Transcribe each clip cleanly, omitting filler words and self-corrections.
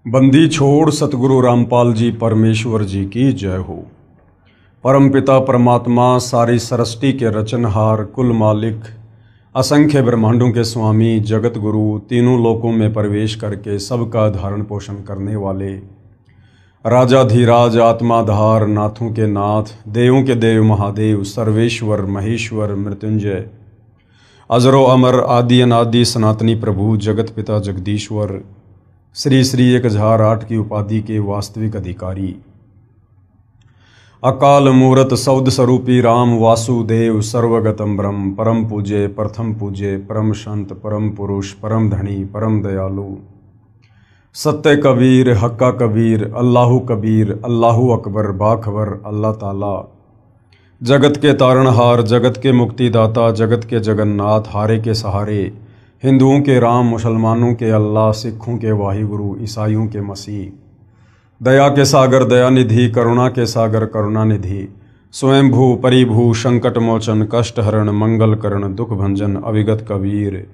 बंदी छोड़ सतगुरु रामपाल जी परमेश्वर जी की जय हो। परमपिता परमात्मा सारी सृष्टि के रचनहार, कुल मालिक, असंख्य ब्रह्मांडों के स्वामी, जगत गुरु, तीनों लोकों में प्रवेश करके सबका धारण पोषण करने वाले राजाधिराज, आत्माधार, नाथों के नाथ, देवों के देव महादेव, सर्वेश्वर, महेश्वर, मृत्युंजय, अजरो अमर, आदि अनादि, सनातनी प्रभु, जगत पिता जगदीश्वर, श्री श्री 1008 की उपाधि के वास्तविक अधिकारी, अकाल मूरत सौद स्वरूपी राम वासुदेव, सर्वगतम ब्रह्म, परम पूज्य, प्रथम पूज्य, परम संत, परम पुरुष, परम धनी, परम दयालु, सत्य कबीर, हक्का कबीर, अल्लाहु कबीर, अल्लाहु अकबर, बाखबर, अल्लाह ताला, जगत के तारणहार, जगत के मुक्तिदाता, जगत के जगन्नाथ, हारे के सहारे, हिंदुओं के राम, मुसलमानों के अल्लाह, सिखों के वाहिगुरु, ईसाइयों के मसीह, दया के सागर दयानिधि, करुणा के सागर करुणानिधि, स्वयंभू परिभू, संकट मोचन, कष्ट हरण, मंगल करण, दुख भंजन, अविगत कबीर,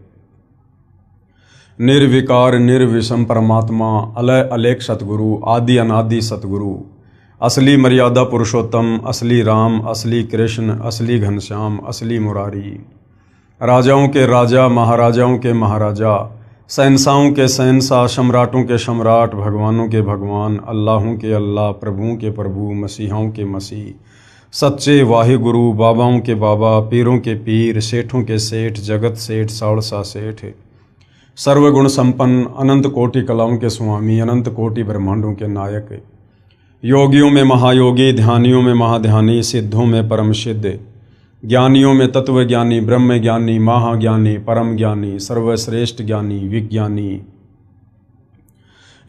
निर्विकार निर्विषम परमात्मा, अलय अलेख सतगुरु, आदि अनादि सतगुरु, असली मर्यादा पुरुषोत्तम, असली राम, असली कृष्ण, असली घनश्याम, असली मुरारी, राजाओं के राजा, महाराजाओं के महाराजा, शहंशाहों के शहंशाह, सम्राटों के सम्राट, भगवानों के भगवान, अल्लाहों के अल्लाह, प्रभुओं के प्रभु, मसीहाओं के मसीह, सच्चे वाहिगुरु, बाबाओं के बाबा, पीरों के पीर, सेठों के सेठ, जगत सेठ, साड़सा सेठ, सर्वगुण संपन्न, अनंत कोटि कलाओं के स्वामी, अनंत कोटि ब्रह्मांडों के नायक, योगियों में महायोगी, ध्यानियों में महाध्यानी, सिद्धों में परम सिद्ध, ज्ञानियों में तत्व ज्ञानी, ब्रह्म ज्ञानी, महाज्ञानी, परम ज्ञानी, सर्वश्रेष्ठ ज्ञानी, विज्ञानी,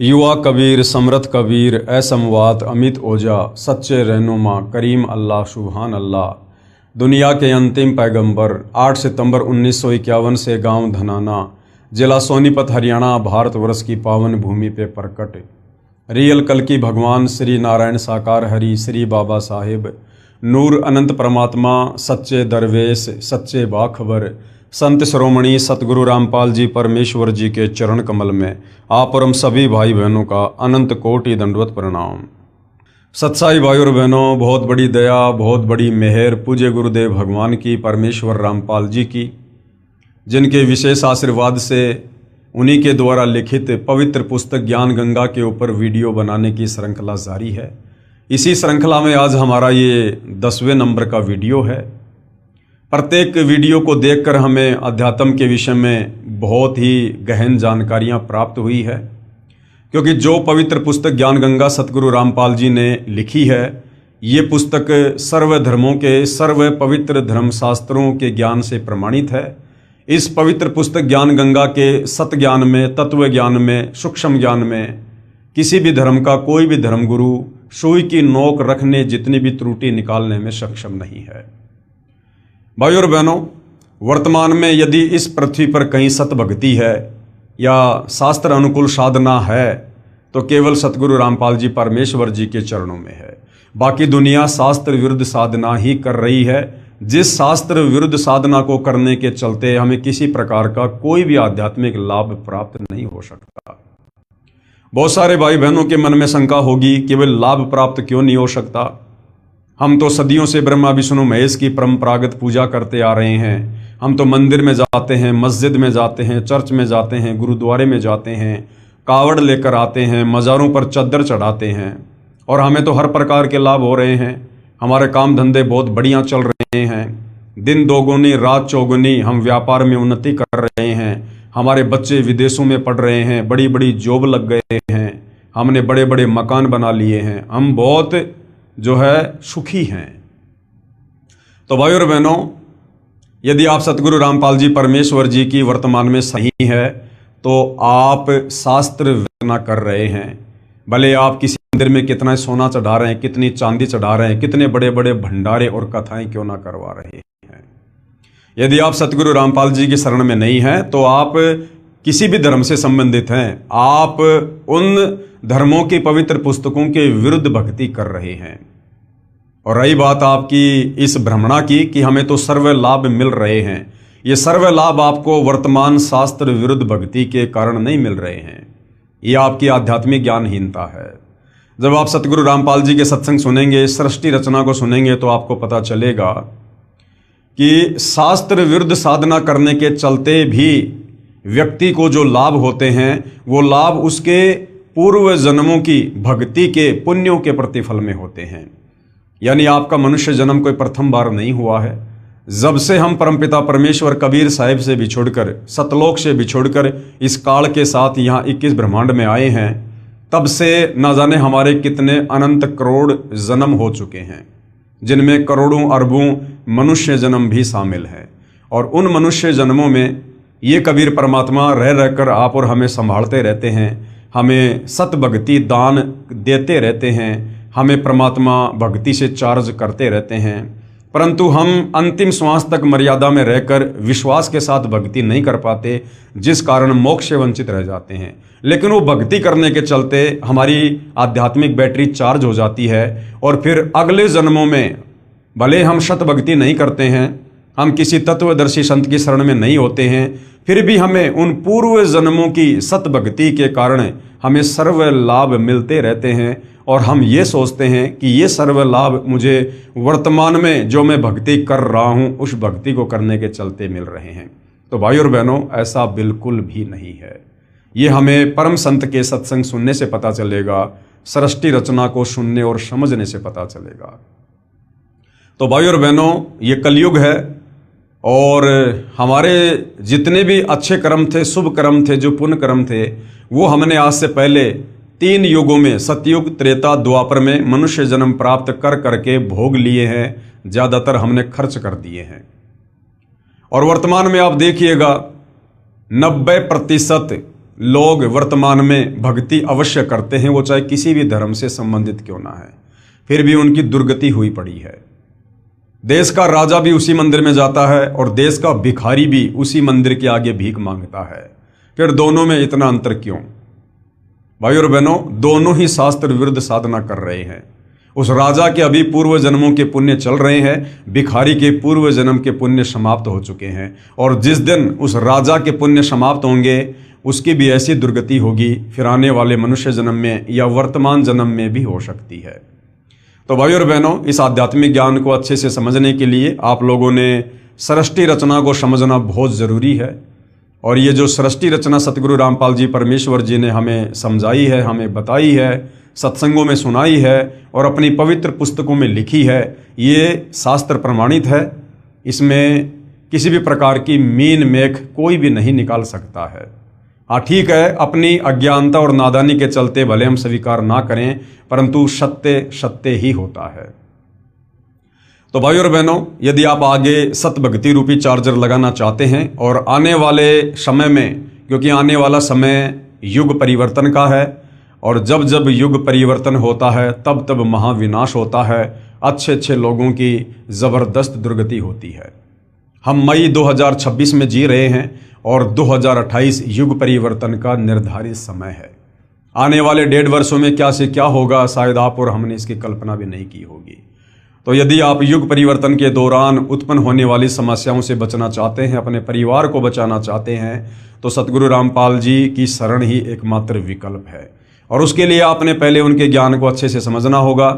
युवा कबीर, समर्थ कबीर, असमवात, अमित ओजा, सच्चे रहनुमा, करीम अल्लाह, सुभान अल्लाह, दुनिया के अंतिम पैगंबर, 8 सितंबर 1951 से गांव धनाना, जिला सोनीपत, हरियाणा, भारतवर्ष की पावन भूमि पे प्रकट रियल कल की भगवान श्री नारायण साकार हरि, श्री बाबा साहेब, नूर अनंत परमात्मा, सच्चे दरवेश, सच्चे बाखबर, संत श्रोमणी सतगुरु रामपाल जी परमेश्वर जी के चरण कमल में आप और हम सभी भाई बहनों का अनंत कोटि दंडवत प्रणाम। सत्साई भाई और बहनों, बहुत बड़ी दया, बहुत बड़ी मेहर पूज्य गुरुदेव भगवान की, परमेश्वर रामपाल जी की, जिनके विशेष आशीर्वाद से उन्हीं के द्वारा लिखित पवित्र पुस्तक ज्ञान गंगा के ऊपर वीडियो बनाने की श्रृंखला जारी है। इसी श्रृंखला में आज हमारा ये 10वें नंबर का वीडियो है। प्रत्येक वीडियो को देखकर हमें अध्यात्म के विषय में बहुत ही गहन जानकारियां प्राप्त हुई है, क्योंकि जो पवित्र पुस्तक ज्ञान गंगा सतगुरु रामपाल जी ने लिखी है, ये पुस्तक सर्व धर्मों के, सर्व पवित्र धर्मशास्त्रों के ज्ञान से प्रमाणित है। इस पवित्र पुस्तक ज्ञान गंगा के सत ज्ञान में, तत्व ज्ञान में, सूक्ष्म ज्ञान में किसी भी धर्म का कोई भी धर्मगुरु सुई की नोक रखने जितनी भी त्रुटि निकालने में सक्षम नहीं है। भाई और बहनों, वर्तमान में यदि इस पृथ्वी पर कहीं सत भक्ति है या शास्त्र अनुकूल साधना है तो केवल सतगुरु रामपाल जी परमेश्वर जी के चरणों में है। बाकी दुनिया शास्त्र विरुद्ध साधना ही कर रही है, जिस शास्त्र विरुद्ध साधना को करने के चलते हमें किसी प्रकार का कोई भी आध्यात्मिक लाभ प्राप्त नहीं हो सकता। बहुत सारे भाई बहनों के मन में शंका होगी कि वे लाभ प्राप्त क्यों नहीं हो सकता। हम तो सदियों से ब्रह्मा विष्णु महेश की परंपरागत पूजा करते आ रहे हैं। हम तो मंदिर में जाते हैं, मस्जिद में जाते हैं, चर्च में जाते हैं, गुरुद्वारे में जाते हैं, कावड़ लेकर आते हैं, मज़ारों पर चद्दर चढ़ाते हैं और हमें तो हर प्रकार के लाभ हो रहे हैं। हमारे काम धंधे बहुत बढ़िया चल रहे हैं, दिन दोगुनी रात चौगुनी, हम व्यापार में उन्नति कर रहे हैं, हमारे बच्चे विदेशों में पढ़ रहे हैं, बड़ी बड़ी जॉब लग गए हैं, हमने बड़े बड़े मकान बना लिए हैं, हम बहुत जो है सुखी हैं। तो भाई और बहनों, यदि आप सतगुरु रामपाल जी परमेश्वर जी की वर्तमान में सही है तो आप शास्त्र वेदना कर रहे हैं। भले आप किसी मंदिर में कितना सोना चढ़ा रहे हैं, कितनी चांदी चढ़ा रहे हैं, कितने बड़े बड़े भंडारे और कथाएं क्यों ना करवा रहे हैं, यदि आप सतगुरु रामपाल जी की शरण में नहीं हैं तो आप किसी भी धर्म से संबंधित हैं, आप उन धर्मों की पवित्र पुस्तकों के विरुद्ध भक्ति कर रहे हैं। और रही बात आपकी इस भ्रमणा की कि हमें तो सर्व लाभ मिल रहे हैं, ये सर्व लाभ आपको वर्तमान शास्त्र विरुद्ध भक्ति के कारण नहीं मिल रहे हैं। ये आपकी आध्यात्मिक ज्ञानहीनता है। जब आप सतगुरु रामपाल जी के सत्संग सुनेंगे, सृष्टि रचना को सुनेंगे, तो आपको पता चलेगा कि शास्त्र विरुद्ध साधना करने के चलते भी व्यक्ति को जो लाभ होते हैं, वो लाभ उसके पूर्व जन्मों की भक्ति के पुण्यों के प्रतिफल में होते हैं। यानी आपका मनुष्य जन्म कोई प्रथम बार नहीं हुआ है। जब से हम परमपिता परमेश्वर कबीर साहिब से बिछुड़कर, सतलोक से बिछुड़कर इस काल के साथ यहाँ 21 ब्रह्मांड में आए हैं, तब से न जाने हमारे कितने अनंत करोड़ जन्म हो चुके हैं, जिनमें करोड़ों अरबों मनुष्य जन्म भी शामिल हैं। और उन मनुष्य जन्मों में ये कबीर परमात्मा रह रहकर आप और हमें संभालते रहते हैं, हमें सत भक्ति दान देते रहते हैं, हमें परमात्मा भक्ति से चार्ज करते रहते हैं। परंतु हम अंतिम श्वास तक मर्यादा में रहकर विश्वास के साथ भक्ति नहीं कर पाते, जिस कारण मोक्ष से वंचित रह जाते हैं। लेकिन वो भक्ति करने के चलते हमारी आध्यात्मिक बैटरी चार्ज हो जाती है और फिर अगले जन्मों में भले हम शत भक्ति नहीं करते हैं, हम किसी तत्वदर्शी संत की शरण में नहीं होते हैं, फिर भी हमें उन पूर्व जन्मों की सत भक्ति के कारण हमें सर्व लाभ मिलते रहते हैं। और हम ये सोचते हैं कि ये सर्व लाभ मुझे वर्तमान में जो मैं भक्ति कर रहा हूँ, उस भक्ति को करने के चलते मिल रहे हैं। तो भाई और बहनों, ऐसा बिल्कुल भी नहीं है। ये हमें परम संत के सत्संग सुनने से पता चलेगा, सृष्टि रचना को सुनने और समझने से पता चलेगा। तो भाई और बहनों, ये कलयुग है और हमारे जितने भी अच्छे कर्म थे, शुभ कर्म थे, जो पुण्य कर्म थे, वो हमने आज से पहले 3 युगों में, सतयुग, त्रेता, द्वापर में मनुष्य जन्म प्राप्त कर करके भोग लिए हैं। ज़्यादातर हमने खर्च कर दिए हैं। और वर्तमान में आप देखिएगा 90% लोग वर्तमान में भक्ति अवश्य करते हैं, वो चाहे किसी भी धर्म से संबंधित क्यों ना है, फिर भी उनकी दुर्गति हुई पड़ी है। देश का राजा भी उसी मंदिर में जाता है और देश का भिखारी भी उसी मंदिर के आगे भीख मांगता है। फिर दोनों में इतना अंतर क्यों? भाई और बहनों, दोनों ही शास्त्र विरुद्ध साधना कर रहे हैं। उस राजा के अभी पूर्व जन्मों के पुण्य चल रहे हैं, भिखारी के पूर्व जन्म के पुण्य समाप्त हो चुके हैं। और जिस दिन उस राजा के पुण्य समाप्त होंगे, उसकी भी ऐसी दुर्गति होगी, फिर आने वाले मनुष्य जन्म में या वर्तमान जन्म में भी हो सकती है। तो भाई और बहनों, इस आध्यात्मिक ज्ञान को अच्छे से समझने के लिए आप लोगों ने सृष्टि रचना को समझना बहुत ज़रूरी है। और ये जो सृष्टि रचना सतगुरु रामपाल जी परमेश्वर जी ने हमें समझाई है, हमें बताई है, सत्संगों में सुनाई है और अपनी पवित्र पुस्तकों में लिखी है, ये शास्त्र प्रमाणित है। इसमें किसी भी प्रकार की मीन मेख कोई भी नहीं निकाल सकता है। हाँ ठीक है, अपनी अज्ञानता और नादानी के चलते भले हम स्वीकार ना करें, परंतु सत्य सत्य ही होता है। तो भाई और बहनों, यदि आप आगे सत भक्ति रूपी चार्जर लगाना चाहते हैं और आने वाले समय में, क्योंकि आने वाला समय युग परिवर्तन का है और जब जब युग परिवर्तन होता है तब तब महाविनाश होता है, अच्छे अच्छे लोगों की ज़बरदस्त दुर्गति होती है। हम मई 2026 में जी रहे हैं और 2028 युग परिवर्तन का निर्धारित समय है। आने वाले 1.5 वर्षों में क्या से क्या होगा, शायद आप और हमने इसकी कल्पना भी नहीं की होगी। तो यदि आप युग परिवर्तन के दौरान उत्पन्न होने वाली समस्याओं से बचना चाहते हैं, अपने परिवार को बचाना चाहते हैं, तो सतगुरु रामपाल जी की शरण ही एकमात्र विकल्प है। और उसके लिए आपने पहले उनके ज्ञान को अच्छे से समझना होगा,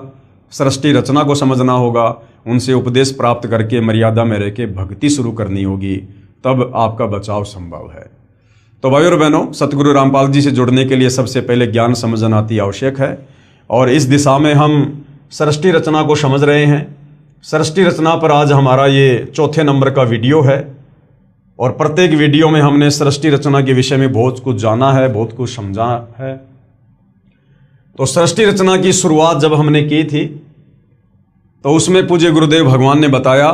सृष्टि रचना को समझना होगा, उनसे उपदेश प्राप्त करके मर्यादा में रह के भक्ति शुरू करनी होगी, तब आपका बचाव संभव है। तो भाई और बहनों, सतगुरु रामपाल जी से जुड़ने के लिए सबसे पहले ज्ञान समझना अति आवश्यक है। और इस दिशा में हम सृष्टि रचना को समझ रहे हैं। सृष्टि रचना पर आज हमारा ये 4थे नंबर का वीडियो है और प्रत्येक वीडियो में हमने सृष्टि रचना के विषय में बहुत कुछ जाना है, बहुत कुछ समझा है। तो सृष्टि रचना की शुरुआत जब हमने की थी तो उसमें पूज्य गुरुदेव भगवान ने बताया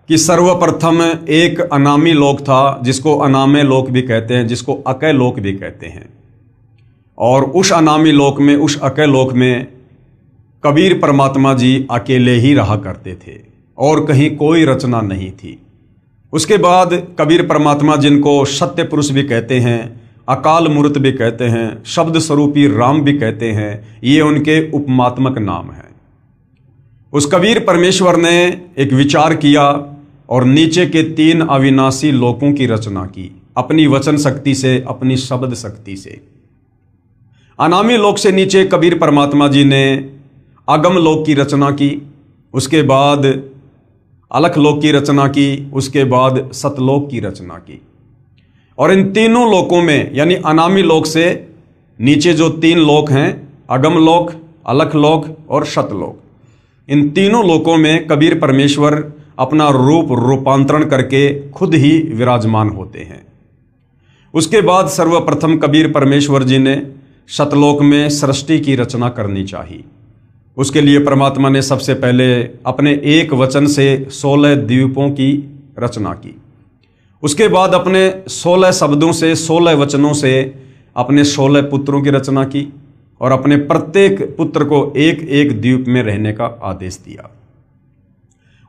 कि सर्वप्रथम एक अनामी लोक था, जिसको अनामे लोक भी कहते हैं, जिसको अकय लोक भी कहते हैं। और उस अनामी लोक में, उस अकय लोक में कबीर परमात्मा जी अकेले ही रहा करते थे और कहीं कोई रचना नहीं थी। उसके बाद कबीर परमात्मा, जिनको सत्य पुरुष भी कहते हैं, अकाल मूर्त भी कहते हैं, शब्द स्वरूपी राम भी कहते हैं, ये उनके उपमात्मक नाम हैं। उस कबीर परमेश्वर ने एक विचार किया और नीचे के 3 अविनाशी लोकों की रचना की, अपनी वचन शक्ति से, अपनी शब्द शक्ति से। अनामी लोक से नीचे कबीर परमात्मा जी ने अगम लोक की रचना की, उसके बाद अलख लोक की रचना की, उसके बाद सतलोक की रचना की। और इन तीनों लोकों में यानी अनामी लोक से नीचे जो तीन लोक हैं, अगम लोक, अलख लोक और सतलोक, इन तीनों लोकों में कबीर परमेश्वर अपना रूपांतरण करके खुद ही विराजमान होते हैं। उसके बाद सर्वप्रथम कबीर परमेश्वर जी ने सतलोक में सृष्टि की रचना करनी चाहिए। उसके लिए परमात्मा ने सबसे पहले अपने एक वचन से 16 द्वीपों की रचना की। उसके बाद अपने 16 शब्दों से, 16 वचनों से अपने 16 पुत्रों की रचना की और अपने प्रत्येक पुत्र को एक एक द्वीप में रहने का आदेश दिया।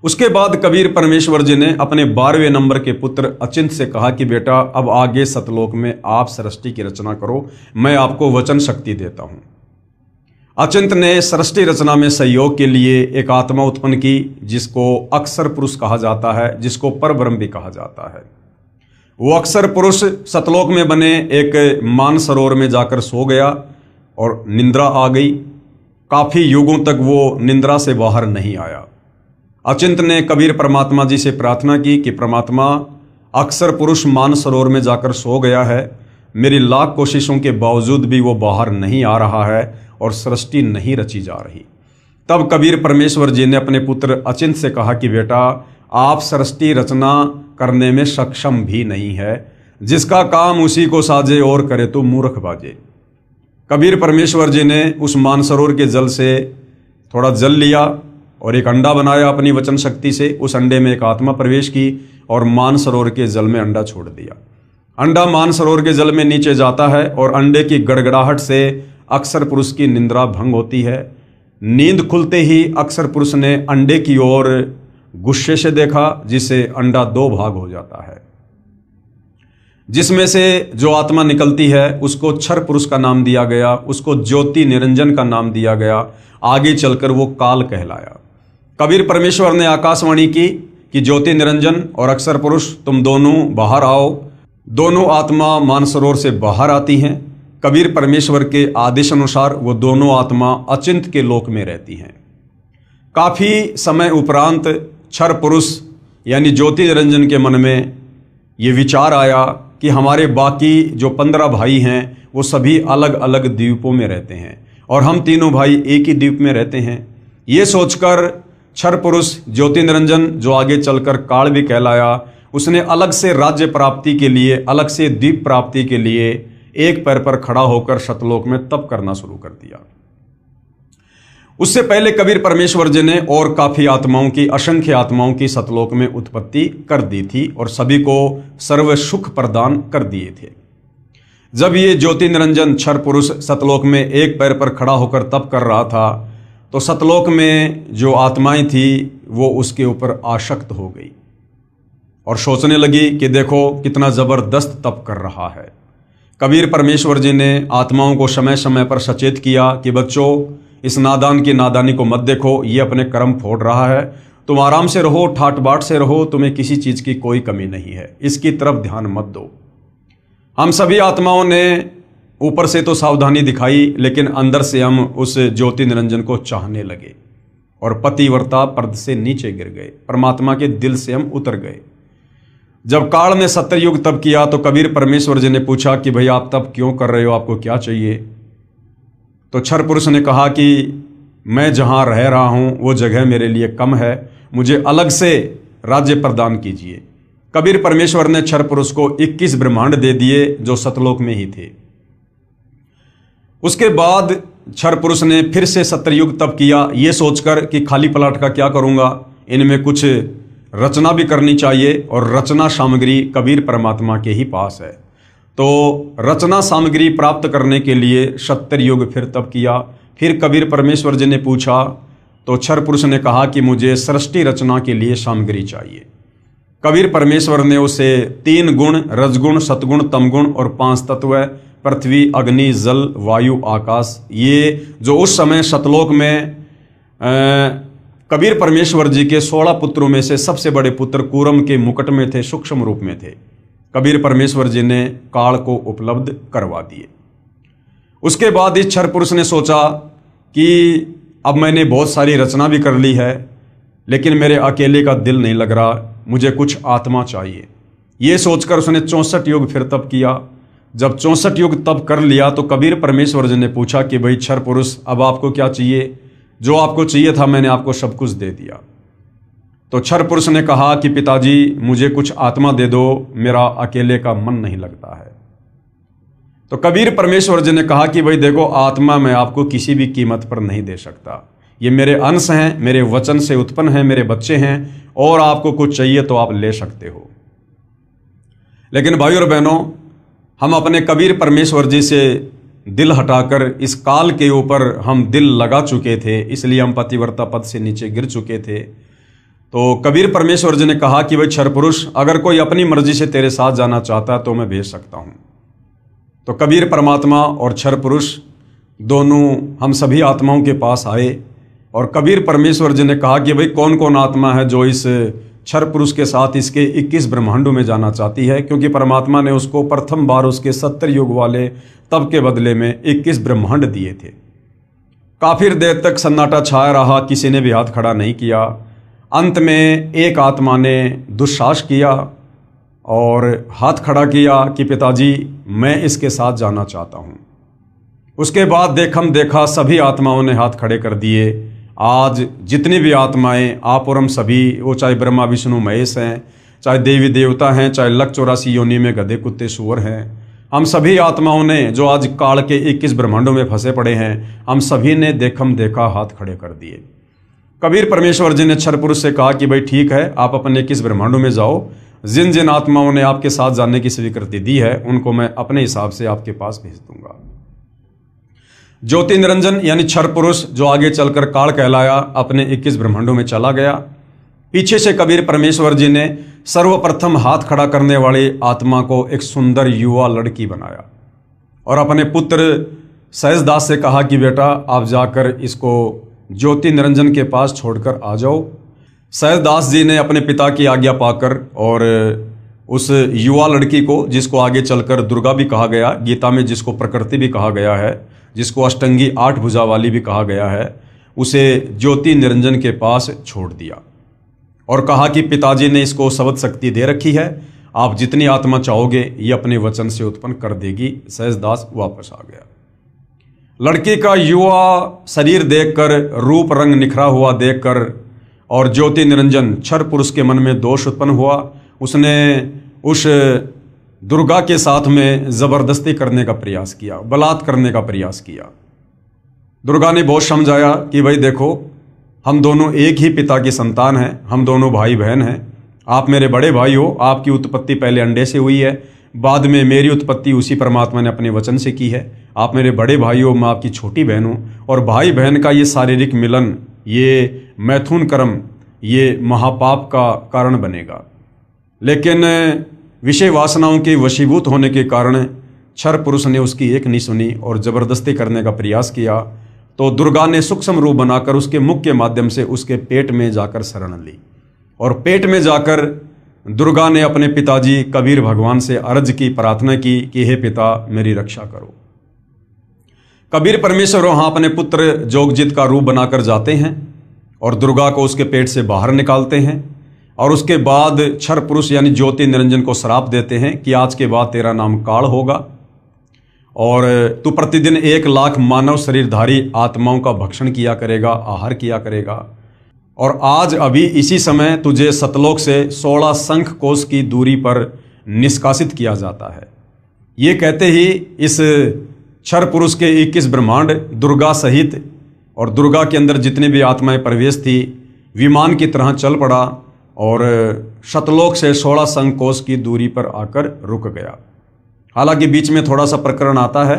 उसके बाद कबीर परमेश्वर जी ने अपने 12वें नंबर के पुत्र अचिंत से कहा कि बेटा अब आगे सतलोक में आप सृष्टि की रचना करो, मैं आपको वचन शक्ति देता हूं। अचिंत ने सृष्टि रचना में सहयोग के लिए एक आत्मा उत्पन्न की जिसको अक्षर पुरुष कहा जाता है, जिसको परब्रह्म भी कहा जाता है। वो अक्षर पुरुष सतलोक में बने एक मानसरोवर में जाकर सो गया और निंद्रा आ गई। काफी युगों तक वो निंद्रा से बाहर नहीं आया। अचिंत ने कबीर परमात्मा जी से प्रार्थना की कि परमात्मा, अक्षर पुरुष मानसरोवर में जाकर सो गया है, मेरी लाख कोशिशों के बावजूद भी वो बाहर नहीं आ रहा है और सृष्टि नहीं रची जा रही। तब कबीर परमेश्वर जी ने अपने पुत्र अचिंत से कहा कि बेटा आप सृष्टि रचना करने में सक्षम भी नहीं है, जिसका काम उसी को साजे और करे तो मूर्ख बाजे। कबीर परमेश्वर जी ने उस मानसरोवर के जल से थोड़ा जल लिया और एक अंडा बनाया अपनी वचन शक्ति से। उस अंडे में एक आत्मा प्रवेश की और मानसरोवर के जल में अंडा छोड़ दिया। अंडा मानसरोवर के जल में नीचे जाता है और अंडे की गड़गड़ाहट से अक्षर पुरुष की निंद्रा भंग होती है। नींद खुलते ही अक्षर पुरुष ने अंडे की ओर गुस्से से देखा, जिससे अंडा 2 भाग हो जाता है। जिसमें से जो आत्मा निकलती है उसको क्षर पुरुष का नाम दिया गया, उसको ज्योति निरंजन का नाम दिया गया। आगे चलकर वो काल कहलाया। कबीर परमेश्वर ने आकाशवाणी की कि ज्योति निरंजन और अक्षर पुरुष तुम दोनों बाहर आओ। दोनों आत्मा मानसरोवर से बाहर आती हैं। कबीर परमेश्वर के आदेश अनुसार वो दोनों आत्मा अचिंत के लोक में रहती हैं। काफी समय उपरांत क्षर पुरुष यानी ज्योति निरंजन के मन में ये विचार आया कि हमारे बाकी जो 15 भाई हैं वो सभी अलग अलग द्वीपों में रहते हैं और हम तीनों भाई एक ही द्वीप में रहते हैं। ये सोचकर क्षर पुरुष ज्योति निरंजन, जो आगे चलकर काल भी कहलाया, उसने अलग से राज्य प्राप्ति के लिए, अलग से द्वीप प्राप्ति के लिए एक पैर पर खड़ा होकर सतलोक में तप करना शुरू कर दिया। उससे पहले कबीर परमेश्वर जी ने और काफी आत्माओं की, असंख्य आत्माओं की सतलोक में उत्पत्ति कर दी थी और सभी को सर्व सुख प्रदान कर दिए थे। जब ये ज्योति निरंजन क्षर पुरुष सतलोक में एक पैर पर खड़ा होकर तप कर रहा था तो सतलोक में जो आत्माएं थी वो उसके ऊपर आसक्त हो गई और सोचने लगी कि देखो कितना जबरदस्त तप कर रहा है। कबीर परमेश्वर जी ने आत्माओं को समय समय पर सचेत किया कि बच्चों, इस नादान की नादानी को मत देखो, ये अपने कर्म फोड़ रहा है, तुम आराम से रहो, ठाट बाट से रहो, तुम्हें किसी चीज की कोई कमी नहीं है, इसकी तरफ ध्यान मत दो। हम सभी आत्माओं ने ऊपर से तो सावधानी दिखाई, लेकिन अंदर से हम उस ज्योति निरंजन को चाहने लगे और पतिव्रता पर्द से नीचे गिर गए, परमात्मा के दिल से हम उतर गए। जब काल ने 70 युग तप किया तो कबीर परमेश्वर जी ने पूछा कि भाई आप तप क्यों कर रहे हो, आपको क्या चाहिए? तो क्षर पुरुष ने कहा कि मैं जहां रह रहा हूं वो जगह मेरे लिए कम है, मुझे अलग से राज्य प्रदान कीजिए। कबीर परमेश्वर ने क्षर पुरुष को 21 ब्रह्मांड दे दिए जो सतलोक में ही थे। उसके बाद क्षर पुरुष ने फिर से 70 युग तप किया, ये सोचकर कि खाली पलाट का क्या करूंगा, इनमें कुछ रचना भी करनी चाहिए और रचना सामग्री कबीर परमात्मा के ही पास है। तो रचना सामग्री प्राप्त करने के लिए 70 युग फिर तप किया। फिर कबीर परमेश्वर जी ने पूछा तो क्षर पुरुष ने कहा कि मुझे सृष्टि रचना के लिए सामग्री चाहिए। कबीर परमेश्वर ने उसे 3 गुण, रजगुण, सतगुण, तमगुण और 5 तत्व, पृथ्वी, अग्नि, जल, वायु, आकाश, ये जो उस समय सतलोक में कबीर परमेश्वर जी के 16 पुत्रों में से सबसे बड़े पुत्र कूरम के मुकुट में थे, सूक्ष्म रूप में थे, कबीर परमेश्वर जी ने काल को उपलब्ध करवा दिए। उसके बाद इस क्षर पुरुष ने सोचा कि अब मैंने बहुत सारी रचना भी कर ली है, लेकिन मेरे अकेले का दिल नहीं लग रहा, मुझे कुछ आत्मा चाहिए। ये सोचकर उसने 64 युग फिर तप किया। जब 64 युग तप कर लिया तो कबीर परमेश्वर जी ने पूछा कि भाई क्षर पुरुष, अब आपको क्या चाहिए? जो आपको चाहिए था मैंने आपको सब कुछ दे दिया। तो क्षर पुरुष ने कहा कि पिताजी, मुझे कुछ आत्मा दे दो, मेरा अकेले का मन नहीं लगता है। तो कबीर परमेश्वर जी ने कहा कि भाई देखो, आत्मा मैं आपको किसी भी कीमत पर नहीं दे सकता, ये मेरे अंश हैं, मेरे वचन से उत्पन्न हैं, मेरे बच्चे हैं, और आपको कुछ चाहिए तो आप ले सकते हो। लेकिन भाई और बहनों, हम अपने कबीर परमेश्वर जी से दिल हटाकर इस काल के ऊपर हम दिल लगा चुके थे, इसलिए हम पतिव्रता पद से नीचे गिर चुके थे। तो कबीर परमेश्वर जी ने कहा कि भाई क्षर पुरुष, अगर कोई अपनी मर्जी से तेरे साथ जाना चाहता है तो मैं भेज सकता हूँ। तो कबीर परमात्मा और क्षर पुरुष दोनों हम सभी आत्माओं के पास आए, और कबीर परमेश्वर जी ने कहा कि भाई कौन कौन आत्मा है जो इस क्षर पुरुष के साथ इसके 21 ब्रह्मांडों में जाना चाहती है, क्योंकि परमात्मा ने उसको प्रथम बार उसके 70 युग वाले तप के बदले में 21 ब्रह्मांड दिए थे। काफी देर तक सन्नाटा छाया रहा, किसी ने भी हाथ खड़ा नहीं किया। अंत में एक आत्मा ने दुस्साहस किया और हाथ खड़ा किया कि पिताजी, मैं इसके साथ जाना चाहता हूँ। उसके बाद देखा सभी आत्माओं ने हाथ खड़े कर दिए। आज जितनी भी आत्माएं, आप और हम सभी, वो चाहे ब्रह्मा विष्णु महेश हैं, चाहे देवी देवता हैं, चाहे लख 84 योनि में गधे कुत्ते सूअर हैं, हम सभी आत्माओं ने जो आज काल के 21 ब्रह्मांडों में फंसे पड़े हैं, हम सभी ने देखा हाथ खड़े कर दिए। कबीर परमेश्वर जी ने क्षर पुरुष से कहा कि भाई ठीक है, आप अपने 21 ब्रह्मांडों में जाओ, जिन जिन आत्माओं ने आपके साथ जाने की स्वीकृति दी है उनको मैं अपने हिसाब से आपके पास भेज दूंगा। ज्योति निरंजन यानी क्षर पुरुष, जो आगे चलकर काल कहलाया, अपने 21 ब्रह्मांडों में चला गया। पीछे से कबीर परमेश्वर जी ने सर्वप्रथम हाथ खड़ा करने वाली आत्मा को एक सुंदर युवा लड़की बनाया और अपने पुत्र सहजदास से कहा कि बेटा, आप जाकर इसको ज्योति निरंजन के पास छोड़कर आ जाओ। सहजदास जी ने अपने पिता की आज्ञा पाकर और उस युवा लड़की को, जिसको आगे चलकर दुर्गा भी कहा गया, गीता में जिसको प्रकृति भी कहा गया है, जिसको अष्टंगी 8 भुजा वाली भी कहा गया है, उसे ज्योति निरंजन के पास छोड़ दिया और कहा कि पिताजी ने इसको शब्द शक्ति दे रखी है, आप जितनी आत्मा चाहोगे ये अपने वचन से उत्पन्न कर देगी। सहजदास वापस आ गया। लड़की का युवा शरीर देखकर, रूप रंग निखरा हुआ देखकर और ज्योति निरंजन क्षर पुरुष के मन में दोष उत्पन्न हुआ। उसने उस दुर्गा के साथ में जबरदस्ती करने का प्रयास किया, बलात्कार करने का प्रयास किया। दुर्गा ने बहुत समझाया कि भाई देखो, हम दोनों एक ही पिता की संतान हैं, हम दोनों भाई बहन हैं, आप मेरे बड़े भाई हो, आपकी उत्पत्ति पहले अंडे से हुई है, बाद में मेरी उत्पत्ति उसी परमात्मा ने अपने वचन से की है। आप मेरे बड़े भाई हो, मैं आपकी छोटी बहन हूँ, और भाई बहन का ये शारीरिक मिलन, ये मैथुन कर्म, ये महापाप का कारण बनेगा। लेकिन विषय वासनाओं के वशीभूत होने के कारण क्षर पुरुष ने उसकी एक नहीं सुनी और जबरदस्ती करने का प्रयास किया। तो दुर्गा ने सूक्ष्म रूप बनाकर उसके मुख के माध्यम से उसके पेट में जाकर शरण ली और पेट में जाकर दुर्गा ने अपने पिताजी कबीर भगवान से अर्ज की, प्रार्थना की कि हे पिता, मेरी रक्षा करो। कबीर परमेश्वर वहां अपने पुत्र जोगजित का रूप बनाकर जाते हैं और दुर्गा को उसके पेट से बाहर निकालते हैं और उसके बाद क्षर पुरुष यानी ज्योति निरंजन को श्राप देते हैं कि आज के बाद तेरा नाम काल होगा और तू प्रतिदिन 1 लाख मानव शरीरधारी आत्माओं का भक्षण किया करेगा, आहार किया करेगा। और आज अभी इसी समय तुझे सतलोक से 16 शंख कोश की दूरी पर निष्कासित किया जाता है। ये कहते ही इस क्षर पुरुष के 21 ब्रह्मांड दुर्गा सहित और दुर्गा के अंदर जितने भी आत्माएं प्रवेश थी, विमान की तरह चल पड़ा और सतलोक से 16 शंख कोश की दूरी पर आकर रुक गया। हालांकि बीच में थोड़ा सा प्रकरण आता है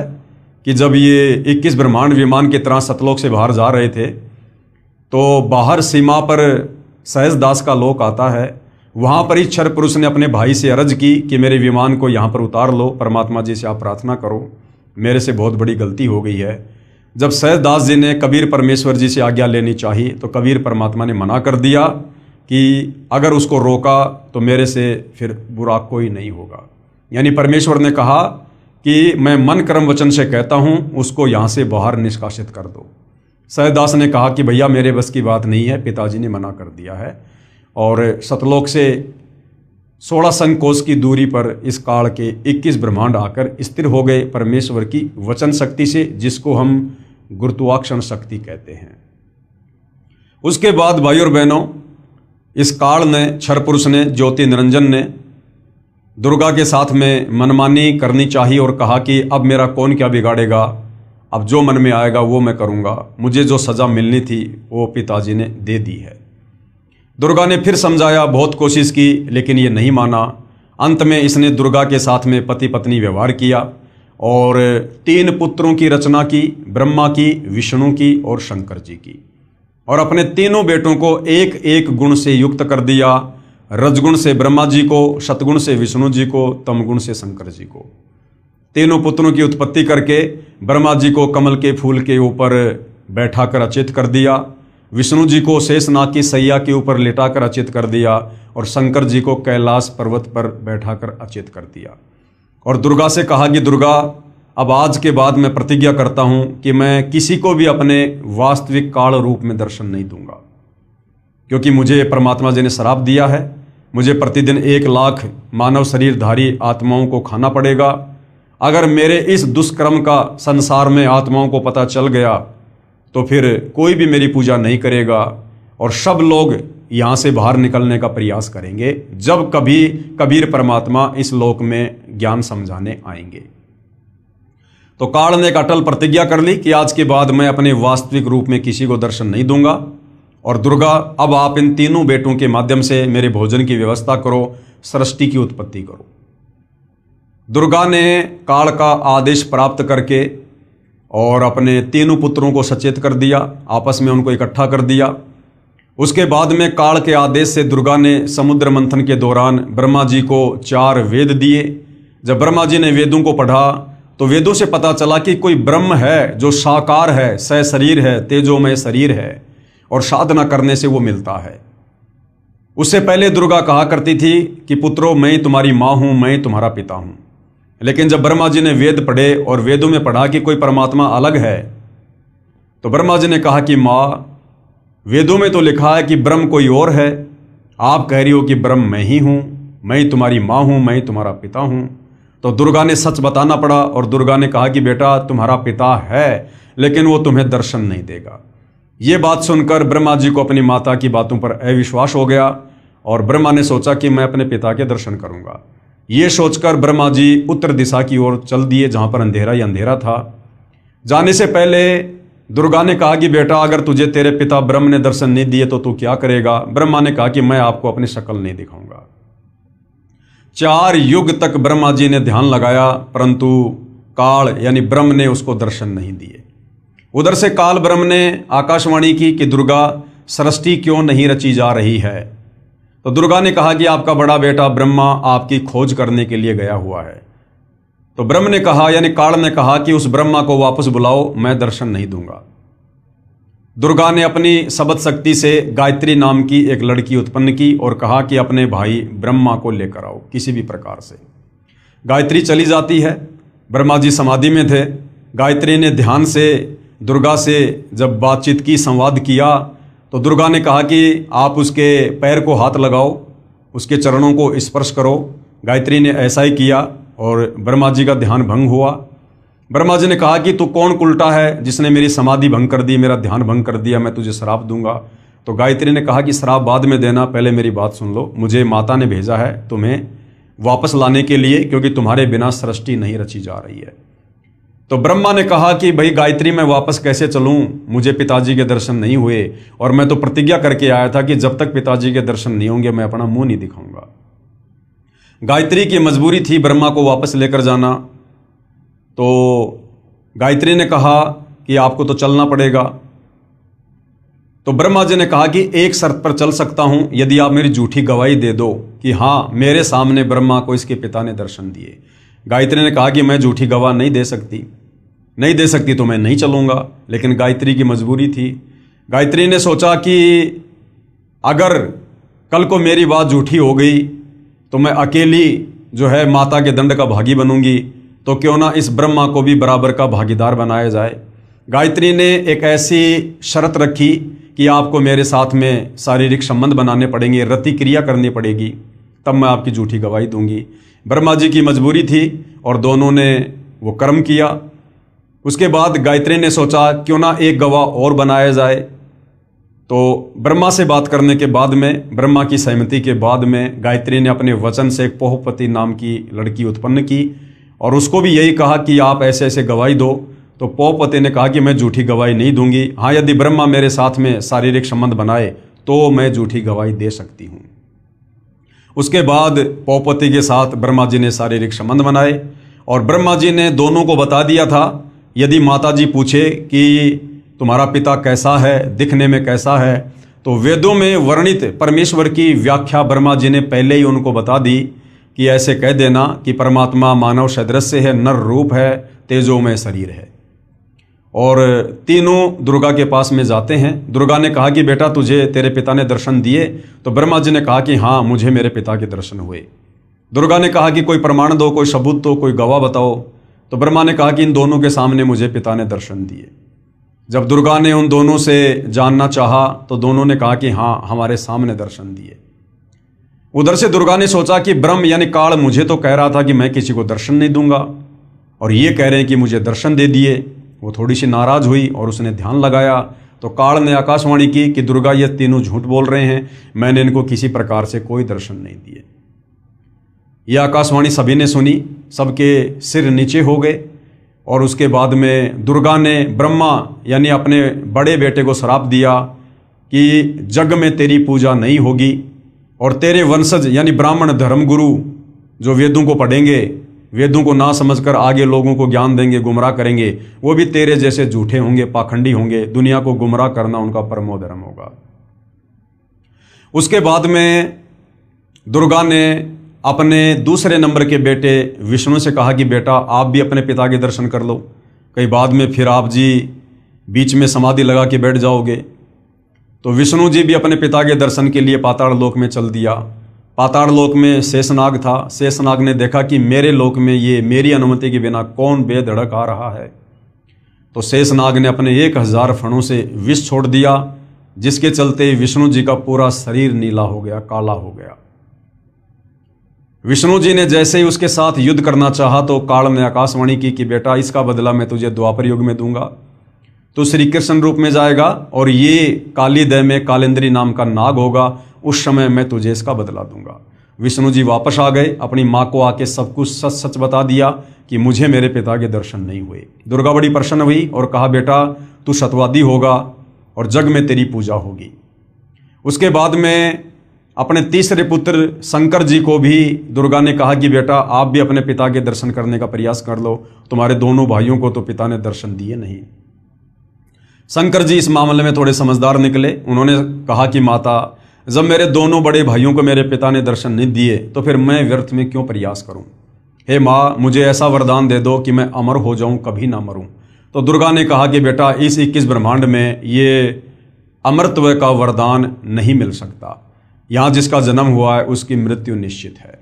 कि जब ये 21 ब्रह्मांड विमान की तरह सतलोक से बाहर जा रहे थे तो बाहर सीमा पर सहजदास का लोक आता है। वहाँ पर ही क्षर पुरुष ने अपने भाई से अर्ज की कि मेरे विमान को यहाँ पर उतार लो, परमात्मा जी से आप प्रार्थना करो, मेरे से बहुत बड़ी गलती हो गई है। जब सहजदास जी ने कबीर परमेश्वर जी से आज्ञा लेनी चाहिए तो कबीर परमात्मा ने मना कर दिया कि अगर उसको रोका तो मेरे से फिर बुरा कोई नहीं होगा। यानी परमेश्वर ने कहा कि मैं मन कर्म वचन से कहता हूँ उसको यहाँ से बाहर निष्कासित कर दो। सहजदास ने कहा कि भैया मेरे बस की बात नहीं है, पिताजी ने मना कर दिया है। और सतलोक से 16 संकोश की दूरी पर इस काल के 21 ब्रह्मांड आकर स्थिर हो गए परमेश्वर की वचन शक्ति से, जिसको हम गुरुत्वाकर्षण शक्ति कहते हैं। उसके बाद भाई और बहनों, इस काल ने, क्षर पुरुष ने, ज्योति निरंजन ने दुर्गा के साथ में मनमानी करनी चाहिए और कहा कि अब मेरा कौन क्या बिगाड़ेगा, अब जो मन में आएगा वो मैं करूँगा, मुझे जो सज़ा मिलनी थी वो पिताजी ने दे दी है। दुर्गा ने फिर समझाया, बहुत कोशिश की, लेकिन ये नहीं माना। अंत में इसने दुर्गा के साथ में पति पत्नी व्यवहार किया और 3 पुत्रों की रचना की, ब्रह्मा की, विष्णु की और शंकर जी की। और अपने तीनों बेटों को एक एक गुण से युक्त कर दिया। रजगुण से ब्रह्मा जी को, सतगुण से विष्णु जी को, तमगुण से शंकर जी को। तीनों पुत्रों की उत्पत्ति करके ब्रह्मा जी को कमल के फूल के ऊपर बैठाकर अचेत कर दिया, विष्णु जी को शेषनाग की सैया के ऊपर लेटाकर अचेत कर दिया और शंकर जी को कैलाश पर्वत पर बैठाकर अचेत कर दिया। और दुर्गा से कहा कि दुर्गा, अब आज के बाद मैं प्रतिज्ञा करता हूं कि मैं किसी को भी अपने वास्तविक काल रूप में दर्शन नहीं दूंगा, क्योंकि मुझे परमात्मा जी ने श्राप दिया है। मुझे प्रतिदिन 1 लाख मानव शरीरधारी आत्माओं को खाना पड़ेगा। अगर मेरे इस दुष्कर्म का संसार में आत्माओं को पता चल गया तो फिर कोई भी मेरी पूजा नहीं करेगा और सब लोग यहाँ से बाहर निकलने का प्रयास करेंगे जब कभी कबीर परमात्मा इस लोक में ज्ञान समझाने आएंगे। तो काल ने एक अटल प्रतिज्ञा कर ली कि आज के बाद मैं अपने वास्तविक रूप में किसी को दर्शन नहीं दूंगा। और दुर्गा, अब आप इन तीनों बेटों के माध्यम से मेरे भोजन की व्यवस्था करो, सृष्टि की उत्पत्ति करो। दुर्गा ने काल का आदेश प्राप्त करके और अपने तीनों पुत्रों को सचेत कर दिया, आपस में उनको इकट्ठा कर दिया। उसके बाद में काल के आदेश से दुर्गा ने समुद्र मंथन के दौरान ब्रह्मा जी को 4 वेद दिए। जब ब्रह्मा जी ने वेदों को पढ़ा तो वेदों से पता चला कि कोई ब्रह्म है जो साकार है, सशरीर है, तेजोमय शरीर है और साधना करने से वो मिलता है। उससे पहले दुर्गा कहा करती थी कि पुत्रों, मैं तुम्हारी माँ हूँ, मैं तुम्हारा पिता हूँ। लेकिन जब ब्रह्मा जी ने वेद पढ़े और वेदों में पढ़ा कि कोई परमात्मा अलग है, तो ब्रह्मा जी ने कहा कि माँ, वेदों में तो लिखा है कि ब्रह्म कोई और है, आप कह रही हो कि ब्रह्म मैं ही हूँ, मैं तुम्हारी माँ हूँ, मैं तुम्हारा पिता हूँ। तो दुर्गा ने सच बताना पड़ा और दुर्गा ने कहा कि बेटा तुम्हारा पिता है, लेकिन वो तुम्हें दर्शन नहीं देगा। ये बात सुनकर ब्रह्मा जी को अपनी माता की बातों पर अविश्वास हो गया और ब्रह्मा ने सोचा कि मैं अपने पिता के दर्शन करूंगा। ये सोचकर ब्रह्मा जी उत्तर दिशा की ओर चल दिए, जहां पर अंधेरा ही अंधेरा था। जाने से पहले दुर्गा ने कहा कि बेटा, अगर तुझे तेरे पिता ब्रह्म ने दर्शन नहीं दिए तो तू क्या करेगा? ब्रह्मा ने कहा कि मैं आपको अपनी शक्ल नहीं दिखाऊंगा। 4 युग तक ब्रह्मा जी ने ध्यान लगाया, परंतु काल यानी ब्रह्म ने उसको दर्शन नहीं दिए। उधर से काल ब्रह्म ने आकाशवाणी की कि दुर्गा, सृष्टि क्यों नहीं रची जा रही है? तो दुर्गा ने कहा कि आपका बड़ा बेटा ब्रह्मा आपकी खोज करने के लिए गया हुआ है। तो ब्रह्म ने कहा, यानी काल ने कहा कि उस ब्रह्मा को वापस बुलाओ, मैं दर्शन नहीं दूंगा। दुर्गा ने अपनी शब्द शक्ति से गायत्री नाम की एक लड़की उत्पन्न की और कहा कि अपने भाई ब्रह्मा को लेकर आओ किसी भी प्रकार से। गायत्री चली जाती है। ब्रह्मा जी समाधि में थे। गायत्री ने ध्यान से दुर्गा से जब बातचीत की, संवाद किया, तो दुर्गा ने कहा कि आप उसके पैर को हाथ लगाओ, उसके चरणों को स्पर्श करो। गायत्री ने ऐसा ही किया और ब्रह्मा जी का ध्यान भंग हुआ। ब्रह्मा जी ने कहा कि तू कौन उल्टा है जिसने मेरी समाधि भंग कर दी, मेरा ध्यान भंग कर दिया, मैं तुझे श्राप दूंगा। तो गायत्री ने कहा कि श्राप बाद में देना, पहले मेरी बात सुन लो। मुझे माता ने भेजा है तुम्हें वापस लाने के लिए, क्योंकि तुम्हारे बिना सृष्टि नहीं रची जा रही है। तो ब्रह्मा ने कहा कि भाई गायत्री, मैं वापस कैसे चलूं? मुझे पिताजी के दर्शन नहीं हुए और मैं तो प्रतिज्ञा करके आया था कि जब तक पिताजी के दर्शन नहीं होंगे मैं अपना मुंह नहीं दिखाऊंगा। गायत्री की मजबूरी थी ब्रह्मा को वापस लेकर जाना। तो गायत्री ने कहा कि आपको तो चलना पड़ेगा। तो ब्रह्मा जी ने कहा कि एक शर्त पर चल सकता हूं, यदि आप मेरी झूठी गवाही दे दो कि हाँ, मेरे सामने ब्रह्मा को इसके पिता ने दर्शन दिए। गायत्री ने कहा कि मैं झूठी गवाह नहीं दे सकती तो मैं नहीं चलूंगा। लेकिन गायत्री की मजबूरी थी। गायत्री ने सोचा कि अगर कल को मेरी बात झूठी हो गई तो मैं अकेली जो है माता के दंड का भागी बनूंगी। तो क्यों ना इस ब्रह्मा को भी बराबर का भागीदार बनाया जाए। गायत्री ने एक ऐसी शर्त रखी कि आपको मेरे साथ में शारीरिक संबंध बनाने पड़ेंगे, रति क्रिया करनी पड़ेगी, तब मैं आपकी झूठी गवाही दूंगी। ब्रह्मा जी की मजबूरी थी और दोनों ने वो कर्म किया। उसके बाद गायत्री ने सोचा क्यों ना एक गवाह और बनाया जाए। तो ब्रह्मा से बात करने के बाद में, ब्रह्मा की सहमति के बाद में, गायत्री ने अपने वचन से एक पोहपति नाम की लड़की उत्पन्न की और उसको भी यही कहा कि आप ऐसे ऐसे गवाही दो। तो पोहपति ने कहा कि मैं झूठी गवाही नहीं दूंगी, हाँ यदि ब्रह्मा मेरे साथ में शारीरिक संबंध बनाए तो मैं झूठी गवाही दे सकती हूँ। उसके बाद पोहपति के साथ ब्रह्मा जी ने शारीरिक संबंध बनाए और ब्रह्मा जी ने दोनों को बता दिया था, यदि माता जी पूछे कि तुम्हारा पिता कैसा है, दिखने में कैसा है, तो वेदों में वर्णित परमेश्वर की व्याख्या ब्रह्मा जी ने पहले ही उनको बता दी कि ऐसे कह देना कि परमात्मा मानव सदृश है, नर रूप है, तेजोमय शरीर है। और तीनों दुर्गा के पास में जाते हैं। दुर्गा ने कहा कि बेटा तुझे तेरे पिता ने दर्शन दिए? तो ब्रह्मा जी ने कहा कि हाँ मुझे मेरे पिता के दर्शन हुए। दुर्गा ने कहा कि कोई प्रमाण दो, कोई सबूत दो, कोई गवाह बताओ। तो ब्रह्मा ने कहा कि इन दोनों के सामने मुझे पिता ने दर्शन दिए। जब दुर्गा ने उन दोनों से जानना चाहा तो दोनों ने कहा कि हाँ हमारे सामने दर्शन दिए। उधर से दुर्गा ने सोचा कि ब्रह्म यानी काल मुझे तो कह रहा था कि मैं किसी को दर्शन नहीं दूंगा और ये कह रहे हैं कि मुझे दर्शन दे दिए। वो थोड़ी सी नाराज हुई और उसने ध्यान लगाया तो काल ने आकाशवाणी की कि दुर्गा ये तीनों झूठ बोल रहे हैं, मैंने इनको किसी प्रकार से कोई दर्शन नहीं दिए। यह आकाशवाणी सभी ने सुनी, सबके सिर नीचे हो गए और उसके बाद में दुर्गा ने ब्रह्मा यानी अपने बड़े बेटे को श्राप दिया कि जग में तेरी पूजा नहीं होगी और तेरे वंशज यानी ब्राह्मण धर्मगुरु जो वेदों को पढ़ेंगे, वेदों को ना समझकर आगे लोगों को ज्ञान देंगे, गुमराह करेंगे, वो भी तेरे जैसे झूठे होंगे, पाखंडी होंगे। दुनिया को गुमराह करना उनका परमो धर्म होगा। उसके बाद में दुर्गा ने अपने दूसरे नंबर के बेटे विष्णु से कहा कि बेटा आप भी अपने पिता के दर्शन कर लो, कहीं बाद में फिर आप जी बीच में समाधि लगा के बैठ जाओगे। तो विष्णु जी भी अपने पिता के दर्शन के लिए पाताल लोक में चल दिया। पाताल लोक में शेषनाग था। शेषनाग ने देखा कि मेरे लोक में ये मेरी अनुमति के बिना कौन बेधड़क आ रहा है। तो शेषनाग ने अपने 1000 फणों से विष छोड़ दिया, जिसके चलते विष्णु जी का पूरा शरीर नीला हो गया, काला हो गया। विष्णु जी ने जैसे ही उसके साथ युद्ध करना चाहा तो काल ने आकाशवाणी की कि बेटा इसका बदला मैं तुझे द्वापर युग में दूंगा, तो श्री कृष्ण रूप में जाएगा और ये काली दह में कालेंद्री नाम का नाग होगा, उस समय मैं तुझे इसका बदला दूंगा। विष्णु जी वापस आ गए, अपनी माँ को आके सब कुछ सच सच बता दिया कि मुझे मेरे पिता के दर्शन नहीं हुए। दुर्गा बड़ी प्रसन्न हुई और कहा बेटा तू सतवादी होगा और जग में तेरी पूजा होगी। उसके बाद में अपने तीसरे पुत्र शंकर जी को भी दुर्गा ने कहा कि बेटा आप भी अपने पिता के दर्शन करने का प्रयास कर लो, तुम्हारे दोनों भाइयों को तो पिता ने दर्शन दिए नहीं। शंकर जी इस मामले में थोड़े समझदार निकले। उन्होंने कहा कि माता जब मेरे दोनों बड़े भाइयों को मेरे पिता ने दर्शन नहीं दिए तो फिर मैं व्यर्थ में क्यों प्रयास करूं। हे माँ मुझे ऐसा वरदान दे दो कि मैं अमर हो जाऊं, कभी ना मरूं। तो दुर्गा ने कहा कि बेटा इस 21 ब्रह्मांड में ये अमरत्व का वरदान नहीं मिल सकता, यहाँ जिसका जन्म हुआ है उसकी मृत्यु निश्चित है।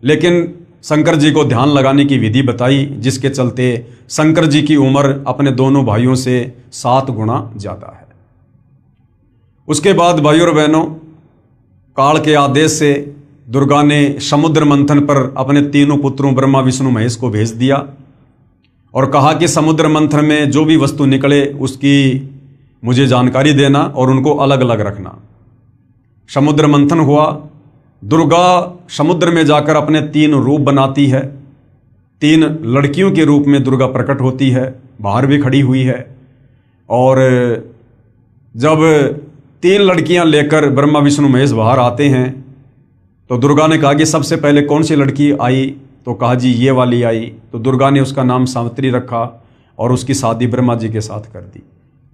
लेकिन शंकर जी को ध्यान लगाने की विधि बताई, जिसके चलते शंकर जी की उम्र अपने दोनों भाइयों से 7 गुना ज़्यादा है। उसके बाद भाइयों और बहनों, काल के आदेश से दुर्गा ने समुद्र मंथन पर अपने तीनों पुत्रों ब्रह्मा विष्णु महेश को भेज दिया और कहा कि समुद्र मंथन में जो भी वस्तु निकले उसकी मुझे जानकारी देना और उनको अलग अलग रखना। समुद्र मंथन हुआ। दुर्गा समुद्र में जाकर अपने 3 रूप बनाती है। 3 लड़कियों के रूप में दुर्गा प्रकट होती है, बाहर भी खड़ी हुई है। और जब 3 लड़कियां लेकर ब्रह्मा विष्णु महेश बाहर आते हैं तो दुर्गा ने कहा कि सबसे पहले कौन सी लड़की आई? तो कहा जी ये वाली आई। तो दुर्गा ने उसका नाम सावित्री रखा और उसकी शादी ब्रह्मा जी के साथ कर दी।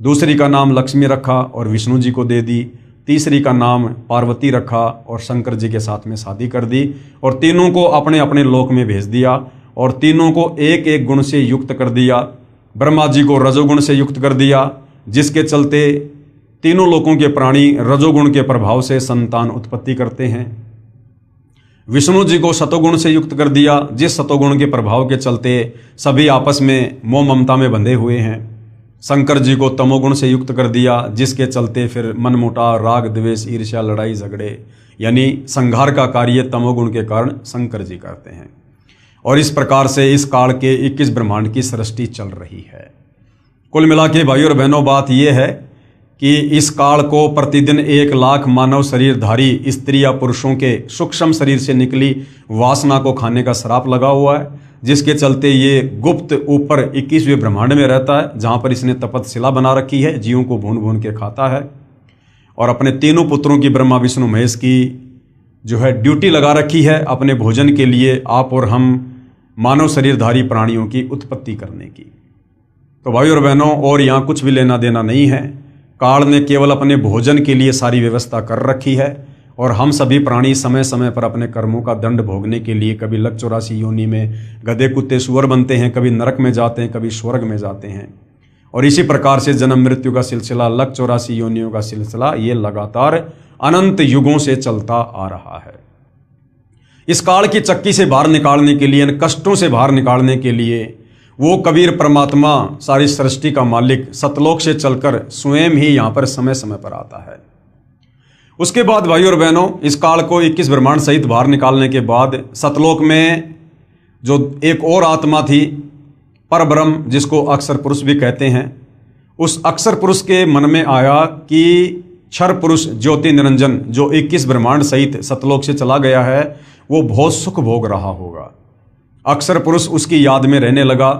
दूसरी का नाम लक्ष्मी रखा और विष्णु जी को दे दी। तीसरी का नाम पार्वती रखा और शंकर जी के साथ में शादी कर दी और तीनों को अपने अपने लोक में भेज दिया और तीनों को एक एक गुण से युक्त कर दिया। ब्रह्मा जी को रजोगुण से युक्त कर दिया, जिसके चलते तीनों लोकों के प्राणी रजोगुण के प्रभाव से संतान उत्पत्ति करते हैं। विष्णु जी को सतोगुण से युक्त कर दिया, जिस सतोगुण के प्रभाव के चलते सभी आपस में मोह ममता में बंधे हुए हैं। शंकर जी को तमोगुण से युक्त कर दिया, जिसके चलते फिर मनमुटाव, राग द्वेष, ईर्ष्या, लड़ाई झगड़े यानी संहार का कार्य तमोगुण के कारण शंकर जी करते हैं। और इस प्रकार से इस काल के 21 ब्रह्मांड की सृष्टि चल रही है। कुल मिला के भाइयों और बहनों बात यह है कि इस काल को प्रतिदिन 1 लाख मानव शरीरधारी स्त्री या पुरुषों के सूक्ष्म शरीर से निकली वासना को खाने का श्राप लगा हुआ है, जिसके चलते ये गुप्त ऊपर 21वें ब्रह्मांड में रहता है, जहाँ पर इसने तपतशिला बना रखी है, जीवों को भून भून के खाता है और अपने तीनों पुत्रों की ब्रह्मा विष्णु महेश की जो है ड्यूटी लगा रखी है अपने भोजन के लिए, आप और हम मानव शरीरधारी प्राणियों की उत्पत्ति करने की। तो भाइयों और बहनों, और यहाँ कुछ भी लेना देना नहीं है। काल ने केवल अपने भोजन के लिए सारी व्यवस्था कर रखी है और हम सभी प्राणी समय समय पर अपने कर्मों का दंड भोगने के लिए कभी लक 84 योनि में गधे कुत्ते सुअर बनते हैं, कभी नरक में जाते हैं, कभी स्वर्ग में जाते हैं। और इसी प्रकार से जन्म मृत्यु का सिलसिला, लक 84 योनियों का सिलसिला, ये लगातार अनंत युगों से चलता आ रहा है। इस काल की चक्की से बाहर निकालने के लिए, इन कष्टों से बाहर निकालने के लिए वो कबीर परमात्मा, सारी सृष्टि का मालिक, सतलोक से चलकर स्वयं ही यहाँ पर समय समय पर आता है। उसके बाद भाइयों और बहनों, इस काल को 21 ब्रह्मांड सहित बाहर निकालने के बाद सतलोक में जो एक और आत्मा थी, परब्रह्म, जिसको अक्षर पुरुष भी कहते हैं, उस अक्षर पुरुष के मन में आया कि क्षर पुरुष ज्योति निरंजन जो 21 ब्रह्मांड सहित सतलोक से चला गया है, वो बहुत सुख भोग रहा होगा। अक्षर पुरुष उसकी याद में रहने लगा,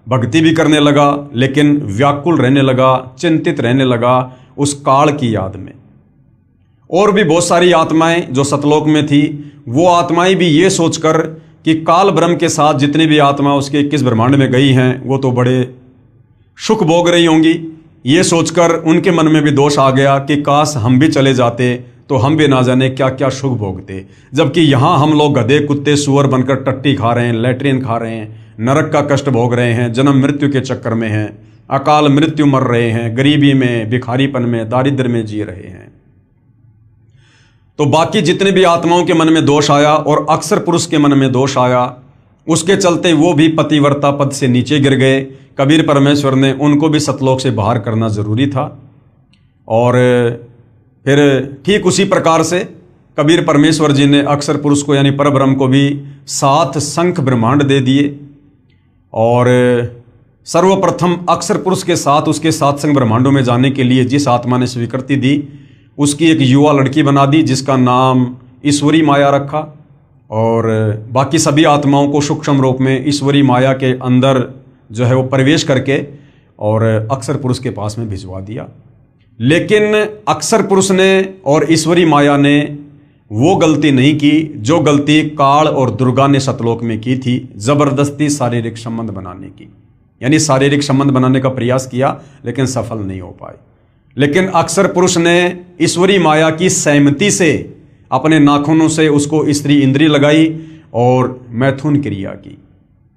भक्ति भी करने लगा, लेकिन व्याकुल रहने लगा, चिंतित रहने लगा उस काल की याद में। और भी बहुत सारी आत्माएं जो सतलोक में थी, वो आत्माएं भी ये सोचकर कि काल ब्रह्म के साथ जितनी भी आत्मा उसके 21 ब्रह्मांड में गई हैं, वो तो बड़े सुख भोग रही होंगी, ये सोचकर उनके मन में भी दोष आ गया कि काश हम भी चले जाते तो हम भी ना जाने क्या क्या सुख भोगते। जबकि यहाँ हम लोग गधे कुत्ते सुअर बनकर टट्टी खा रहे हैं, लैट्रिन खा रहे हैं, नरक का कष्ट भोग रहे हैं, जन्म मृत्यु के चक्कर में हैं, अकाल मृत्यु मर रहे हैं, गरीबी में, भिखारीपन में, दारिद्र्य में जी रहे हैं। तो बाकी जितने भी आत्माओं के मन में दोष आया और अक्षर पुरुष के मन में दोष आया, उसके चलते वो भी पतिव्रता पद से नीचे गिर गए। कबीर परमेश्वर ने उनको भी सतलोक से बाहर करना जरूरी था। और फिर ठीक उसी प्रकार से कबीर परमेश्वर जी ने अक्षर पुरुष को यानी परब्रह्म को भी 7 शंख ब्रह्मांड दे दिए। और सर्वप्रथम अक्षर पुरुष के साथ उसके 7 शंख ब्रह्मांडों में जाने के लिए जिस आत्मा ने स्वीकृति दी, उसकी एक युवा लड़की बना दी, जिसका नाम ईश्वरी माया रखा। और बाकी सभी आत्माओं को सूक्ष्म रूप में ईश्वरी माया के अंदर जो है वो प्रवेश करके और अक्षर पुरुष के पास में भिजवा दिया। लेकिन अक्षर पुरुष ने और ईश्वरी माया ने वो गलती नहीं की जो गलती काल और दुर्गा ने सतलोक में की थी, जबरदस्ती शारीरिक संबंध बनाने की। यानी शारीरिक संबंध बनाने का प्रयास किया लेकिन सफल नहीं हो पाए। लेकिन अक्षर पुरुष ने ईश्वरी माया की सहमति से अपने नाखूनों से उसको स्त्री इंद्री लगाई और मैथुन क्रिया की,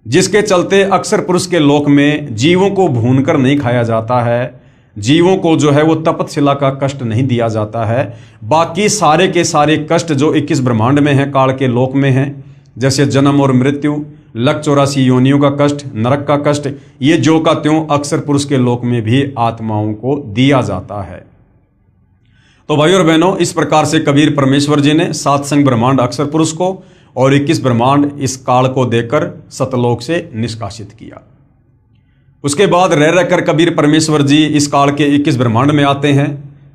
जिसके चलते अक्षर पुरुष के लोक में जीवों को भूनकर नहीं खाया जाता है, जीवों को जो है वो तपतशिला का कष्ट नहीं दिया जाता है। बाकी सारे के सारे कष्ट जो 21 ब्रह्मांड में हैं, काल के लोक में हैं, जैसे जन्म और मृत्यु, लक 84 योनियों का कष्ट, नरक का कष्ट, ये जो का त्यों अक्षर पुरुष के लोक में भी आत्माओं को दिया जाता है। तो भाइयों और बहनों, इस प्रकार से कबीर परमेश्वर जी ने 7 शंख ब्रह्मांड अक्षर पुरुष को और 21 ब्रह्मांड इस काल को देकर सतलोक से निष्कासित किया। उसके बाद रह रहकर कबीर परमेश्वर जी इस काल के 21 ब्रह्मांड में आते हैं,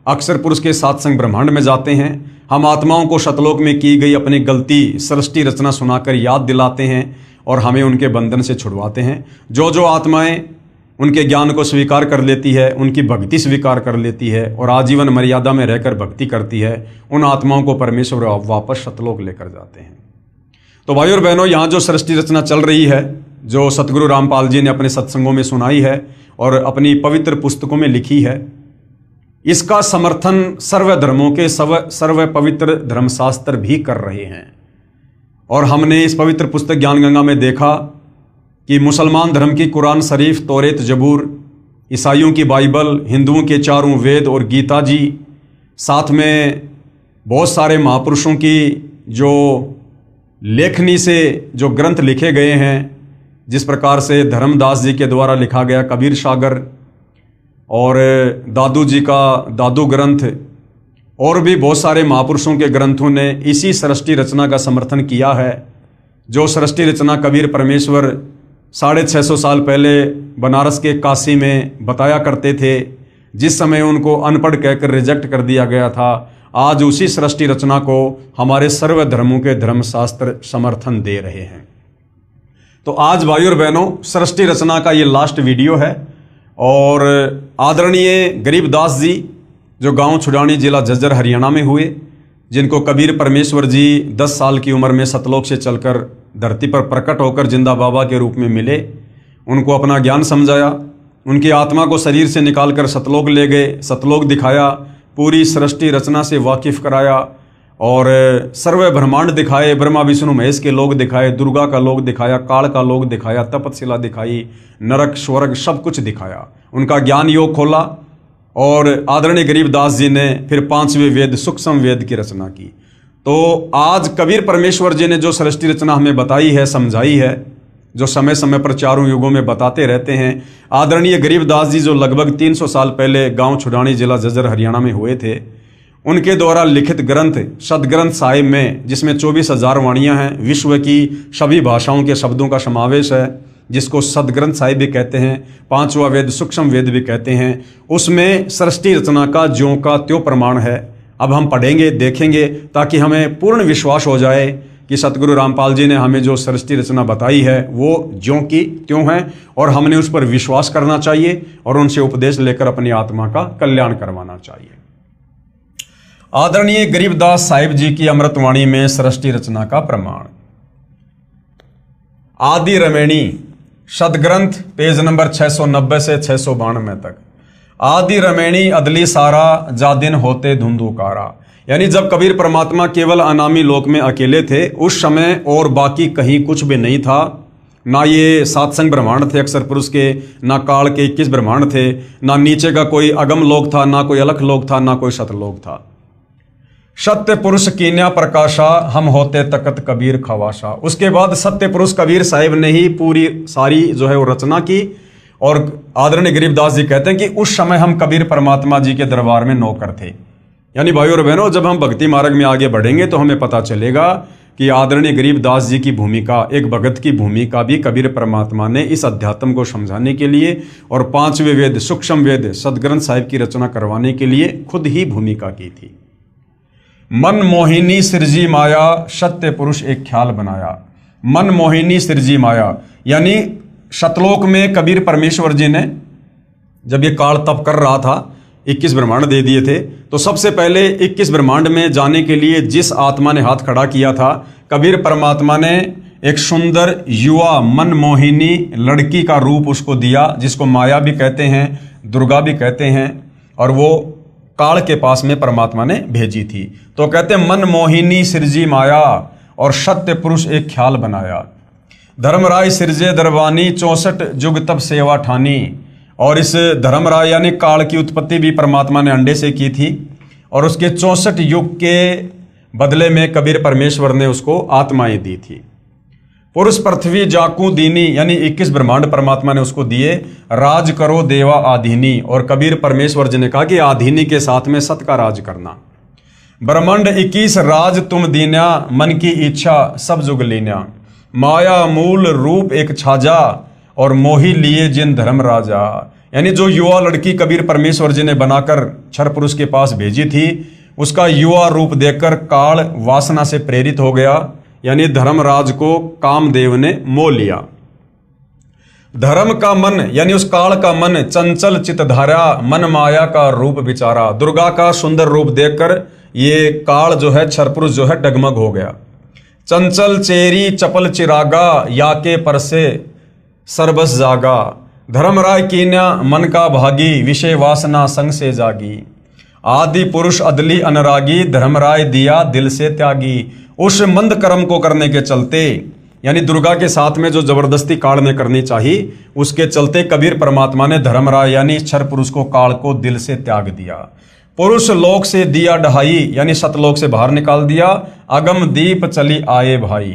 अक्षर पुरुष के 7 शंख ब्रह्मांड में जाते हैं। हम आत्माओं को सतलोक में की गई अपनी गलती सृष्टि रचना सुनाकर याद दिलाते हैं और हमें उनके बंधन से छुड़वाते हैं। जो जो आत्माएं उनके ज्ञान को स्वीकार कर लेती है, उनकी भक्ति स्वीकार कर लेती है और आजीवन मर्यादा में रहकर भक्ति करती है, उन आत्माओं को परमेश्वर वापस सतलोक लेकर जाते हैं। तो भाइयों और बहनों, यहाँ जो सृष्टि रचना चल रही है, जो सतगुरु रामपाल जी ने अपने सत्संगों में सुनाई है और अपनी पवित्र पुस्तकों में लिखी है, इसका समर्थन सर्व धर्मों के सर्व पवित्र धर्मशास्त्र भी कर रहे हैं। और हमने इस पवित्र पुस्तक ज्ञान गंगा में देखा कि मुसलमान धर्म की कुरान शरीफ, तौरेत, जबूर, ईसाइयों की बाइबल, हिंदुओं के 4 वेद और गीता जी, साथ में बहुत सारे महापुरुषों की जो लेखनी से जो ग्रंथ लिखे गए हैं, जिस प्रकार से धर्मदास जी के द्वारा लिखा गया कबीर सागर और दादू जी का दादू ग्रंथ और भी बहुत सारे महापुरुषों के ग्रंथों ने इसी सृष्टि रचना का समर्थन किया है। जो सृष्टि रचना कबीर परमेश्वर 650 साल पहले बनारस के काशी में बताया करते थे, जिस समय उनको अनपढ़ कहकर रिजेक्ट कर दिया गया था, आज उसी सृष्टि रचना को हमारे सर्व धर्मों के धर्मशास्त्र समर्थन दे रहे हैं। तो आज भाई और बहनों, सृष्टि रचना का ये लास्ट वीडियो है और आदरणीय गरीबदास जी जो गांव छुड़ानी जिला झज्जर हरियाणा में हुए, जिनको कबीर परमेश्वर जी 10 साल की उम्र में सतलोक से चलकर धरती पर प्रकट होकर जिंदा बाबा के रूप में मिले, उनको अपना ज्ञान समझाया, उनकी आत्मा को शरीर से निकालकर सतलोक ले गए, सतलोक दिखाया, पूरी सृष्टि रचना से वाकिफ कराया और सर्व ब्रह्मांड दिखाए, ब्रह्मा विष्णु महेश के लोग दिखाए, दुर्गा का लोग दिखाया, काल का लोग दिखाया, तपतशिला दिखाई, नरक स्वर्ग सब कुछ दिखाया, उनका ज्ञान योग खोला। और आदरणीय गरीबदास जी ने फिर 5वें वेद सूक्ष्म वेद की रचना की। तो आज कबीर परमेश्वर जी ने जो सृष्टि रचना हमें बताई है, समझाई है, जो समय समय पर चारों युगों में बताते रहते हैं, आदरणीय गरीबदास जी जो लगभग 300 साल पहले गांव छुड़ानी जिला झज्जर हरियाणा में हुए थे, उनके द्वारा लिखित ग्रंथ सदग्रंथ साहिब में, जिसमें 24,000 वाणियाँ हैं, विश्व की सभी भाषाओं के शब्दों का समावेश है, जिसको सदग्रंथ साहिब भी कहते हैं, 5वां वेद सूक्ष्म वेद भी कहते हैं, उसमें सृष्टि रचना का ज्यों का त्यों प्रमाण है। अब हम पढ़ेंगे, देखेंगे, ताकि हमें पूर्ण विश्वास हो जाए कि सतगुरु रामपाल जी ने हमें जो सृष्टि रचना बताई है वो ज्यों की त्यों है और हमने उस पर विश्वास करना चाहिए और उनसे उपदेश लेकर अपनी आत्मा का कल्याण करवाना चाहिए। आदरणीय गरीबदास साहिब जी की अमृतवाणी में सृष्टि रचना का प्रमाण। आदि रमैणी सदग्रंथ पेज नंबर 690 से 692 तक। आदि रमैणी अदली सारा जादिन होते धुंधुकारा, यानी जब कबीर परमात्मा केवल अनामी लोक में अकेले थे, उस समय और बाकी कहीं कुछ भी नहीं था। ना ये सातसंग ब्रह्मांड थे अक्षर पुरुष के, ना काल के 21 ब्रह्मांड थे, ना नीचे का कोई अगम लोक था, ना कोई अलख लोक था, ना कोई सतलोक था। सत्य पुरुष कीन्या प्रकाशा हम होते तकत कबीर खवाशा। उसके बाद सत्य पुरुष कबीर साहिब ने ही पूरी सारी जो है वो रचना की। और आदरणीय गरीबदास जी कहते हैं कि उस समय हम कबीर परमात्मा जी के दरबार में नौकर थे। यानी भाइयों और बहनों, जब हम भक्ति मार्ग में आगे बढ़ेंगे तो हमें पता चलेगा कि आदरणीय गरीबदास जी की भूमिका, एक भगत की भूमिका भी कबीर परमात्मा ने इस अध्यात्म को समझाने के लिए और 5वें वेद सूक्ष्म वेद सदग्रंथ साहिब की रचना करवाने के लिए खुद ही भूमिका की थी। मन मोहिनी सिरजी माया सत्य पुरुष एक ख्याल बनाया। मन मोहिनी सिरजी माया, यानी सतलोक में कबीर परमेश्वर जी ने जब ये काल तप कर रहा था, 21 ब्रह्मांड दे दिए थे, तो सबसे पहले 21 ब्रह्मांड में जाने के लिए जिस आत्मा ने हाथ खड़ा किया था, कबीर परमात्मा ने एक सुंदर युवा मन मोहिनी लड़की का रूप उसको दिया, जिसको माया भी कहते हैं, दुर्गा भी कहते हैं, और वो काल के पास में परमात्मा ने भेजी थी। तो कहते हैं मन मोहिनी सिरजी माया और सत्य पुरुष एक ख्याल बनाया। धर्मराय सिरजे दरबानी 64 जुग तब सेवा ठानी। और इस धर्मराय यानी काल की उत्पत्ति भी परमात्मा ने अंडे से की थी और उसके 64 युग के बदले में कबीर परमेश्वर ने उसको आत्माएं दी थी। पुरुष पृथ्वी जाकू दीनी, यानी 21 ब्रह्मांड परमात्मा ने उसको दिए। राज करो देवा आधीनी, और कबीर परमेश्वर जी ने कहा कि आधीनी के साथ में सत का राज करना। ब्रह्मांड 21 राज तुम दीन्या, मन की इच्छा सब जुग लीन्या। माया मूल रूप एक छाजा और मोही लिए जिन धर्म राजा। यानी जो युवा लड़की कबीर परमेश्वर जी ने बनाकर क्षर पुरुष के पास भेजी थी, उसका युवा रूप देखकर काल वासना से प्रेरित हो गया, यानी धर्मराज को कामदेव ने मोह लिया। धर्म का मन, यानी उस काल का मन चंचल चितधारा, मन माया का रूप विचारा। दुर्गा का सुंदर रूप देखकर ये काल जो है, क्षरपुरुष जो है, डगमग हो गया। चंचल चेरी चपल चिरागा, याके परसे सरबस जागा। धर्मराय कीन्या मन का भागी, विषय वासना संग से जागी। आदि पुरुष अदली अनरागी, धर्मराय दिया दिल से त्यागी। उस मंद कर्म को करने के चलते, यानी दुर्गा के साथ में जो जबरदस्ती काल ने करनी चाहिए, उसके चलते कबीर परमात्मा ने धर्मराय यानी क्षर पुरुष को, काल को दिल से त्याग दिया। पुरुष लोक से दिया ढहाई, यानी सतलोक से बाहर निकाल दिया। अगम दीप चली आए भाई।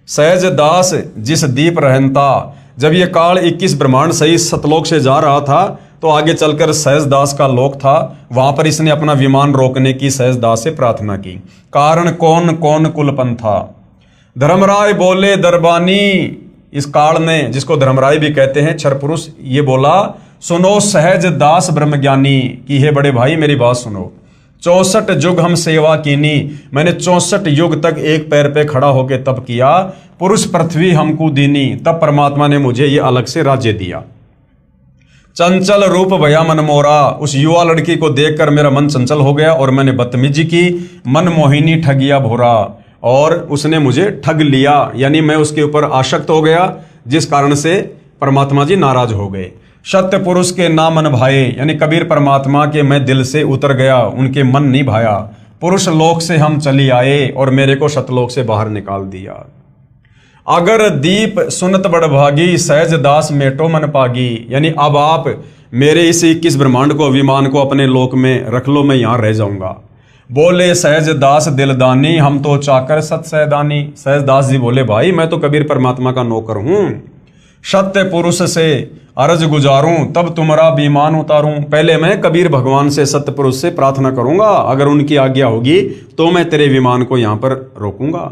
सहज दास जिस दीप रहनता। जब ये काल 21 ब्रह्मांड सही सतलोक से जा रहा था तो आगे चलकर सहज दास का लोक था, वहां पर इसने अपना विमान रोकने की सहज दास से प्रार्थना की। कारण कौन कौन कुलपन था। धर्मराय बोले दरबानी, इस काल ने, जिसको धर्मराय भी कहते हैं क्षर पुरुष, ये बोला सुनो सहज दास ब्रह्मज्ञानी कि हे बड़े भाई मेरी बात सुनो। 64 युग हम सेवा कीनी, मैंने 64 युग तक एक पैर पे खड़ा होकर तप किया। पुरुष पृथ्वी हमको दीनी, तब परमात्मा ने मुझे ये अलग से राज्य दिया। चंचल रूप भया मन मोरा, उस युवा लड़की को देखकर मेरा मन चंचल हो गया और मैंने बदतमीजी की। मन मोहिनी ठगिया भोरा, और उसने मुझे ठग लिया, यानी मैं उसके ऊपर आसक्त हो गया, जिस कारण से परमात्मा जी नाराज हो गए। सत्य पुरुष के ना मन भाए, यानी कबीर परमात्मा के मैं दिल से उतर गया, उनके मन नहीं भाया। पुरुष लोक से हम चली आए और मेरे को सतलोक से बाहर निकाल दिया। अगर दीप सुनत बड़भागी, सहज दास मेटो मन पागी, यानी अब आप मेरे इस 21 ब्रह्मांड को, विमान को अपने लोक में रख लो, मैं यहां रह जाऊंगा। बोले सहज दास दिलदानी, हम तो चाकर सत सहदानी। सहज दास जी बोले भाई मैं तो कबीर परमात्मा का नौकर हूं, सत्य पुरुष से अर्ज गुजारूं तब तुम्हारा विमान उतारूं। पहले मैं कबीर भगवान से, सत्य पुरुष से प्रार्थना करूंगा, अगर उनकी आज्ञा होगी तो मैं तेरे विमान को यहां पर रोकूंगा।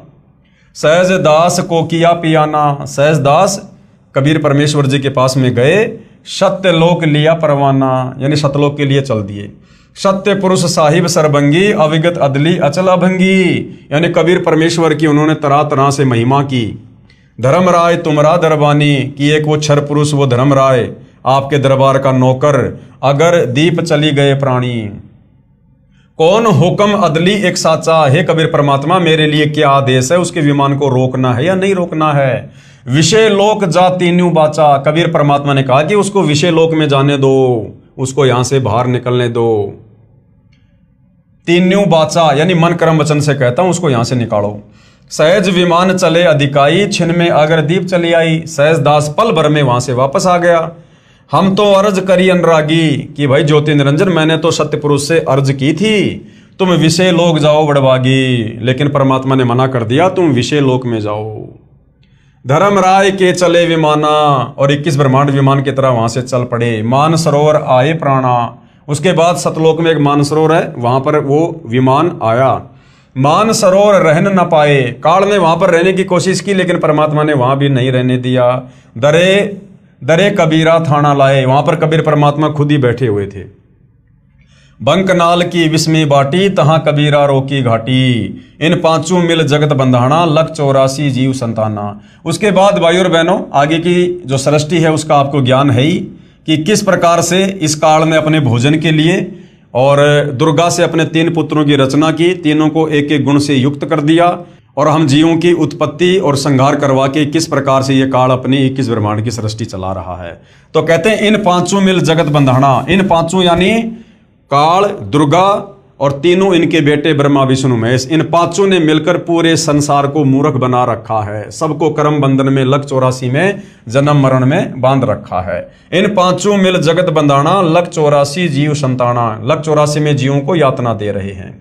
सहज दास को किया पियाना, सहज दास कबीर परमेश्वर जी के पास में गए, सत्य लोक लिया परवाना, यानी सतलोक के लिए चल दिए। सत्य पुरुष साहिब सरभंगी, अविगत अदली अचल अभंगी, यानी कबीर परमेश्वर की उन्होंने तरह तरह से महिमा की। धर्मराय तुमरा दरबानी, कि एक वो क्षर पुरुष, वो धर्मराय आपके दरबार का नौकर, अगर दीप चली गए प्राणी। कौन हुक्म अदली एक साचा, हे कबीर परमात्मा मेरे लिए क्या आदेश है, उसके विमान को रोकना है या नहीं रोकना है। विषय लोक जा तीन्यू बाचा, कबीर परमात्मा ने कहा कि उसको विषय लोक में जाने दो, उसको यहां से बाहर निकलने दो। तीन्यू बाचा यानी मन कर्म वचन से कहता हूं, उसको यहां से निकालो। सहज विमान चले अधिकाई, छिन में अगर दीप चली आई। सहज दास पल भर में वहां से वापस आ गया। हम तो अर्ज करी अनुरागी, कि भाई ज्योति निरंजन मैंने तो सत्य पुरुष से अर्ज की थी तुम विषय लोक जाओ बड़भागी, लेकिन परमात्मा ने मना कर दिया, तुम विषय लोक में जाओ। धर्मराय के चले विमाना, और 21 ब्रह्मांड विमान की तरह वहां से चल पड़े। मान सरोवर आए प्राणा, उसके बाद सतलोक में एक मान सरोवर है, वहां पर वो विमान आया। मान सरोवर रहन न पाए, काल ने वहां पर रहने की कोशिश की लेकिन परमात्मा ने वहां भी नहीं रहने दिया। दरे दरे कबीरा थाना लाए, वहां पर कबीर परमात्मा खुद ही बैठे हुए थे। बंकनाल की विस्मी बाटी, तहां कबीरा रोकी घाटी। इन पांचों मिल जगत बंधाना, लख 84 जीव संताना। उसके बाद भाई और बहनों आगे की जो सृष्टि है उसका आपको ज्ञान है ही, कि किस प्रकार से इस काल ने अपने भोजन के लिए और दुर्गा से अपने 3 पुत्रों की रचना की, तीनों को एक एक गुण से युक्त कर दिया, और हम जीवों की उत्पत्ति और संहार करवा के किस प्रकार से ये काल अपनी 21 ब्रह्मांड की सृष्टि चला रहा है। तो कहते हैं इन पांचों मिल जगत बंधाना, इन पांचों यानी काल, दुर्गा और तीनों इनके बेटे ब्रह्मा विष्णु महेश, इन पांचों ने मिलकर पूरे संसार को मूर्ख बना रखा है, सबको कर्म बंधन में लख 84 में जन्म मरण में बांध रखा है। इन पांचों मिल जगत बंधाना, लख 84 जीव संताना, लख 84 में जीवों को यातना दे रहे हैं।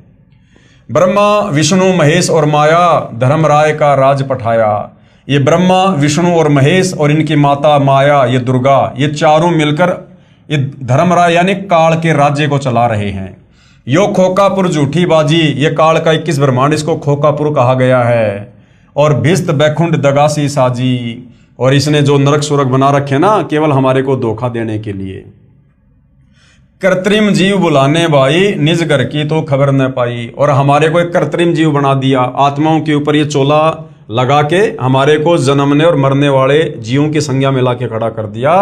ब्रह्मा विष्णु महेश और माया धर्मराय का राज पठाया। ये ब्रह्मा विष्णु और महेश और इनकी माता माया, ये दुर्गा, ये चारों मिलकर ये धर्मराय यानी काल के राज्य को चला रहे हैं। यो खोकापुर झूठी बाजी, ये काल का 21 ब्रह्मांड, इसको खोकापुर कहा गया है। और भिस्त बैकुंठ दगासी साजी, और इसने जो नरक सुरक बना रखे ना केवल हमारे को धोखा देने के लिए। कृत्रिम जीव बुलाने भाई, निज घर की तो खबर न पाई, और हमारे को एक कृत्रिम जीव बना दिया, आत्माओं के ऊपर ये चोला लगा के हमारे को जन्मने और मरने वाले जीवों की संज्ञा में ला के खड़ा कर दिया।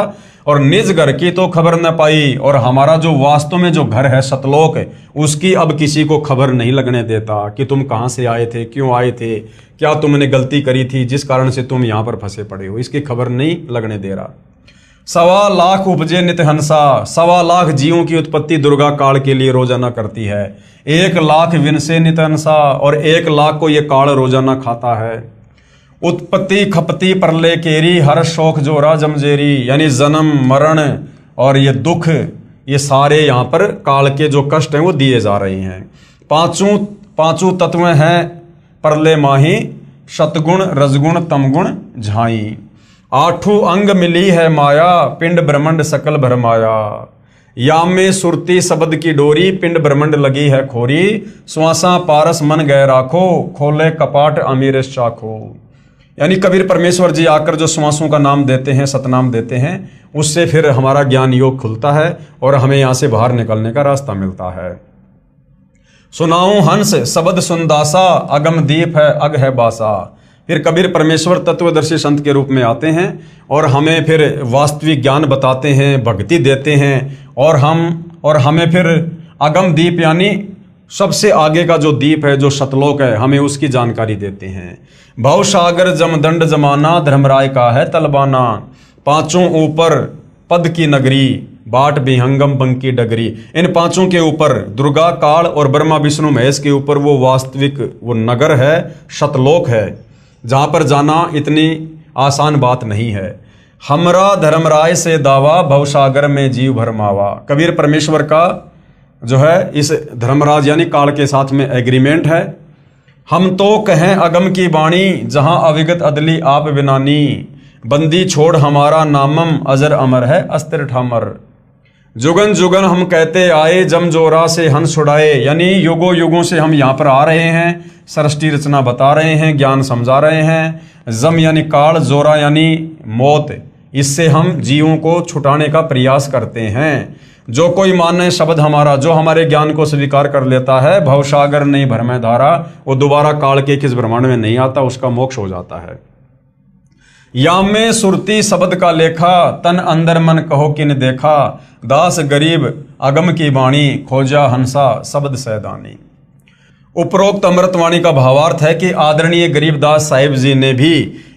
और निज घर की तो खबर न पाई, और हमारा जो वास्तव में जो घर है सतलोक, उसकी अब किसी को खबर नहीं लगने देता कि तुम कहां से आए थे, क्यों आए थे, क्या तुमने गलती करी थी जिस कारण से तुम यहां पर फंसे पड़े हो, इसकी खबर नहीं लगने दे रहा। 1.25 लाख उपजे नित हंसा, 1.25 लाख जीवों की उत्पत्ति दुर्गा काल के लिए रोजाना करती है। 1 लाख विनसे नित हंसा, और 1 लाख को ये काल रोजाना खाता है। उत्पत्ति खपती प्रलय केरी, हर शोक जोरा जमजेरी, यानी जन्म मरण और ये दुख, ये सारे यहाँ पर काल के जो कष्ट हैं वो दिए जा रहे हैं। पांचों तत्व हैं प्रलय माही, सतगुण रजगुण तमगुण झाई। आठों अंग मिली है माया, पिंड ब्रह्मंड सकल भरमाया। या में सुरती शब्द की डोरी, पिंड ब्रह्मंड लगी है खोरी। श्वासा पारस मन गए राखो, खोले कपाट अमीर चाखो। यानी कबीर परमेश्वर जी आकर जो श्वासों का नाम देते हैं, सतनाम देते हैं, उससे फिर हमारा ज्ञान योग खुलता है और हमें यहाँ से बाहर निकलने का रास्ता मिलता है। सुनाऊं हंस शब्द सुनदासा, अगम दीप है अग है बासा। फिर कबीर परमेश्वर तत्वदर्शी संत के रूप में आते हैं और हमें फिर वास्तविक ज्ञान बताते हैं, भक्ति देते हैं और हमें फिर अगम दीप यानी सबसे आगे का जो दीप है, जो सतलोक है, हमें उसकी जानकारी देते हैं। भवसागर जमदंड जमाना, धर्मराय का है तलबाना। पांचों ऊपर पद की नगरी, बाट विहंगम बंकी डगरी। इन पांचों के ऊपर दुर्गा काल और ब्रह्मा विष्णु महेश के ऊपर वो वास्तविक वो नगर है, सतलोक है, जहाँ पर जाना इतनी आसान बात नहीं है। हमरा धर्मराय से दावा, भवसागर में जीव भरमावा। कबीर परमेश्वर का जो है इस धर्मराज यानी काल के साथ में एग्रीमेंट है। हम तो कहें अगम की वाणी, जहाँ अविगत अदली आप बिनानी। बंदी छोड़ हमारा नामम, अजर अमर है अस्त्र ठामर। जुगन जुगन हम कहते आए, जम जोरा से हंस छुड़ाए। यानी युगों युगों से हम यहाँ पर आ रहे हैं, सृष्टि रचना बता रहे हैं, ज्ञान समझा रहे हैं। जम यानी काल, जोरा यानी मौत, इससे हम जीवों को छुटाने का प्रयास करते हैं। जो कोई माने शब्द हमारा, जो हमारे ज्ञान को स्वीकार कर लेता है, भवसागर नहीं भरमै धारा, वो दोबारा काल के किस ब्रह्मांड में नहीं आता, उसका मोक्ष हो जाता है। या में सुरती शब्द का लेखा, तन अंदर मन कहो किन देखा। दास गरीब अगम की वाणी, खोजा हंसा शब्द सैदानी। उपरोक्त अमृतवाणी का भावार्थ है कि आदरणीय गरीबदास साहिब जी ने भी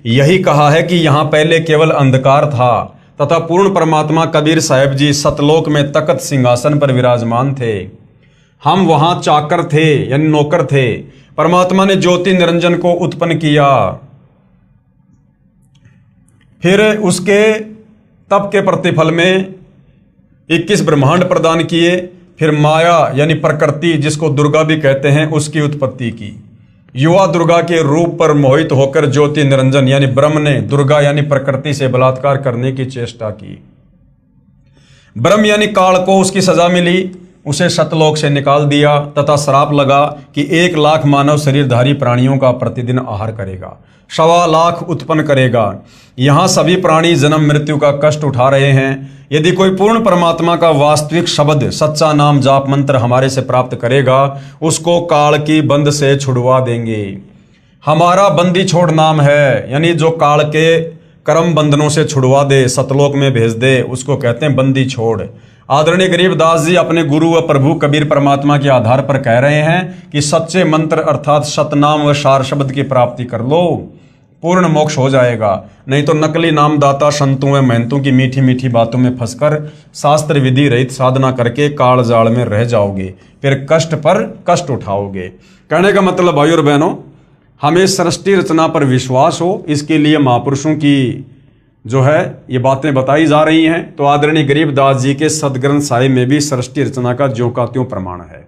यही कहा है कि यहाँ पहले केवल अंधकार था तथा पूर्ण परमात्मा कबीर साहिब जी सतलोक में तख्त सिंहासन पर विराजमान थे। हम वहाँ चाकर थे यानी नौकर थे। परमात्मा ने ज्योति निरंजन को उत्पन्न किया, फिर उसके तप के प्रतिफल में 21 ब्रह्मांड प्रदान किए। फिर माया यानी प्रकृति, जिसको दुर्गा भी कहते हैं, उसकी उत्पत्ति की। युवा दुर्गा के रूप पर मोहित होकर ज्योति निरंजन यानी ब्रह्म ने दुर्गा यानी प्रकृति से बलात्कार करने की चेष्टा की। ब्रह्म यानी काल को उसकी सजा मिली, उसे सतलोक से निकाल दिया तथा श्राप लगा कि 1 लाख मानव शरीरधारी प्राणियों का प्रतिदिन आहार करेगा, 1.25 लाख उत्पन्न करेगा। यहाँ सभी प्राणी जन्म मृत्यु का कष्ट उठा रहे हैं। यदि कोई पूर्ण परमात्मा का वास्तविक शब्द, सच्चा नाम जाप मंत्र हमारे से प्राप्त करेगा, उसको काल की बंद से छुड़वा देंगे। हमारा बंदी छोड़ नाम है, यानी जो काल के कर्म बंधनों से छुड़वा दे, सतलोक में भेज दे, उसको कहते हैं बंदी छोड़। आदरणीय गरीबदास जी अपने गुरु व प्रभु कबीर परमात्मा के आधार पर कह रहे हैं कि सच्चे मंत्र अर्थात सतनाम व सार शब्द की प्राप्ति कर लो, पूर्ण मोक्ष हो जाएगा। नहीं तो नकली नामदाता संतों व महंतों की मीठी मीठी बातों में फंसकर शास्त्र विधि रहित साधना करके काल जाल में रह जाओगे, फिर कष्ट पर कष्ट उठाओगे। कहने का मतलब भाई और बहनों, हमें सृष्टि रचना पर विश्वास हो, इसके लिए महापुरुषों की जो है ये बातें बताई जा रही हैं। तो आदरणीय गरीबदास जी के सदग्रंथ साहिब में भी सृष्टि रचना का ज्यों का त्यों प्रमाण है।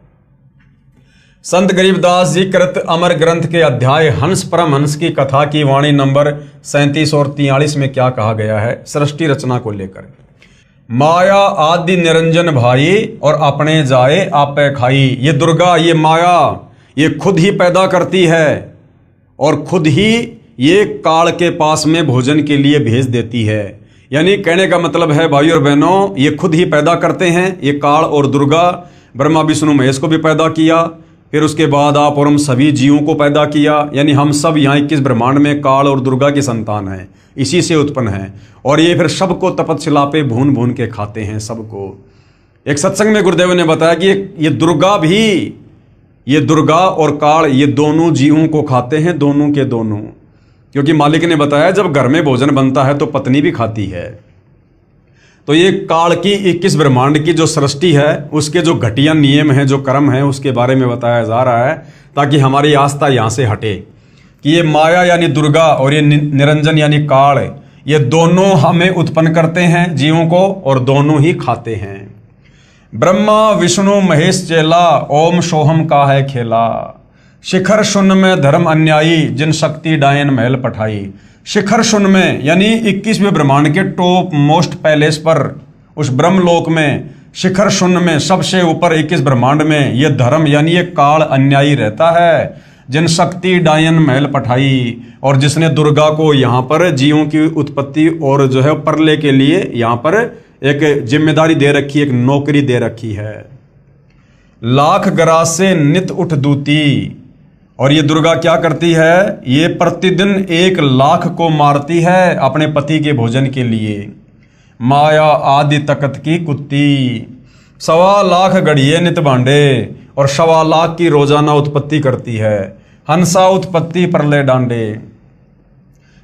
संत गरीबदास जी कृत अमर ग्रंथ के अध्याय हंस परम हंस की कथा की वाणी नंबर 37 और 43 में क्या कहा गया है सृष्टि रचना को लेकर। माया आदि निरंजन भाई, और अपने जाए आपे खाई। ये दुर्गा, ये माया, ये खुद ही पैदा करती है और खुद ही ये काल के पास में भोजन के लिए भेज देती है। यानी कहने का मतलब है भाई और बहनों, ये खुद ही पैदा करते हैं। ये काल और दुर्गा, ब्रह्मा विष्णु महेश को भी पैदा किया, फिर उसके बाद आप और हम सभी जीवों को पैदा किया। यानी हम सब यहाँ 21 ब्रह्मांड में काल और दुर्गा की संतान हैं, इसी से उत्पन्न हैं। और ये फिर सबको तपस्या पे भून भून के खाते हैं सबको। एक सत्संग में गुरुदेव ने बताया कि ये दुर्गा भी, ये दुर्गा और काल ये दोनों जीवों को खाते हैं, दोनों के दोनों। क्योंकि मालिक ने बताया जब घर में भोजन बनता है तो पत्नी भी खाती है। तो ये काल की 21 ब्रह्मांड की जो सृष्टि है, उसके जो घटिया नियम हैं, जो कर्म हैं, उसके बारे में बताया जा रहा है, ताकि हमारी आस्था यहाँ से हटे कि ये माया यानी दुर्गा और ये निरंजन यानी काल, ये दोनों हमें उत्पन्न करते हैं जीवों को, और दोनों ही खाते हैं। ब्रह्मा विष्णु महेश चेला, ओम सोहम का है खेला। शिखर शून्य में धर्म अन्यायी, जिन शक्ति डायन महल पठाई। शिखर शून्य में यानी 21वें ब्रह्मांड के टॉप मोस्ट पैलेस पर, उस ब्रह्मलोक में शिखर शून्य में सबसे ऊपर 21 ब्रह्मांड में ये धर्म यानी ये काल अन्यायी रहता है। जिन शक्ति डायन महल पठाई, और जिसने दुर्गा को यहाँ पर जीवों की उत्पत्ति और जो है प्रलय के लिए यहाँ पर एक जिम्मेदारी दे रखी, एक नौकरी दे रखी है। लाख गराज से नित उठ दूती, और ये दुर्गा क्या करती है, ये प्रतिदिन 1 लाख को मारती है अपने पति के भोजन के लिए। माया आदि तकत की कुत्ती, 1.25 लाख गढ़िए नित भांडे, और 1.25 लाख की रोजाना उत्पत्ति करती है। हंसा उत्पत्ति प्रलय डांडे।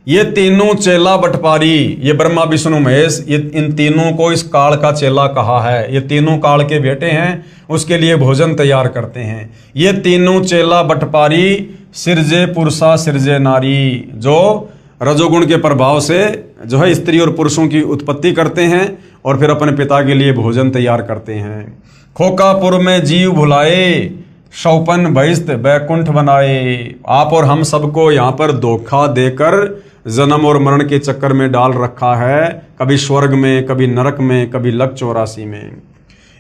ये तीनों चेला बटपारी, ये ब्रह्मा विष्णु महेश, ये इन तीनों को इस काल का चेला कहा है। ये तीनों काल के बेटे हैं, उसके लिए भोजन तैयार करते हैं। ये तीनों चेला बटपारी सिरजे पुरुषा सिरजे नारी, जो रजोगुण के प्रभाव से जो है स्त्री और पुरुषों की उत्पत्ति करते हैं और फिर अपने पिता के लिए भोजन तैयार करते हैं। खोकापुर में जीव भुलाए, शौपन बहिस्त बैकुंठ बनाए। आप और हम सबको यहाँ पर धोखा देकर जन्म और मरण के चक्कर में डाल रखा है, कभी स्वर्ग में, कभी नरक में, कभी लक 84 में।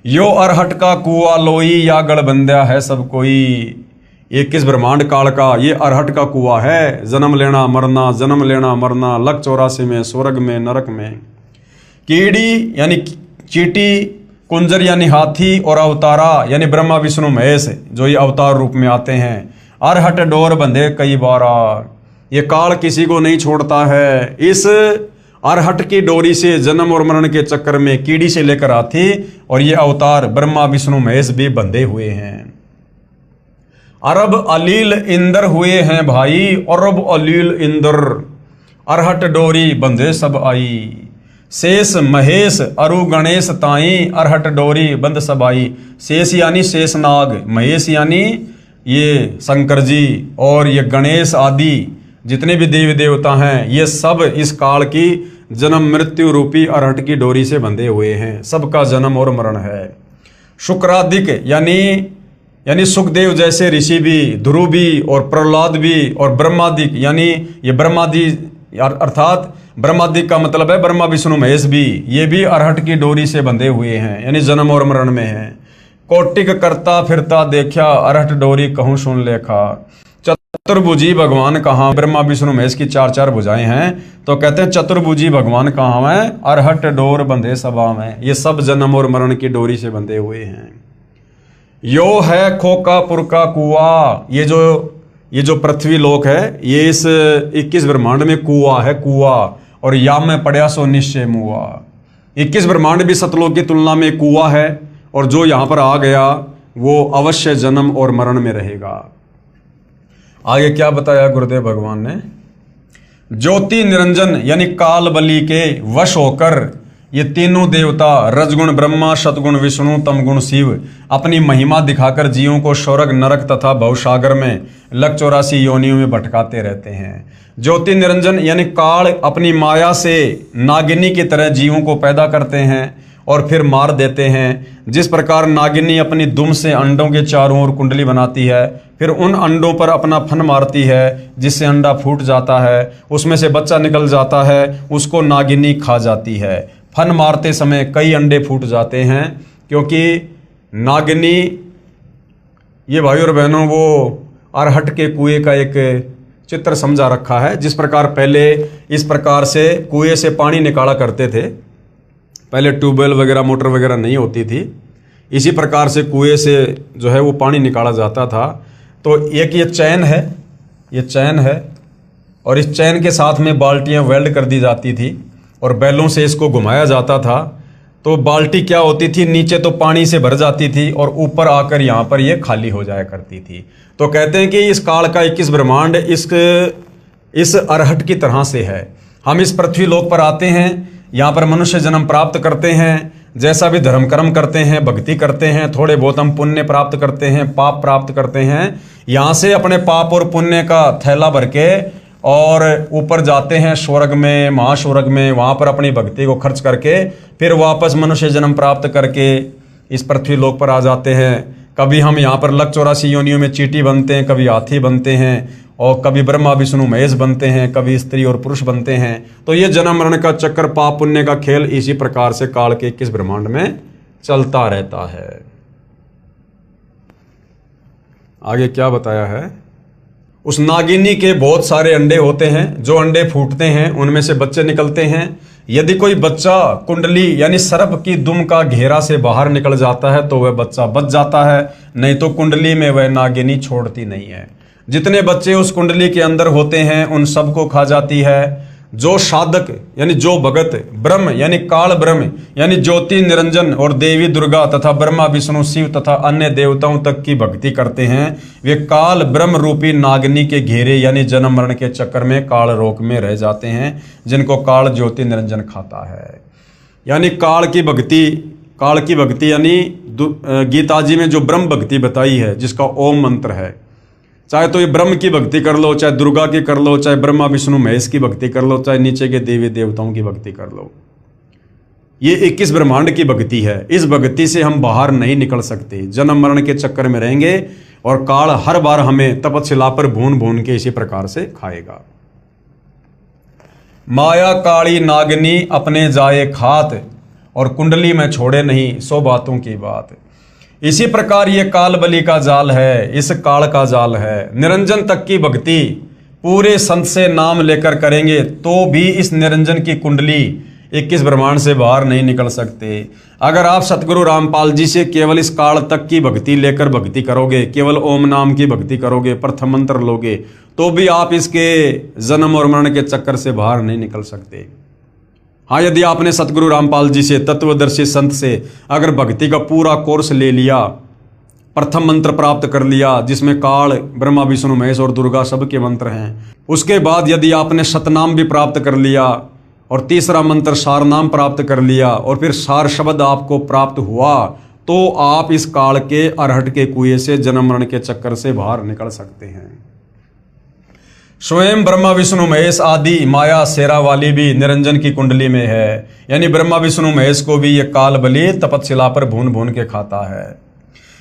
यो अरहट का कुआ लोई, या गढ़बंध्या है सब कोई। 21 ब्रह्मांड काल का ये अरहट का कुआ है। जन्म लेना मरना, जन्म लेना मरना, लक 84 में, स्वर्ग में, नरक में। कीड़ी यानी चीटी, कुंजर यानी हाथी, और अवतारा यानी ब्रह्मा विष्णु महेश जो ये अवतार रूप में आते हैं। अरहट डोर बंधे कई बारा, ये काल किसी को नहीं छोड़ता है। इस अरहट की डोरी से जन्म और मरण के चक्कर में कीड़ी से लेकर हाथी और ये अवतार ब्रह्मा विष्णु महेश भी बंधे हुए हैं। अरब अलील इंदर हुए हैं भाई, अरब अलील इंदर, अरहट डोरी बंधे सब आई। शेष महेश अरु गणेश ताई, अरहट डोरी बंद सब आई। शेष यानी शेषनाग, महेश यानी ये शंकर जी, और ये गणेश आदि जितने भी देवी देवता हैं, ये सब इस काल की जन्म मृत्यु रूपी अरहट की डोरी से बंधे हुए हैं। सबका जन्म और मरण है। शुक्रादिक यानी सुखदेव जैसे ऋषि भी, ध्रुव भी, और प्रहलाद भी, और ब्रह्मादिक यानी ये ब्रह्मादि अर्थात ब्रह्मादिक का मतलब है ब्रह्मा विष्णु महेश भी, ये भी अरहट की डोरी से बंधे हुए हैं, यानी जन्म और मरण में हैं। कोटिक करता फिरता देखा, अरहट डोरी कहूँ सुन लेखा। चतुर्भुजी भगवान कहाँ, ब्रह्मा विष्णु महेश की 4 भुजाएं हैं, तो कहते हैं चतुर्भुजी भगवान कहाँ है, अरहट डोर बंधे सभा में। ये सब जन्म और मरण की डोरी से बंधे हुए हैं। यो है खोकापुर का कुआ, ये जो पृथ्वी लोक है, ये इस 21 ब्रह्मांड में कुआ है, कुआ, और या में पड़ा सो निश्चय मुआ। 21 ब्रह्मांड भी सतलोक की तुलना में कुआ है, और जो यहाँ पर आ गया वो अवश्य जन्म और मरण में रहेगा। आगे क्या बताया गुरुदेव भगवान ने, ज्योति निरंजन यानी काल बलि के वश होकर ये तीनों देवता रजगुण ब्रह्मा, सतगुण विष्णु, तमगुण शिव अपनी महिमा दिखाकर जीवों को स्वर्ग नरक तथा भवसागर में लक 84 योनियों में भटकाते रहते हैं। ज्योति निरंजन यानी काल अपनी माया से नागिनी की तरह जीवों को पैदा करते हैं और फिर मार देते हैं। जिस प्रकार नागिनी अपनी दुम से अंडों के चारों ओर कुंडली बनाती है, फिर उन अंडों पर अपना फन मारती है, जिससे अंडा फूट जाता है, उसमें से बच्चा निकल जाता है, उसको नागिनी खा जाती है। फन मारते समय कई अंडे फूट जाते हैं, क्योंकि नागिनी, ये भाई और बहनों, वो अरहट के कुएं का एक चित्र समझा रखा है। जिस प्रकार पहले इस प्रकार से कुएं से पानी निकाला करते थे, पहले ट्यूबवेल वगैरह मोटर वगैरह नहीं होती थी, इसी प्रकार से कुएं से जो है वो पानी निकाला जाता था। तो एक ये चैन है, और इस चैन के साथ में बाल्टियां वेल्ड कर दी जाती थी और बैलों से इसको घुमाया जाता था। तो बाल्टी क्या होती थी, नीचे तो पानी से भर जाती थी और ऊपर आकर यहाँ पर ये खाली हो जाया करती थी। तो कहते हैं कि इस काल का 21 ब्रह्मांड इस अरहट की तरह से है। हम इस पृथ्वी लोक पर आते हैं, यहाँ पर मनुष्य जन्म प्राप्त करते हैं, जैसा भी धर्म कर्म करते हैं, भक्ति करते हैं, थोड़े बहुत हम पुण्य प्राप्त करते हैं, पाप प्राप्त करते हैं, यहाँ से अपने पाप और पुण्य का थैला भर के और ऊपर जाते हैं स्वर्ग में, महास्वर्ग में, वहाँ पर अपनी भक्ति को खर्च करके फिर वापस मनुष्य जन्म प्राप्त करके इस पृथ्वी लोक पर आ जाते हैं। कभी हम यहाँ पर लक 84 योनियों में चींटी बनते हैं, कभी हाथी बनते हैं, और कभी ब्रह्मा विष्णु महेश बनते हैं, कभी स्त्री और पुरुष बनते हैं। तो ये जन्म मरण का चक्कर, पाप पुण्य का खेल इसी प्रकार से काल के 21 ब्रह्मांड में चलता रहता है। आगे क्या बताया है? उस नागिनी के बहुत सारे अंडे होते हैं, जो अंडे फूटते हैं उनमें से बच्चे निकलते हैं। यदि कोई बच्चा कुंडली यानी सर्प की दुम का घेरा से बाहर निकल जाता है तो वह बच्चा बच जाता है, नहीं तो कुंडली में वह नागिनी छोड़ती नहीं है। जितने बच्चे उस कुंडली के अंदर होते हैं उन सबको खा जाती है। जो साधक यानी जो भगत ब्रह्म यानी काल ब्रह्म यानी ज्योति निरंजन और देवी दुर्गा तथा ब्रह्मा विष्णु शिव तथा अन्य देवताओं तक की भक्ति करते हैं, वे काल ब्रह्म रूपी नागिनी के घेरे यानी जन्म मरण के चक्कर में काल रोक में रह जाते हैं, जिनको काल ज्योति निरंजन खाता है। यानी काल की भक्ति यानी गीता जी में जो ब्रह्म भक्ति बताई है, जिसका ओम मंत्र है, चाहे तो ये ब्रह्म की भक्ति कर लो, चाहे दुर्गा की कर लो, चाहे ब्रह्मा विष्णु महेश की भक्ति कर लो, चाहे नीचे के देवी देवताओं की भक्ति कर लो, ये 21 ब्रह्मांड की भक्ति है। इस भक्ति से हम बाहर नहीं निकल सकते, जन्म मरण के चक्कर में रहेंगे और काल हर बार हमें तपशिला पर भून भून के इसी प्रकार से खाएगा। माया काली नागिनी अपने जाए खात और कुंडली में छोड़े नहीं, 100 बातों की बात। इसी प्रकार ये काल बलि का जाल है, इस काल का जाल है। निरंजन तक की भक्ति पूरे संत से नाम लेकर करेंगे तो भी इस निरंजन की कुंडली 21 ब्रह्मांड से बाहर नहीं निकल सकते। अगर आप सतगुरु रामपाल जी से केवल इस काल तक की भक्ति लेकर भक्ति करोगे, केवल ओम नाम की भक्ति करोगे, प्रथम मंत्र लोगे, तो भी आप इसके जन्म और मरण के चक्कर से बाहर नहीं निकल सकते। हाँ, यदि आपने सतगुरु रामपाल जी से, तत्वदर्शी संत से अगर भक्ति का पूरा कोर्स ले लिया, प्रथम मंत्र प्राप्त कर लिया जिसमें काल ब्रह्मा विष्णु महेश और दुर्गा सबके मंत्र हैं, उसके बाद यदि आपने सतनाम भी प्राप्त कर लिया और तीसरा मंत्र सार नाम प्राप्त कर लिया और फिर सार शब्द आपको प्राप्त हुआ, तो आप इस काल के अरहट के कुएं से जन्म मरण के चक्कर से बाहर निकल सकते हैं। स्वयं ब्रह्मा विष्णु महेश आदि माया शेरा वाली भी निरंजन की कुंडली में है, यानी ब्रह्मा विष्णु महेश को भी ये काल बलि तपशिला पर भून भून के खाता है।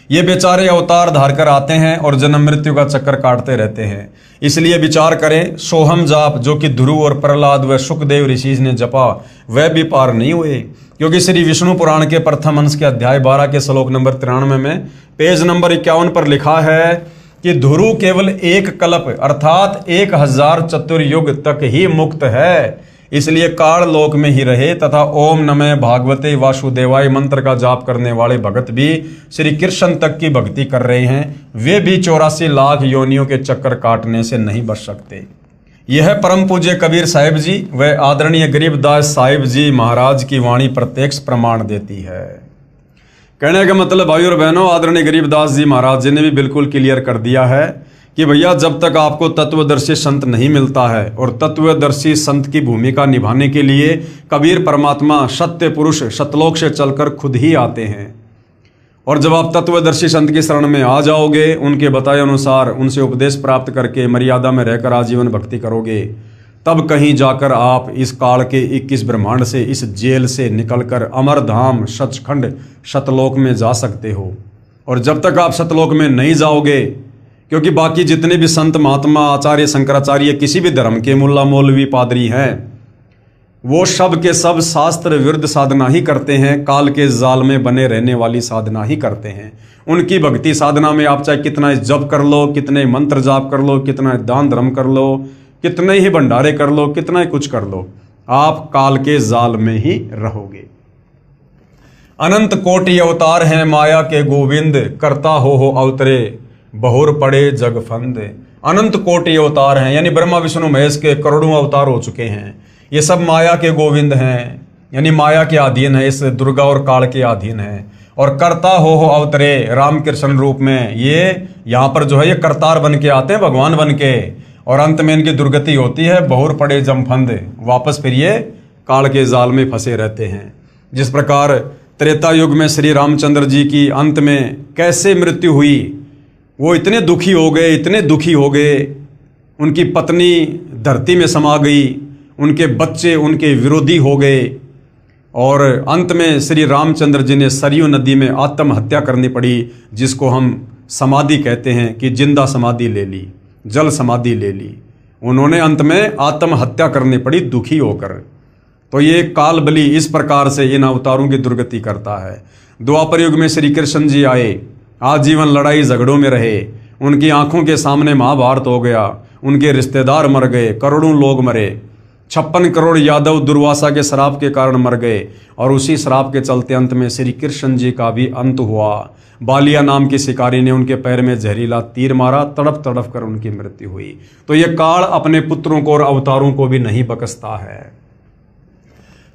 ये बेचारे अवतार धार कर आते हैं और जन्म मृत्यु का चक्कर काटते रहते हैं। इसलिए विचार करें, सोहम जाप जो कि ध्रुव और प्रहलाद व सुखदेव ऋषि ने जपा, वह भी पार नहीं हुए, क्योंकि श्री विष्णु पुराण के प्रथम अंश के अध्याय 12 के श्लोक नंबर 93 में पेज नंबर 51 पर लिखा है कि ध्रुव केवल एक कल्प अर्थात 1000 चतुर्युग तक ही मुक्त है, इसलिए काल लोक में ही रहे तथा ओम नमः भागवते वासुदेवाय मंत्र का जाप करने वाले भगत भी श्री कृष्ण तक की भक्ति कर रहे हैं, वे भी 84 लाख योनियों के चक्कर काटने से नहीं बच सकते। यह परम पूज्य कबीर साहिब जी व आदरणीय गरीबदास साहिब जी महाराज की वाणी प्रत्यक्ष प्रमाण देती है। कहने का मतलब भाई और बहनों, आदरणीय गरीबदास जी महाराज जी ने भी बिल्कुल क्लियर कर दिया है कि भैया जब तक आपको तत्वदर्शी संत नहीं मिलता है और तत्वदर्शी संत की भूमिका निभाने के लिए कबीर परमात्मा सत्य पुरुष सतलोक से चलकर खुद ही आते हैं, और जब आप तत्वदर्शी संत की शरण में आ जाओगे, उनके बताए अनुसार उनसे उपदेश प्राप्त करके मर्यादा में रहकर आजीवन भक्ति करोगे, तब कहीं जाकर आप इस काल के 21 ब्रह्मांड से, इस जेल से निकलकर अमर धाम सचखंड सतलोक में जा सकते हो। और जब तक आप सतलोक में नहीं जाओगे, क्योंकि बाकी जितने भी संत महात्मा आचार्य शंकराचार्य किसी भी धर्म के मुल्ला मौलवी पादरी हैं, वो सब के सब शास्त्र विरुद्ध साधना ही करते हैं, काल के जाल में बने रहने वाली साधना ही करते हैं। उनकी भक्ति साधना में आप चाहे कितना जप कर लो, कितने मंत्र जाप कर लो, कितना दान धर्म कर लो, कितने ही भंडारे कर लो, कितना ही कुछ कर लो, आप काल के जाल में ही रहोगे। अनंत कोटि अवतार हैं माया के गोविंद, करता हो अवतरे बहुर पड़े जग फंद। अनंत कोटि अवतार हैं, यानी ब्रह्मा विष्णु महेश के करोड़ों अवतार हो चुके हैं। ये सब माया के गोविंद हैं, यानी माया के अधीन है, इस दुर्गा और काल के अधीन है। और करता हो अवतरे रामकृष्ण रूप में, ये यहाँ पर जो है ये करतार बन के आते हैं, भगवान बन के, और अंत में इनकी दुर्गति होती है, बहुर पड़े जमफंद, वापस फिर ये काल के जाल में फंसे रहते हैं। जिस प्रकार त्रेता युग में श्री रामचंद्र जी की अंत में कैसे मृत्यु हुई, वो इतने दुखी हो गए, इतने दुखी हो गए, उनकी पत्नी धरती में समा गई, उनके बच्चे उनके विरोधी हो गए, और अंत में श्री रामचंद्र जी ने सरयू नदी में आत्महत्या करनी पड़ी, जिसको हम समाधि कहते हैं कि जिंदा समाधि ले ली, जल समाधि ले ली। उन्होंने अंत में आत्महत्या करनी पड़ी दुखी होकर। तो ये काल बलि इस प्रकार से इन अवतारों की दुर्गति करता है। द्वापर युग में श्री कृष्ण जी आए, आजीवन लड़ाई झगड़ों में रहे, उनकी आंखों के सामने महाभारत हो गया, उनके रिश्तेदार मर गए, करोड़ों लोग मरे, 56 करोड़ यादव दुर्वासा के श्राप के कारण मर गए, और उसी श्राप के चलते अंत में श्री कृष्ण जी का भी अंत हुआ। बालिया नाम की शिकारी ने उनके पैर में जहरीला तीर मारा, तड़प तड़प कर उनकी मृत्यु हुई। तो ये काल अपने पुत्रों को और अवतारों को भी नहीं बख्शता है।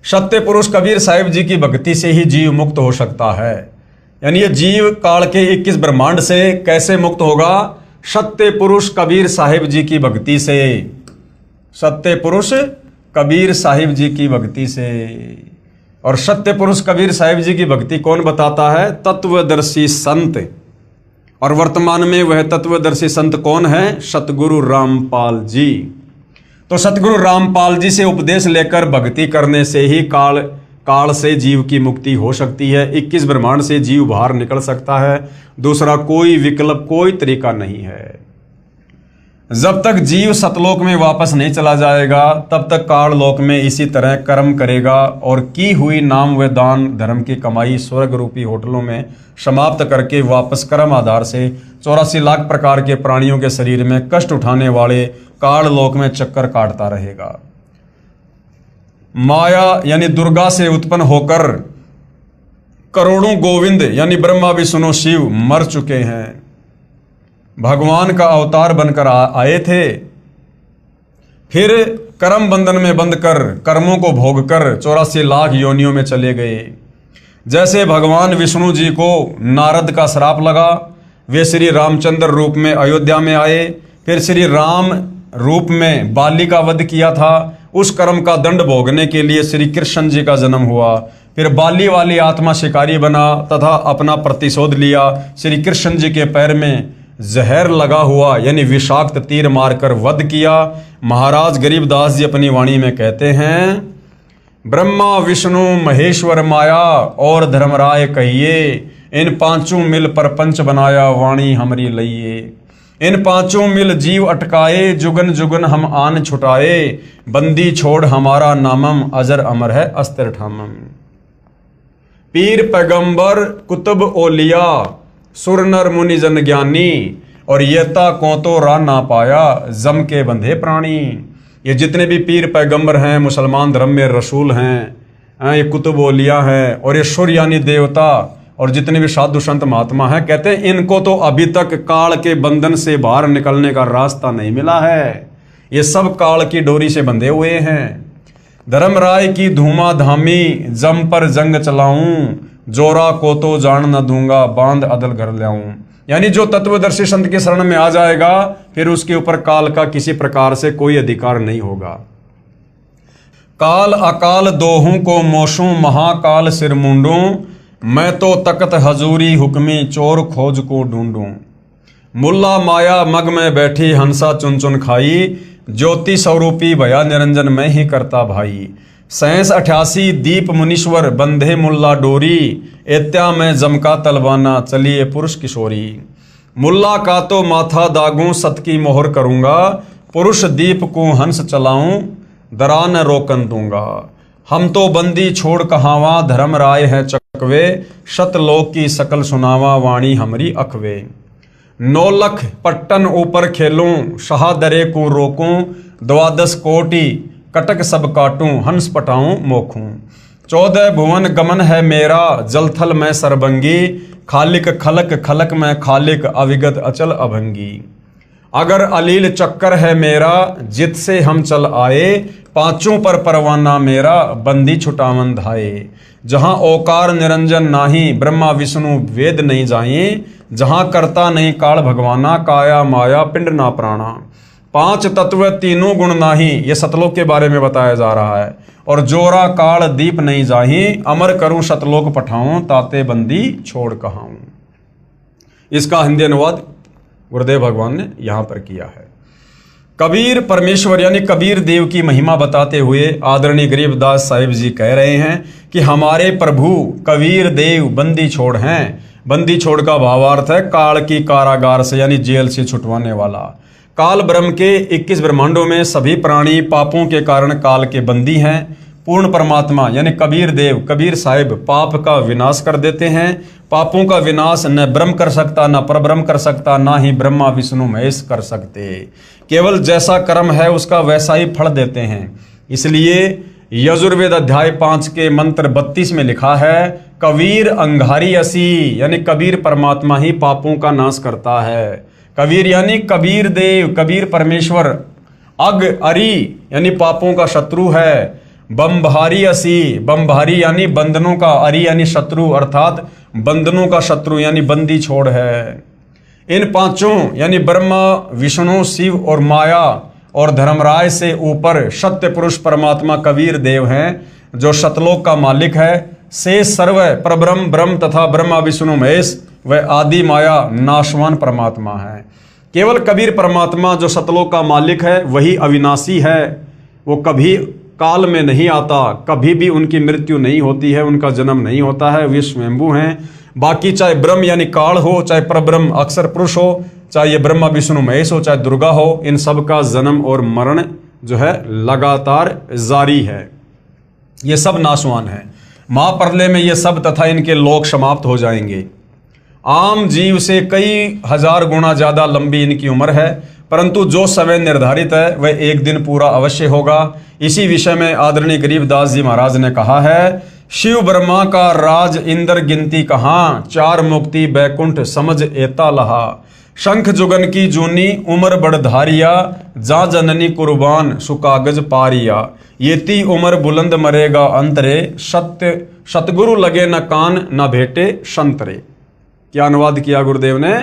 सत्य पुरुष कबीर साहिब जी की भक्ति से ही जीव मुक्त हो सकता है। यानी ये जीव काल के 21 ब्रह्मांड से कैसे मुक्त होगा? सत्य पुरुष कबीर साहिब जी की भक्ति से। सत्य पुरुष कबीर साहिब जी की भक्ति से। और सत्य पुरुष कबीर साहिब जी की भक्ति कौन बताता है? तत्वदर्शी संत। और वर्तमान में वह तत्वदर्शी संत कौन है? सतगुरु रामपाल जी। तो सतगुरु रामपाल जी से उपदेश लेकर भक्ति करने से ही काल से जीव की मुक्ति हो सकती है। 21 ब्रह्मांड से जीव बाहर निकल सकता है। दूसरा कोई विकल्प, कोई तरीका नहीं है। जब तक जीव सतलोक में वापस नहीं चला जाएगा, तब तक काल लोक में इसी तरह कर्म करेगा और की हुई नाम व दान धर्म की कमाई स्वर्ग रूपी होटलों में समाप्त करके वापस कर्म आधार से 84 लाख प्रकार के प्राणियों के शरीर में कष्ट उठाने वाले काल लोक में चक्कर काटता रहेगा। माया यानी दुर्गा से उत्पन्न होकर करोड़ों गोविंद यानी ब्रह्मा विष्णु शिव मर चुके हैं। भगवान का अवतार बनकर आए थे, फिर कर्म बंधन में बंध कर कर्मों को भोग कर 84 लाख योनियों में चले गए। जैसे भगवान विष्णु जी को नारद का श्राप लगा, वे श्री रामचंद्र रूप में अयोध्या में आए, फिर श्री राम रूप में बाली का वध किया था। उस कर्म का दंड भोगने के लिए श्री कृष्ण जी का जन्म हुआ। फिर बाली वाली आत्मा शिकारी बना तथा अपना प्रतिशोध लिया। श्री कृष्ण जी के पैर में जहर लगा हुआ यानी विषाक्त तीर मारकर वध किया। महाराज गरीबदास जी अपनी वाणी में कहते हैं, ब्रह्मा विष्णु महेश्वर माया और धर्मराय कहिए, इन पांचों मिल परपंच बनाया वाणी हमरी लइये। इन पांचों मिल जीव अटकाए, जुगन जुगन हम आन छुटाए, बंदी छोड़ हमारा नामम अजर अमर है अस्त्र ठामम। पीर पैगंबर कुतुब ओलिया सुर नर मुनि जन ज्ञानी, और येता को तो रा ना पाया जम के बंधे प्राणी। ये जितने भी पीर पैगंबर हैं, मुसलमान धर्म में रसूल हैं, ये कुतुब ओलिया हैं, और ये सुर यानी देवता, और जितने भी साधु संत महात्मा हैं, कहते हैं इनको तो अभी तक काल के बंधन से बाहर निकलने का रास्ता नहीं मिला है। ये सब काल की डोरी से बंधे हुए हैं। धर्मराय की धूमा धामी जम पर जंग चलाऊं, जोरा को तो जान न दूंगा बांध अदल घर लाऊं। यानी जो तत्वदर्शी संत के शरण में आ जाएगा, फिर उसके ऊपर काल का किसी प्रकार से कोई अधिकार नहीं होगा। काल अकाल दोहूं को मोशूं, महाकाल सिर मुंडूं, मैं तो तकत हजूरी हुक्मी चोर खोज को ढूंढूं। मुल्ला माया मग में बैठी हंसा चुन चुन खाई, ज्योति स्वरूपी भया निरंजन मैं ही करता भाई। 87 दीप मुनीश्वर बंधे मुल्ला डोरी, एत्या में जमका तलवाना चलिए पुरुष किशोरी। मुल्ला का तो माथा दागूं सत की मोहर करूंगा, पुरुष दीप को हंस चलाऊं दरा न रोकन दूंगा। हम तो बंदी छोड़ कहावा धर्म राय है चकवे, शतलोक की सकल सुनावा वाणी हमरी अखवे। 9 लख पट्टन ऊपर खेलूं शाहदरे को रोकूं, 12 कोटि कटक सब काटूं हंस पटाऊं मोखूं। 14 भुवन गमन है मेरा जलथल में सरबंगी, खालिक खलक खलक में खालिक अविगत अचल अभंगी। अगर अलील चक्कर है मेरा जित से हम चल आए, पांचों पर परवाना मेरा बंदी छुटावन धाए। जहां ओकार निरंजन नाही ब्रह्मा विष्णु वेद नहीं जाए, जहां करता नहीं काल भगवाना काया माया पिंड ना प्राणा। 5 तत्व तीनों गुण नाही, ये सतलोक के बारे में बताया जा रहा है। और जोरा काल दीप नहीं जाही, अमर करूं सतलोक पठाऊं ताते बंदी छोड़ कहाऊं। इसका हिंदी अनुवाद गुरुदेव भगवान ने यहां पर किया है। कबीर परमेश्वर यानी कबीर देव की महिमा बताते हुए आदरणीय गरीबदास साहिब जी कह रहे हैं कि हमारे प्रभु कबीर देव बंदी छोड़ हैं। बंदी छोड़ का भावार्थ है काल की कारागार से यानी जेल से छुटवाने वाला। काल ब्रह्म के 21 ब्रह्मांडों में सभी प्राणी पापों के कारण काल के बंदी हैं। पूर्ण परमात्मा यानी कबीर देव कबीर साहिब पाप का विनाश कर देते हैं। पापों का विनाश न ब्रह्म कर सकता, न परब्रह्म कर सकता, ना ही ब्रह्मा विष्णु महेश कर सकते। केवल जैसा कर्म है उसका वैसा ही फल देते हैं। इसलिए यजुर्वेद अध्याय 5 के मंत्र 32 में लिखा है कबीर अंगारी असी, यानी कबीर परमात्मा ही पापों का नाश करता है। कबीर यानी कबीर देव कबीर परमेश्वर। अग अरी यानी पापों का शत्रु है। बम्भारी असी, बम्भारी यानी बंधनों का, अरी यानी शत्रु अर्थात बंधनों का शत्रु यानी बंदी छोड़ है। इन पांचों यानी ब्रह्मा विष्णु शिव और माया और धर्मराय से ऊपर सत्य पुरुष परमात्मा कबीर देव हैं जो सतलोक का मालिक है। से सर्व परब्रह्म ब्रह्म तथा ब्रह्मा विष्णु महेश व आदि माया नाशवान परमात्मा है। केवल कबीर परमात्मा जो सतलोक का मालिक है वही अविनाशी है। वो कभी काल में नहीं आता, कभी भी उनकी मृत्यु नहीं होती है, उनका जन्म नहीं होता है, वे स्वयंभू हैं। बाकी चाहे ब्रह्म यानी काल हो, चाहे परब्रह्म अक्षर पुरुष हो, चाहे ये ब्रह्मा विष्णु महेश हो, चाहे दुर्गा हो, इन सब का जन्म और मरण जो है लगातार जारी है। ये सब नाशवान है। महाप्रलय में ये सब तथा इनके लोक समाप्त हो जाएंगे। आम जीव से कई हजार गुना ज्यादा लंबी इनकी उम्र है, परंतु जो समय निर्धारित है वह एक दिन पूरा अवश्य होगा। इसी विषय में आदरणीय गरीबदास जी महाराज ने कहा है शिव ब्रह्मा का राज इंद्र गिनती कहाँ, चार मुक्ति बैकुंठ समझ एता लहा। शंख जुगन की जूनी उम्र बढ़धारिया, जा जननी कुर्बान सुकागज पारिया। येती उम्र बुलंद मरेगा अंतरे, सत्य सतगुरु लगे न कान न भेटे संतरे। क्या अनुवाद किया गुरुदेव ने?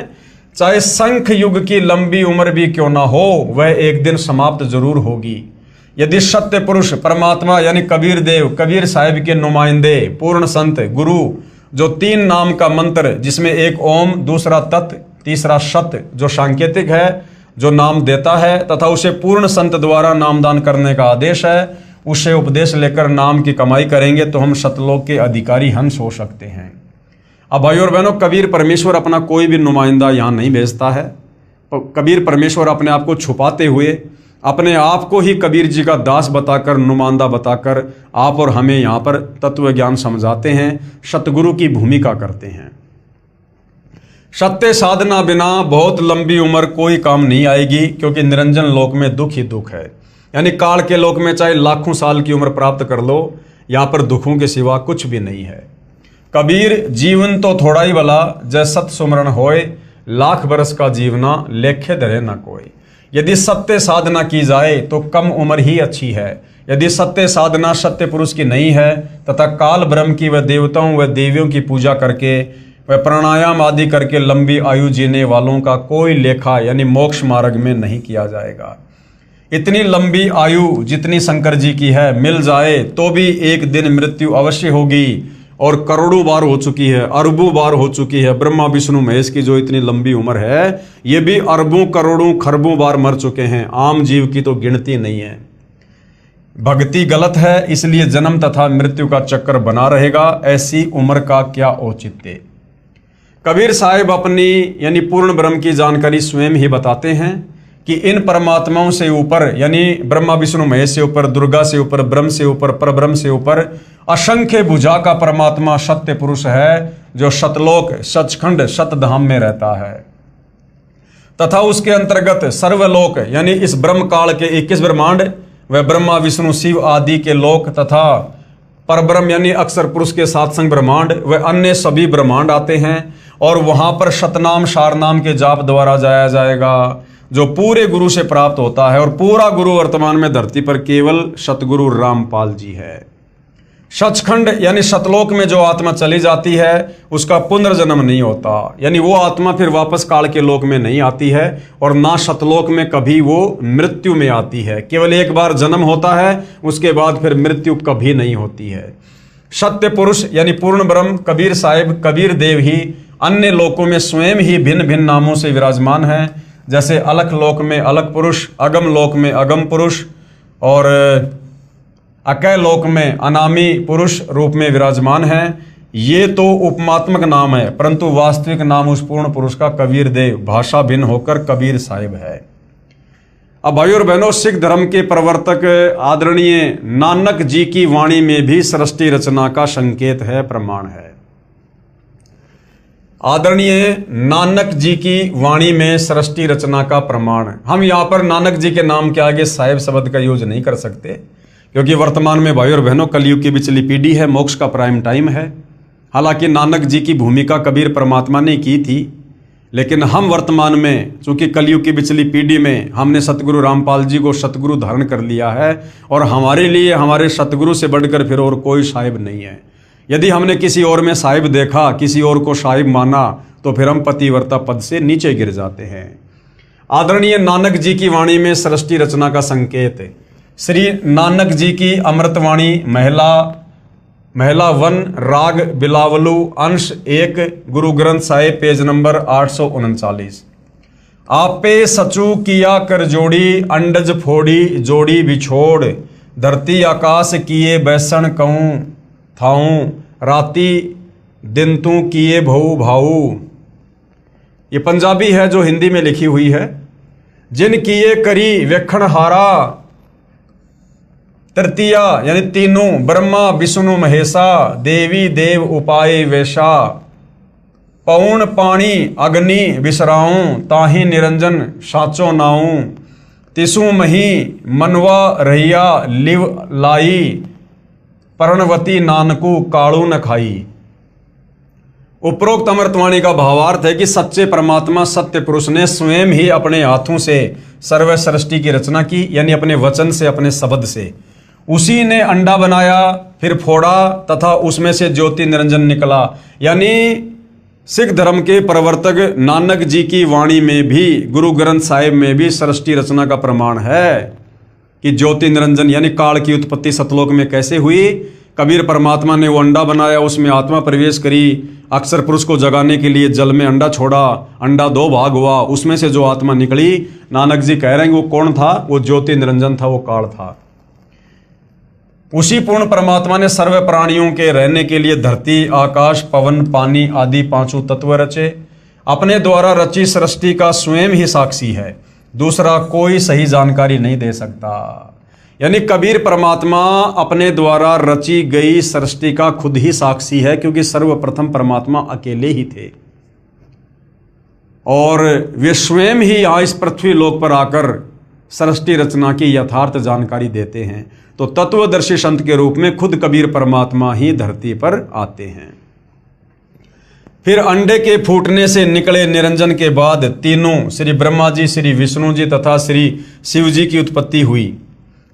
चाहे शंख युग की लंबी उम्र भी क्यों ना हो, वह एक दिन समाप्त जरूर होगी। यदि सत्य पुरुष परमात्मा यानी कबीर देव कबीर साहिब के नुमाइंदे पूर्ण संत गुरु जो 3 नाम का मंत्र जिसमें एक ओम, दूसरा तत्, तीसरा सत्य जो सांकेतिक है जो नाम देता है तथा उसे पूर्ण संत द्वारा नामदान करने का आदेश है, उसे उपदेश लेकर नाम की कमाई करेंगे तो हम सतलोक के अधिकारी हंस हो सकते हैं। अब भाई और बहनों, कबीर परमेश्वर अपना कोई भी नुमाइंदा यहाँ नहीं भेजता है। कबीर परमेश्वर अपने आप को छुपाते हुए अपने आप को ही कबीर जी का दास बताकर, नुमाइंदा बताकर आप और हमें यहाँ पर तत्व ज्ञान समझाते हैं, सतगुरु की भूमिका करते हैं। सत्य साधना बिना बहुत लंबी उम्र कोई काम नहीं आएगी, क्योंकि निरंजन लोक में दुख ही दुख है। यानी काल के लोक में चाहे लाखों साल की उम्र प्राप्त कर लो, यहाँ पर दुखों के सिवा कुछ भी नहीं है। कबीर जीवन तो थोड़ा ही भला, जय सत सुमरण होए, लाख बरस का जीवना लेखे धरे न कोई। यदि सत्य साधना की जाए तो कम उम्र ही अच्छी है। यदि सत्य साधना सत्य पुरुष की नहीं है तथा काल ब्रह्म की व देवताओं व देवियों की पूजा करके व प्राणायाम आदि करके लंबी आयु जीने वालों का कोई लेखा यानी मोक्ष मार्ग में नहीं किया जाएगा। इतनी लंबी आयु जितनी शंकर जी की है मिल जाए तो भी एक दिन मृत्यु अवश्य होगी, और करोड़ों बार हो चुकी है, अरबों बार हो चुकी है। ब्रह्मा विष्णु महेश की जो इतनी लंबी उम्र है ये भी अरबों करोड़ों खरबों बार मर चुके हैं। आम जीव की तो गिनती नहीं है। भक्ति गलत है, इसलिए जन्म तथा मृत्यु का चक्कर बना रहेगा। ऐसी उम्र का क्या औचित्य। कबीर साहिब अपनी यानी पूर्ण ब्रह्म की जानकारी स्वयं ही बताते हैं कि इन परमात्माओं से ऊपर यानी ब्रह्मा विष्णु महेश से ऊपर, दुर्गा से ऊपर, ब्रह्म से ऊपर, परब्रह्म से ऊपर असंख्य भुजा का परमात्मा सत्य पुरुष है जो सतलोक सचखंड सतधाम में रहता है, तथा उसके अंतर्गत सर्वलोक यानी इस ब्रह्म काल के 21 ब्रह्मांड व ब्रह्मा विष्णु शिव आदि के लोक तथा परब्रह्म यानी अक्षर पुरुष के 7 संग ब्रह्मांड व अन्य सभी ब्रह्मांड आते हैं, और वहां पर शतनाम शारनाम के जाप द्वारा जाया जाएगा जो पूरे गुरु से प्राप्त होता है। और पूरा गुरु वर्तमान में धरती पर केवल सतगुरु रामपाल जी है। सचखंड यानी सतलोक में जो आत्मा चली जाती है उसका पुनर्जन्म नहीं होता, यानी वो आत्मा फिर वापस काल के लोक में नहीं आती है, और ना सतलोक में कभी वो मृत्यु में आती है। केवल एक बार जन्म होता है, उसके बाद फिर मृत्यु कभी नहीं होती है। सत्य पुरुष यानी पूर्ण ब्रह्म कबीर साहिब कबीर देव ही अन्य लोकों में स्वयं ही भिन्न भिन्न नामों से विराजमान है। जैसे अलख लोक में अलख पुरुष, अगम लोक में अगम पुरुष और अकय लोक में अनामी पुरुष रूप में विराजमान हैं। ये तो उपमात्मक नाम है, परंतु वास्तविक नाम उस पूर्ण पुरुष का कबीर देव, भाषा भिन्न होकर कबीर साहिब है। अब भाइयों और बहनों, सिख धर्म के प्रवर्तक आदरणीय नानक जी की वाणी में भी सृष्टि रचना का संकेत है, प्रमाण है। आदरणीय नानक जी की वाणी में सृष्टि रचना का प्रमाण है। हम यहाँ पर नानक जी के नाम के आगे साहिब शब्द का यूज नहीं कर सकते, क्योंकि वर्तमान में भाइयों और बहनों कलयुग की बिचली पीढ़ी है, मोक्ष का प्राइम टाइम है। हालांकि नानक जी की भूमिका कबीर परमात्मा ने की थी, लेकिन हम वर्तमान में चूंकि कलयुग की बिचली पीढ़ी में हमने सतगुरु रामपाल जी को सतगुरु धारण कर लिया है, और हमारे लिए हमारे सतगुरु से बढ़कर फिर और कोई साहिब नहीं है। यदि हमने किसी और में साहिब देखा, किसी और को साहिब माना, तो फिर हम पतिव्रता पद से नीचे गिर जाते हैं। आदरणीय नानक जी की वाणी में सृष्टि रचना का संकेत, श्री नानक जी की अमृतवाणी महिला 1 राग बिलावलू अंश 1 गुरु ग्रंथ साहिब पेज नंबर 839। आपे सचू किया कर जोड़ी, अंडज फोड़ी जोड़ी बिछोड़, धरती आकाश किए बैसन कहूँ थाऊं, राती दिन तू किए भऊ भाऊ। ये पंजाबी है जो हिंदी में लिखी हुई है। जिन किए करी वेखण हारा, तृतीया यानी तीनों, ब्रह्मा विष्णु महेशा, देवी देव उपाय वैशा, पौन पानी अग्नि विसराऊं, ताहि निरंजन साचो नाऊं, तिसु मही मनवा रहिया लिव लाई, पर्णवती नानकू काड़ू न खाई। उपरोक्त अमृतवाणी का भावार्थ है कि सच्चे परमात्मा सत्य पुरुष ने स्वयं ही अपने हाथों से सर्व सृष्टि की रचना की, यानी अपने वचन से, अपने शब्द से। उसी ने अंडा बनाया, फिर फोड़ा तथा उसमें से ज्योति निरंजन निकला। यानी सिख धर्म के प्रवर्तक नानक जी की वाणी में भी, गुरु ग्रंथ साहिब में भी सृष्टि रचना का प्रमाण है कि ज्योति निरंजन यानी काल की उत्पत्ति सतलोक में कैसे हुई। कबीर परमात्मा ने वो अंडा बनाया, उसमें आत्मा प्रवेश करी, अक्षर पुरुष को जगाने के लिए जल में अंडा छोड़ा, अंडा 2 भाग हुआ, उसमें से जो आत्मा निकली, नानक जी कह रहे हैं वो कौन था? वो ज्योति निरंजन था, वो काल था। उसी पूर्ण परमात्मा ने सर्व प्राणियों के रहने के लिए धरती, आकाश, पवन, पानी आदि 5 तत्व रचे। अपने द्वारा रची सृष्टि का स्वयं ही साक्षी है, दूसरा कोई सही जानकारी नहीं दे सकता। यानी कबीर परमात्मा अपने द्वारा रची गई सृष्टि का खुद ही साक्षी है, क्योंकि सर्वप्रथम परमात्मा अकेले ही थे और वे स्वयं ही यहाँ इस पृथ्वी लोक पर आकर सृष्टि रचना की यथार्थ जानकारी देते हैं। तो तत्वदर्शी संत के रूप में खुद कबीर परमात्मा ही धरती पर आते हैं। फिर अंडे के फूटने से निकले निरंजन के बाद तीनों श्री ब्रह्मा जी, श्री विष्णु जी तथा श्री शिव जी की उत्पत्ति हुई,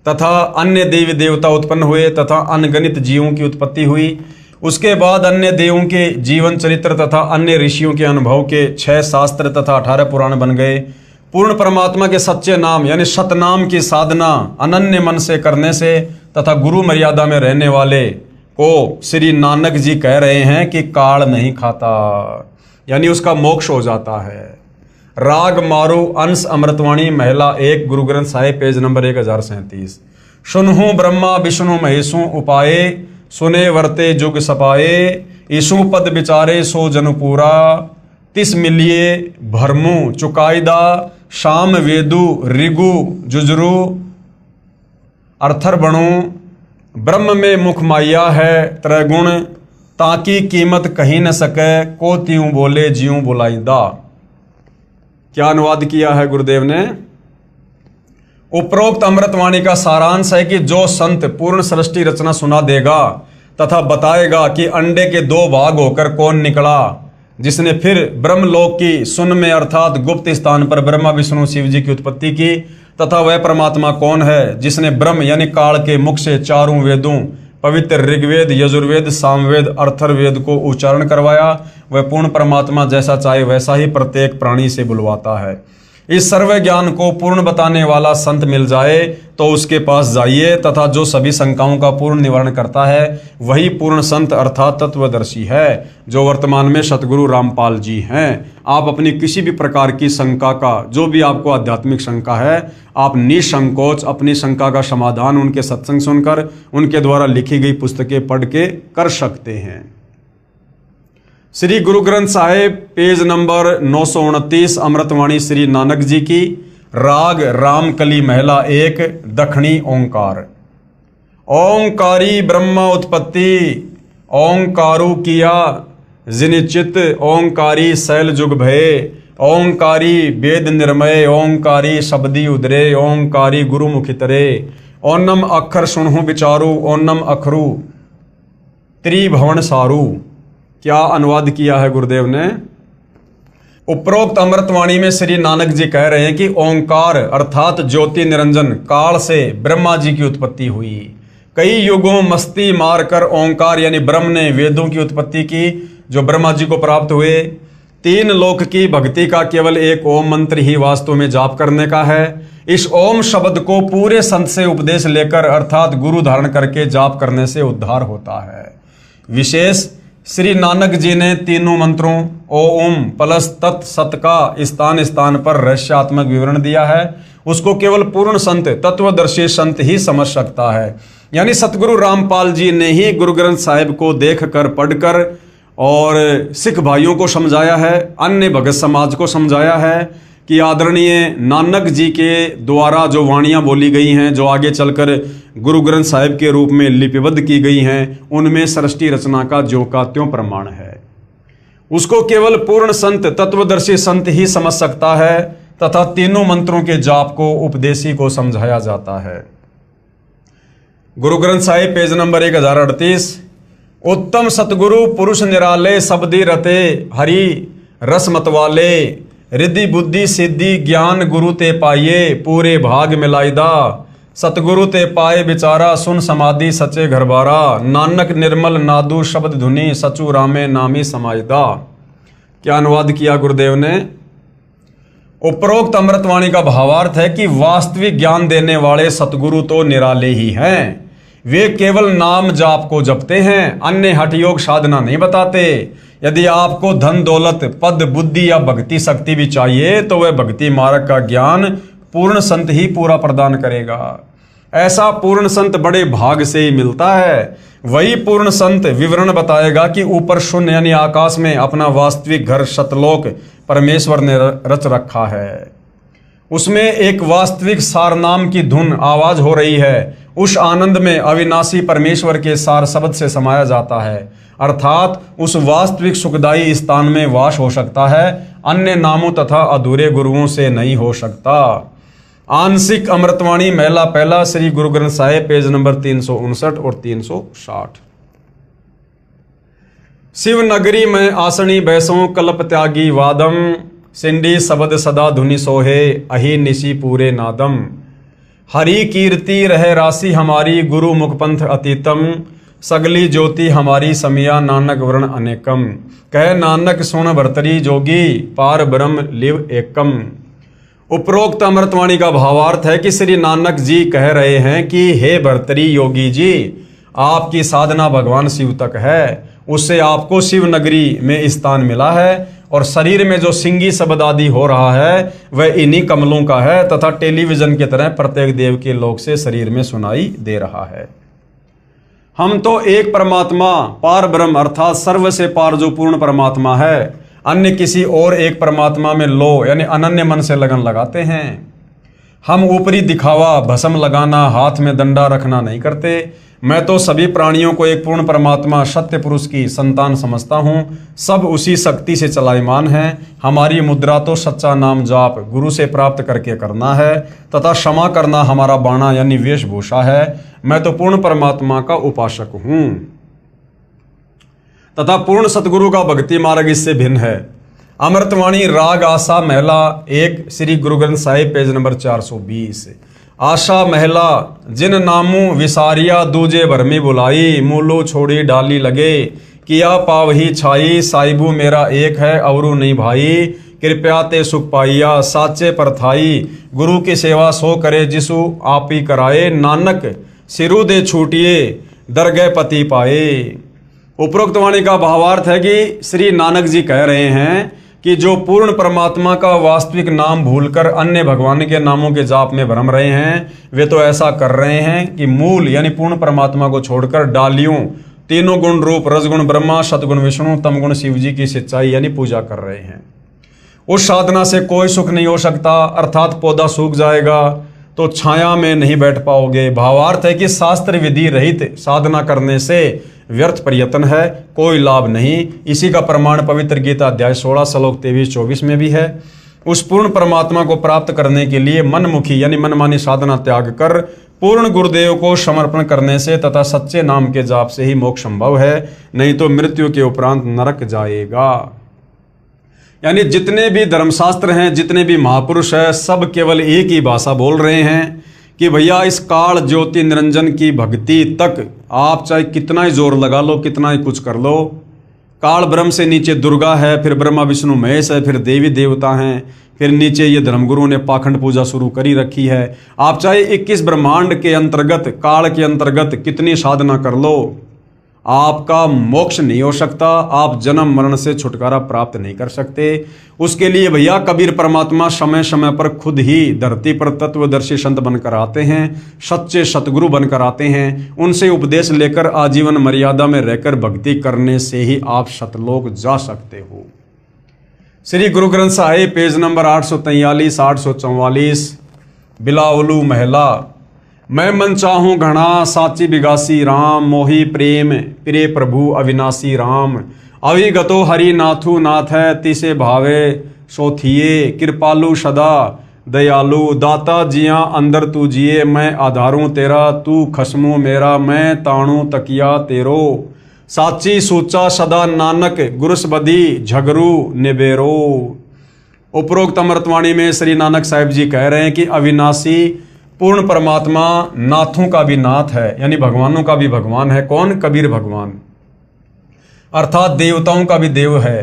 तथा अन्य देवी देवता उत्पन्न हुए, तथा अनगणित जीवों की उत्पत्ति हुई। उसके बाद अन्य देवों के जीवन चरित्र तथा अन्य ऋषियों के अनुभव के 6 शास्त्र तथा 18 पुराण बन गए। पूर्ण परमात्मा के सच्चे नाम यानी सतनाम की साधना अनन्य मन से करने से तथा गुरु मर्यादा में रहने वाले को श्री नानक जी कह रहे हैं कि काल नहीं खाता, यानी उसका मोक्ष हो जाता है। राग मारू अंश अमृतवाणी महिला 1 गुरु ग्रंथ साहिब पेज नंबर 1037। सुनहु ब्रह्मा विष्णु महेशु उपाये, सुने वर्ते जुग सपाए, ईशु पद विचारे सो जनुपूरा, तिस मिलिए भरमु चुकाईदा, शाम वेदु ऋगु जुजरू अर्थर बणु, ब्रह्म में मुख माया है त्रैगुण, ताकि कीमत कहीं न सके, को त्यों बोले ज्यों बुलाईदा। क्या अनुवाद किया है गुरुदेव ने? उपरोक्त अमृतवाणी का सारांश है कि जो संत पूर्ण सृष्टि रचना सुना देगा तथा बताएगा कि अंडे के 2 भाग होकर कौन निकला, जिसने फिर ब्रह्मलोक की सुन में अर्थात गुप्त स्थान पर ब्रह्मा विष्णु शिव जी की उत्पत्ति की, तथा वह परमात्मा कौन है जिसने ब्रह्म यानी काल के मुख से 4 वेदों पवित्र ऋग्वेद, यजुर्वेद, सामवेद, अर्थर्वेद को उच्चारण करवाया, वह पूर्ण परमात्मा जैसा चाहे वैसा ही प्रत्येक प्राणी से बुलवाता है। इस सर्व ज्ञान को पूर्ण बताने वाला संत मिल जाए तो उसके पास जाइए, तथा जो सभी शंकाओं का पूर्ण निवारण करता है वही पूर्ण संत अर्थात तत्वदर्शी है, जो वर्तमान में सतगुरु रामपाल जी हैं। आप अपनी किसी भी प्रकार की शंका का, जो भी आपको आध्यात्मिक शंका है, आप निसंकोच अपनी शंका का समाधान उनके सत्संग सुनकर, उनके द्वारा लिखी गई पुस्तकें पढ़ के कर सकते हैं। श्री गुरु ग्रंथ साहिब पेज नंबर 929, अमृतवाणी श्री नानक जी की, राग रामकली महला 1, दक्षिणी ओंकार। ओंकारी ब्रह्म उत्पत्ति, ओंकारू किया जिनिचित, ओंकारी शैल जुग भय, ओंकारी वेद निर्मय, ओंकारी शब्दी उदरे, ओंकारी गुरु मुखितरे, ओनम अक्षर सुनहु विचारू, ओनम अखरू त्रिभुवन सारू। क्या अनुवाद किया है गुरुदेव ने। उपरोक्त अमृतवाणी में श्री नानक जी कह रहे हैं कि ओंकार अर्थात ज्योति निरंजन काल से ब्रह्मा जी की उत्पत्ति हुई। कई युगों मस्ती मारकर ओंकार यानी ब्रह्म ने वेदों की उत्पत्ति की, जो ब्रह्मा जी को प्राप्त हुए। 3 लोक की भक्ति का केवल एक ओम मंत्र ही वास्तव में जाप करने का है। इस ओम शब्द को पूरे संत से उपदेश लेकर अर्थात गुरु धारण करके जाप करने से उद्धार होता है। विशेष श्री नानक जी ने तीनों मंत्रों ओम प्लस तत् सत का स्थान स्थान पर रहस्यात्मक विवरण दिया है। उसको केवल पूर्ण संत तत्वदर्शी संत ही समझ सकता है। यानी सतगुरु रामपाल जी ने ही गुरु ग्रंथ साहिब को देखकर पढ़कर और सिख भाइयों को समझाया है, अन्य भगत समाज को समझाया है कि आदरणीय नानक जी के द्वारा जो वाणियाँ बोली गई हैं, जो आगे चलकर गुरु ग्रंथ साहिब के रूप में लिपिबद्ध की गई हैं, उनमें सृष्टि रचना का ज्यों का त्यों प्रमाण है। उसको केवल पूर्ण संत तत्वदर्शी संत ही समझ सकता है, तथा तीनों मंत्रों के जाप को उपदेशी को समझाया जाता है। गुरु ग्रंथ साहिब पेज नंबर 1038, उत्तम सतगुरु पुरुष निराले, शब्दी रते हरि रस मतवाले, रिद्धि बुद्धि सिद्धि ज्ञान गुरु ते पाइये, पूरे भाग मिलाइदा, सतगुरु ते पाए बिचारा, सुन समाधि सचे घरबारा, नानक निर्मल नादू शब्द धुनि, सचू रामे नामी समाइदा। क्या अनुवाद किया गुरुदेव ने। उपरोक्त अमृतवाणी का भावार्थ है कि वास्तविक ज्ञान देने वाले सतगुरु तो निराले ही हैं। वे केवल नाम जाप को जपते हैं, अन्य हठ योग साधना नहीं बताते। यदि आपको धन दौलत पद बुद्धि या भक्ति शक्ति भी चाहिए तो वह भक्ति मार्ग का ज्ञान पूर्ण संत ही पूरा प्रदान करेगा। ऐसा पूर्ण संत बड़े भाग से ही मिलता है। वही पूर्ण संत विवरण बताएगा कि ऊपर शून्य यानी आकाश में अपना वास्तविक घर सतलोक परमेश्वर ने रच रखा है। उसमें एक वास्तविक सार नाम की धुन आवाज हो रही है। उस आनंद में अविनाशी परमेश्वर के सार शब्द से समाया जाता है, अर्थात उस वास्तविक सुखदायी स्थान में वास हो सकता है, अन्य नामों तथा अधूरे गुरुओं से नहीं हो सकता। आंशिक अमृतवाणी महला पहला श्री गुरु ग्रंथ साहिब पेज नंबर 359 और 360। शिव नगरी में आसनी बैसों कल्प त्यागी वादम, सिंडी शब्द सदा धुनि सोहे, अहि निशी पूरे नादम, हरि कीर्ति रह राशि हमारी, गुरु मुखपंथ अतीतम, सगली ज्योति हमारी समिया, नानक वर्ण अनेकम, कह नानक सुन भरतरी जोगी, पार ब्रह्म लिव एकम। उपरोक्त अमृतवाणी का भावार्थ है कि श्री नानक जी कह रहे हैं कि हे भरतरी योगी जी, आपकी साधना भगवान शिव तक है, उससे आपको शिव नगरी में स्थान मिला है, और शरीर में जो सिंगी शब्द आदि हो रहा है वह इन्हीं कमलों का है, तथा टेलीविजन की तरह प्रत्येक देव के लोक से शरीर में सुनाई दे रहा है। हम तो एक परमात्मा पार ब्रह्म अर्थात सर्व से पार जो पूर्ण परमात्मा है, अन्य किसी और एक परमात्मा में लो यानी अनन्य मन से लगन लगाते हैं। हम ऊपरी दिखावा भस्म लगाना हाथ में डंडा रखना नहीं करते। मैं तो सभी प्राणियों को एक पूर्ण परमात्मा सत्य पुरुष की संतान समझता हूँ। सब उसी शक्ति से चलायमान है। हमारी मुद्रा तो सच्चा नाम जाप गुरु से प्राप्त करके करना है, तथा क्षमा करना हमारा बाणा यानी वेशभूषा है। मैं तो पूर्ण परमात्मा का उपासक हूँ, तथा पूर्ण सतगुरु का भक्ति मार्ग इससे भिन्न है। अमृतवाणी राग आशा महला 1 श्री गुरु ग्रंथ साहिब पेज नंबर 420। आशा महला जिन नामू विसारिया दूजे भरमी बुलाई, मूलो छोड़ी डाली लगे, किया पावही छाई, साहिबू मेरा एक है अवरू नहीं भाई, कृपया ते सुख पाइया, साचे परथाई गुरु की सेवा सो करे, जिसु आप ही कराए, नानक सिरु दे छूटिए, दरगह पति पाए। उपरोक्त वाणी का भावार्थ है कि श्री नानक जी कह रहे हैं कि जो पूर्ण परमात्मा का वास्तविक नाम भूलकर अन्य भगवान के नामों के जाप में भ्रम रहे हैं, वे तो ऐसा कर रहे हैं कि मूल यानी पूर्ण परमात्मा को छोड़कर डालियों, तीनों गुण रूप रजगुण ब्रह्मा, सतगुण विष्णु, तमगुण शिव जी की सच्चाई यानी पूजा कर रहे हैं। उस साधना से कोई सुख नहीं हो सकता, अर्थात पौधा सूख जाएगा तो छाया में नहीं बैठ पाओगे। भावार्थ है कि शास्त्र विधि रहित साधना करने से व्यर्थ प्रयत्न है, कोई लाभ नहीं। इसी का प्रमाण पवित्र गीता अध्याय 16 श्लोक 23-24 में भी है। उस पूर्ण परमात्मा को प्राप्त करने के लिए मनमुखी यानी मनमानी साधना त्याग कर पूर्ण गुरुदेव को समर्पण करने से तथा सच्चे नाम के जाप से ही मोक्ष संभव है, नहीं तो मृत्यु के उपरांत नरक जाएगा। यानी जितने भी धर्मशास्त्र हैं, जितने भी महापुरुष हैं, सब केवल एक ही भाषा बोल रहे हैं कि भैया इस काल ज्योति निरंजन की भक्ति तक आप चाहे कितना ही जोर लगा लो, कितना ही कुछ कर लो, काल ब्रह्म से नीचे दुर्गा है, फिर ब्रह्मा विष्णु महेश है, फिर देवी देवता हैं, फिर नीचे ये धर्मगुरु ने पाखंड पूजा शुरू करी रखी है। आप चाहे 21 ब्रह्मांड के अंतर्गत, काल के अंतर्गत कितनी साधना कर लो, आपका मोक्ष नहीं हो सकता, आप जन्म मरण से छुटकारा प्राप्त नहीं कर सकते। उसके लिए भैया कबीर परमात्मा समय समय पर खुद ही धरती पर तत्वदर्शी संत बनकर आते हैं, सच्चे सतगुरु बनकर आते हैं। उनसे उपदेश लेकर आजीवन मर्यादा में रहकर भक्ति करने से ही आप सतलोक जा सकते हो। श्री गुरु ग्रंथ साहिब पेज नंबर 843 844 बिलावलू महला। मैं मन चाहूँ घना साची बिगासी राम, मोही प्रेम प्रिय प्रभु अविनाशी राम। अविगतो हरि नाथु नाथ है, तिसे भावे सोथिए, कृपालु सदा दयालु, दाता जिया अंदर तू जिए, मैं आधारूं तेरा तू खसमू मेरा, मैं ताणू तकिया तेरो। साची सोचा सदा नानक गुरुस बदी झगरू निबेरो। उपरोक्त अमृतवाणी में श्री नानक साहिब जी कह रहे हैं कि अविनाशी पूर्ण परमात्मा नाथों का भी नाथ है, यानी भगवानों का भी भगवान है। कौन? कबीर भगवान, अर्थात देवताओं का भी देव है।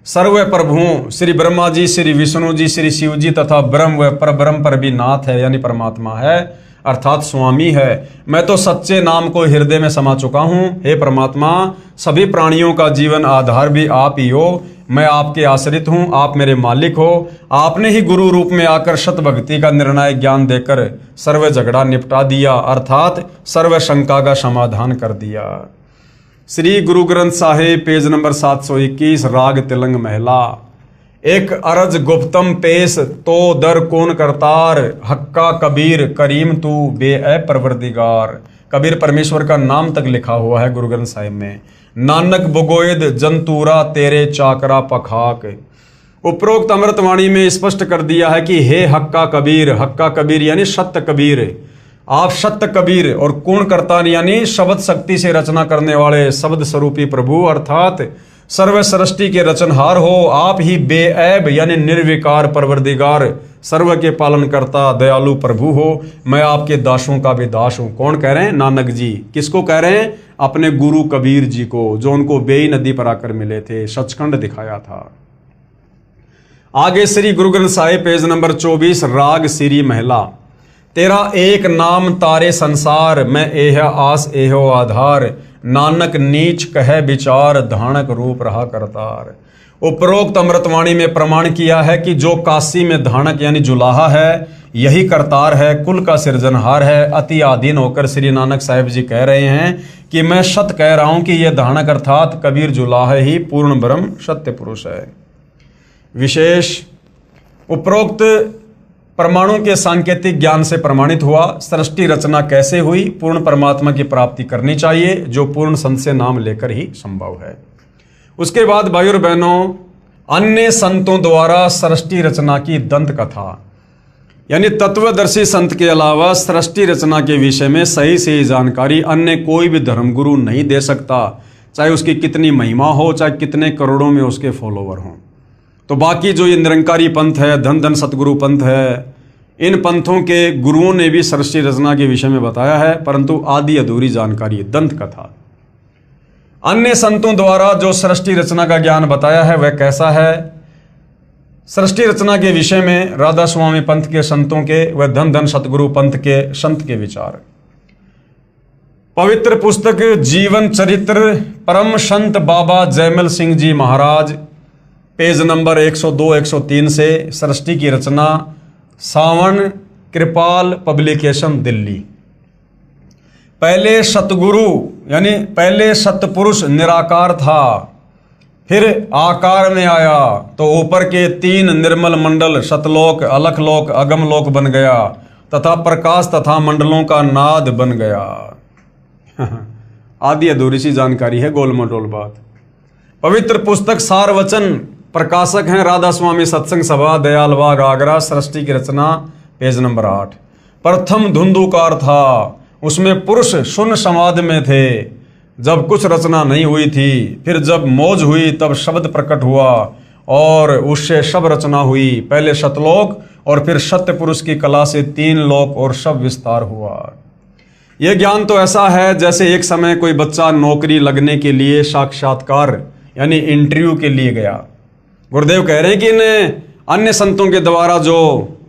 सर्व प्रभुओं श्री ब्रह्मा जी, श्री विष्णु जी, श्री शिव जी तथा ब्रह्म व परब्रह्म पर भी नाथ है, यानी परमात्मा है, अर्थात स्वामी है। मैं तो सच्चे नाम को हृदय में समा चुका हूँ। हे परमात्मा, सभी प्राणियों का जीवन आधार भी आप ही हो, मैं आपके आश्रित हूँ, आप मेरे मालिक हो। आपने ही गुरु रूप में आकर सत भक्ति का निर्णायक ज्ञान देकर सर्व झगड़ा निपटा दिया, अर्थात सर्व शंका का समाधान कर दिया। श्री गुरु ग्रंथ साहिब पेज नंबर 721 राग तिलंग महला। एक अरज गुप्तम पेश तो दर कौन करतार, हक्का कबीर करीम तू बे परवरदिगार। कबीर परमेश्वर का नाम तक लिखा हुआ है गुरु ग्रंथ साहिब में। नानक बुगोयद जंतूरा तेरे चाकरा पखाक। उपरोक्त अमृतवाणी में स्पष्ट कर दिया है कि हे हक्का कबीर यानी सत्य कबीर, आप सत्य कबीर, और कौन करतार यानी शब्द शक्ति से रचना करने वाले शब्द स्वरूपी प्रभु, अर्थात सर्व सृष्टि के रचनहार हो। आप ही बेऐब यानी निर्विकार परवरदिगार, सर्व के पालन करता दयालु प्रभु हो। मैं आपके दासों का भी दास हूं। कौन कह रहे हैं? नानक जी। किसको कह रहे हैं? अपने गुरु कबीर जी को, जो उनको बेई नदी पर आकर मिले थे, सचखंड दिखाया था। आगे श्री गुरु ग्रंथ साहिब पेज नंबर 24 राग श्री महला। तेरा एक नाम तारे संसार, मैं एह आस एहो आधार। नानक नीच कह विचार, धानक रूप रहा करतार। उपरोक्त अमृतवाणी में प्रमाण किया है कि जो काशी में धानक यानी जुलाहा है, यही करतार है, कुल का सिरजनहार है। अति आधीन होकर श्री नानक साहिब जी कह रहे हैं कि मैं सत्य कह रहा हूं कि यह धानक अर्थात कबीर जुलाहा ही पूर्ण ब्रह्म सत्य पुरुष है। विशेष उपरोक्त परमाणु के सांकेतिक ज्ञान से प्रमाणित हुआ। सृष्टि रचना कैसे हुई? पूर्ण परमात्मा की प्राप्ति करनी चाहिए, जो पूर्ण संत से नाम लेकर ही संभव है। उसके बाद भाइयों और बहनों, अन्य संतों द्वारा सृष्टि रचना की दंत कथा, यानी तत्वदर्शी संत के अलावा सृष्टि रचना के विषय में सही सही जानकारी अन्य कोई भी धर्मगुरु नहीं दे सकता, चाहे उसकी कितनी महिमा हो, चाहे कितने करोड़ों में उसके फॉलोवर हों। तो बाकी जो ये निरंकारी पंथ है, धन धन सतगुरु पंथ है, इन पंथों के गुरुओं ने भी सृष्टि रचना के विषय में बताया है, परंतु आधी अधूरी जानकारी है, दंत कथा। अन्य संतों द्वारा जो सृष्टि रचना का ज्ञान बताया है वह कैसा है? सृष्टि रचना के विषय में राधा स्वामी पंथ के संतों के व धन धन सतगुरु पंथ के संत के विचार। पवित्र पुस्तक जीवन चरित्र परम संत बाबा जयमल सिंह जी महाराज, पेज नंबर 102-103 से सृष्टि की रचना, सावन कृपाल पब्लिकेशन, दिल्ली। पहले सतगुरु यानी पहले सतपुरुष निराकार था, फिर आकार में आया तो ऊपर के 3 निर्मल मंडल सतलोक, अलखलोक, अगमलोक बन गया तथा प्रकाश तथा मंडलों का नाद बन गया। आदि अधूरी सी जानकारी है, गोल मटोल बात। पवित्र पुस्तक सार वचन, प्रकाशक हैं राधा स्वामी सत्संग सभा, दयाल बाग, आगरा। सृष्टि की रचना, पेज नंबर 8। प्रथम धुंधुकार था, उसमें पुरुष शून्य समाधि में थे जब कुछ रचना नहीं हुई थी। फिर जब मौज हुई तब शब्द प्रकट हुआ और उससे सब रचना हुई। पहले सतलोक और फिर सत्य पुरुष की कला से 3 लोक और सब विस्तार हुआ। यह ज्ञान तो ऐसा है जैसे एक समय कोई बच्चा नौकरी लगने के लिए साक्षात्कार यानी इंटरव्यू के लिए गया। गुरुदेव कह रहे हैं कि इन अन्य संतों के द्वारा जो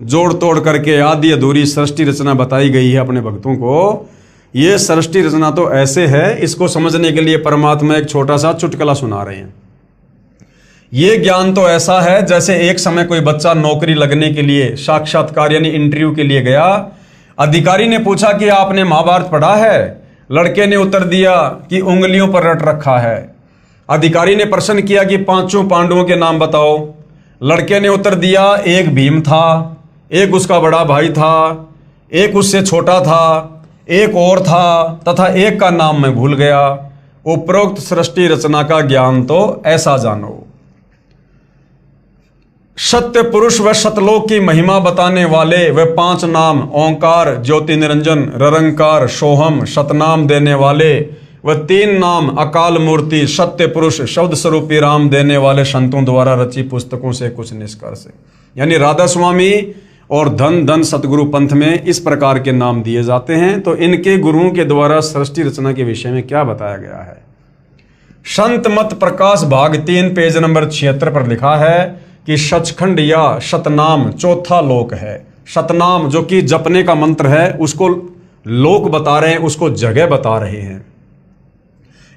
जोड़ तोड़ करके आदि अधूरी सृष्टि रचना बताई गई है अपने भक्तों को, ये सृष्टि रचना तो ऐसे है, इसको समझने के लिए परमात्मा एक छोटा सा चुटकुला सुना रहे हैं। ये ज्ञान तो ऐसा है जैसे एक समय कोई बच्चा नौकरी लगने के लिए साक्षात्कार यानी इंटरव्यू के लिए गया। अधिकारी ने पूछा कि आपने महाभारत पढ़ा है? लड़के ने उत्तर दिया कि उंगलियों पर रट रखा है। अधिकारी ने प्रश्न किया कि 5 पांडवों के नाम बताओ। लड़के ने उत्तर दिया, एक भीम था, एक उसका बड़ा भाई था, एक उससे छोटा था, एक और था तथा एक का नाम मैं भूल गया। उपरोक्त सृष्टि रचना का ज्ञान तो ऐसा जानो। सत्य पुरुष व सतलोक की महिमा बताने वाले वे 5 नाम ओंकार, ज्योति निरंजन, ररंकार, सोहम, सतनाम देने वाले व 3 नाम अकाल मूर्ति, सत्य पुरुष, शब्द स्वरूपी राम देने वाले संतों द्वारा रची पुस्तकों से कुछ निष्कर्ष। यानी राधा स्वामी और धन धन सतगुरु पंथ में इस प्रकार के नाम दिए जाते हैं। तो इनके गुरुओं के द्वारा सृष्टि रचना के विषय में क्या बताया गया है? संत मत प्रकाश भाग 3 पेज नंबर 76 पर लिखा है कि सचखंड या सतनाम चौथा लोक है। सतनाम जो कि जपने का मंत्र है, उसको लोक बता रहे हैं, उसको जगह बता रहे हैं।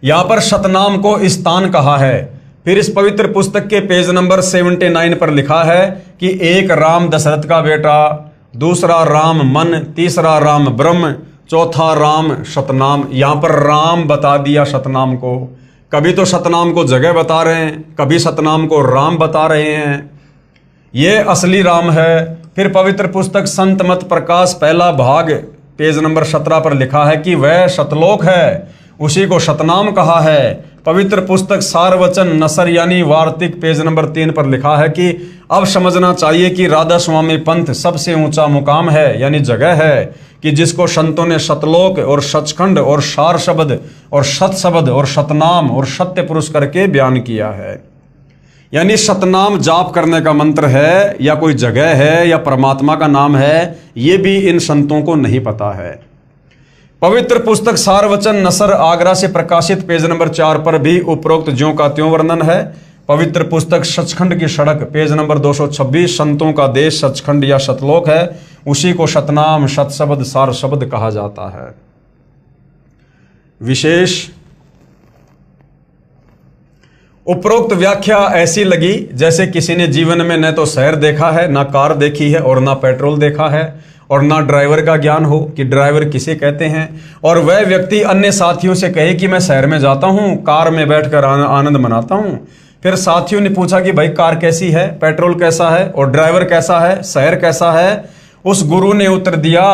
यहां पर सतनाम को स्थान कहा है। फिर इस पवित्र पुस्तक के पेज नंबर 79 पर लिखा है कि एक राम दशरथ का बेटा, दूसरा राम मन, तीसरा राम ब्रह्म, चौथा राम सतनाम। यहां पर राम बता दिया सतनाम को। कभी तो सतनाम को जगह बता रहे हैं, कभी सतनाम को राम बता रहे हैं। ये असली राम है। फिर पवित्र पुस्तक संत मत प्रकाश पहला भाग पेज नंबर 17 पर लिखा है कि वह सतलोक है, उसी को सतनाम कहा है। पवित्र पुस्तक सारवचन नसर यानी वार्तिक पेज नंबर 3 पर लिखा है कि अब समझना चाहिए कि राधा स्वामी पंथ सबसे ऊंचा मुकाम है यानी जगह है कि जिसको संतों ने सतलोक और सचखंड और सार शब्द और सत शब्द और सतनाम और सत्य पुरुष करके बयान किया है। यानी सतनाम जाप करने का मंत्र है या कोई जगह है या परमात्मा का नाम है, ये भी इन संतों को नहीं पता है। पवित्र पुस्तक सारवचन नसर आगरा से प्रकाशित पेज नंबर 4 पर भी उपरोक्त ज्यों का त्यों वर्णन है। पवित्र पुस्तक सचखंड की सड़क पेज नंबर 226 संतों का देश सचखंड या सतलोक है, उसी को सतनाम सतशब्द सार शब्द कहा जाता है। विशेष उपरोक्त व्याख्या ऐसी लगी जैसे किसी ने जीवन में न तो शहर देखा है, ना कार देखी है और ना पेट्रोल देखा है और ना ड्राइवर का ज्ञान हो कि ड्राइवर किसे कहते हैं। और वह व्यक्ति अन्य साथियों से कहे कि मैं शहर में जाता हूँ, कार में बैठकर आनंद मनाता हूँ। फिर साथियों ने पूछा कि भाई कार कैसी है, पेट्रोल कैसा है और ड्राइवर कैसा है, शहर कैसा है? उस गुरु ने उत्तर दिया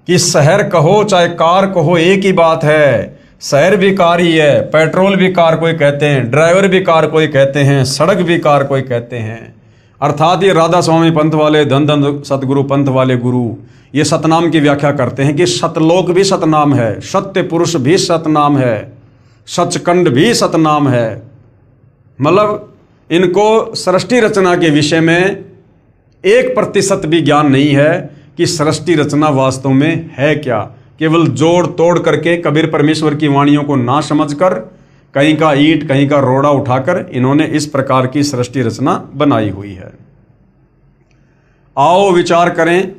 कि शहर कहो चाहे कार कहो एक ही बात है। शहर भी कार ही है, पेट्रोल भी कार कोई कहते हैं, ड्राइवर भी कार कोई कहते हैं, सड़क भी कार कोई कहते हैं। अर्थात ये राधा स्वामी पंथ वाले धन धन सतगुरु पंथ वाले गुरु ये सतनाम की व्याख्या करते हैं कि सतलोक भी सतनाम है, सत्य पुरुष भी सतनाम है, सचखंड भी सतनाम है। मतलब इनको सृष्टि रचना के विषय में 1% भी ज्ञान नहीं है कि सृष्टि रचना वास्तव में है क्या। केवल जोड़ तोड़ करके कबीर परमेश्वर की वाणियों को ना समझकर कहीं का ईंट कहीं का रोड़ा उठाकर इन्होंने इस प्रकार की सृष्टि रचना बनाई हुई है। आओ विचार करें।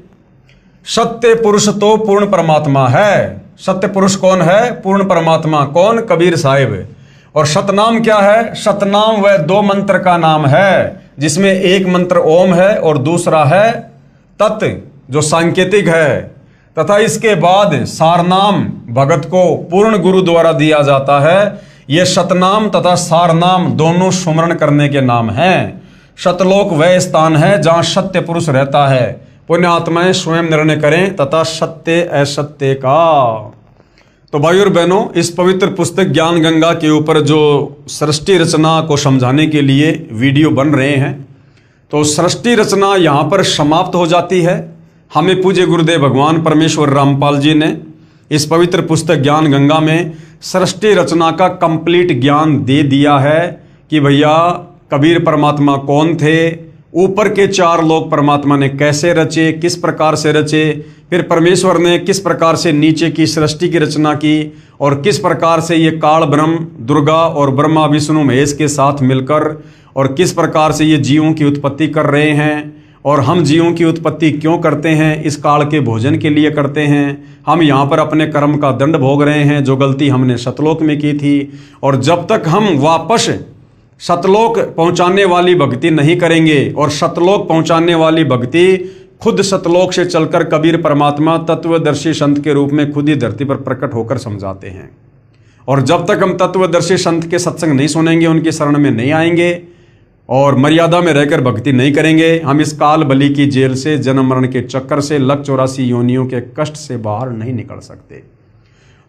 सत्य पुरुष तो पूर्ण परमात्मा है। सत्य पुरुष कौन है? पूर्ण परमात्मा। कौन? कबीर साहिब। और सतनाम क्या है? सतनाम वह दो मंत्र का नाम है, जिसमें एक मंत्र ओम है और दूसरा है तत्, जो सांकेतिक है। तथा इसके बाद सारनाम भगत को पूर्ण गुरु द्वारा दिया जाता है। ये सतनाम तथा सारनाम दोनों सुमरण करने के नाम हैं। सतलोक वह स्थान है जहां सत्य पुरुष रहता है। पुण्य आत्माएं स्वयं निर्णय करें तथा सत्य असत्य का। तो भाई और बहनों, इस पवित्र पुस्तक ज्ञान गंगा के ऊपर जो सृष्टि रचना को समझाने के लिए वीडियो बन रहे हैं, तो सृष्टि रचना यहाँ पर समाप्त हो जाती है। हमें पूज्य गुरुदेव भगवान परमेश्वर रामपाल जी ने इस पवित्र पुस्तक ज्ञान गंगा में सृष्टि रचना का कंप्लीट ज्ञान दे दिया है कि भैया कबीर परमात्मा कौन थे, ऊपर के चार लोक परमात्मा ने कैसे रचे, किस प्रकार से रचे, फिर परमेश्वर ने किस प्रकार से नीचे की सृष्टि की रचना की, और किस प्रकार से ये काल ब्रह्म दुर्गा और ब्रह्मा विष्णु महेश के साथ मिलकर और किस प्रकार से ये जीवों की उत्पत्ति कर रहे हैं। और हम जीवों की उत्पत्ति क्यों करते हैं? इस काल के भोजन के लिए करते हैं। हम यहाँ पर अपने कर्म का दंड भोग रहे हैं, जो गलती हमने सतलोक में की थी। और जब तक हम वापस सतलोक पहुंचाने वाली भक्ति नहीं करेंगे, और सतलोक पहुंचाने वाली भक्ति खुद सतलोक से चलकर कबीर परमात्मा तत्वदर्शी संत के रूप में खुद ही धरती पर प्रकट होकर समझाते हैं। और जब तक हम तत्वदर्शी संत के सत्संग नहीं सुनेंगे, उनकी शरण में नहीं आएंगे और मर्यादा में रहकर भक्ति नहीं करेंगे, हम इस काल बलि की जेल से, जन्म मरण के चक्कर से, लक 84 योनियों के कष्ट से बाहर नहीं निकल सकते।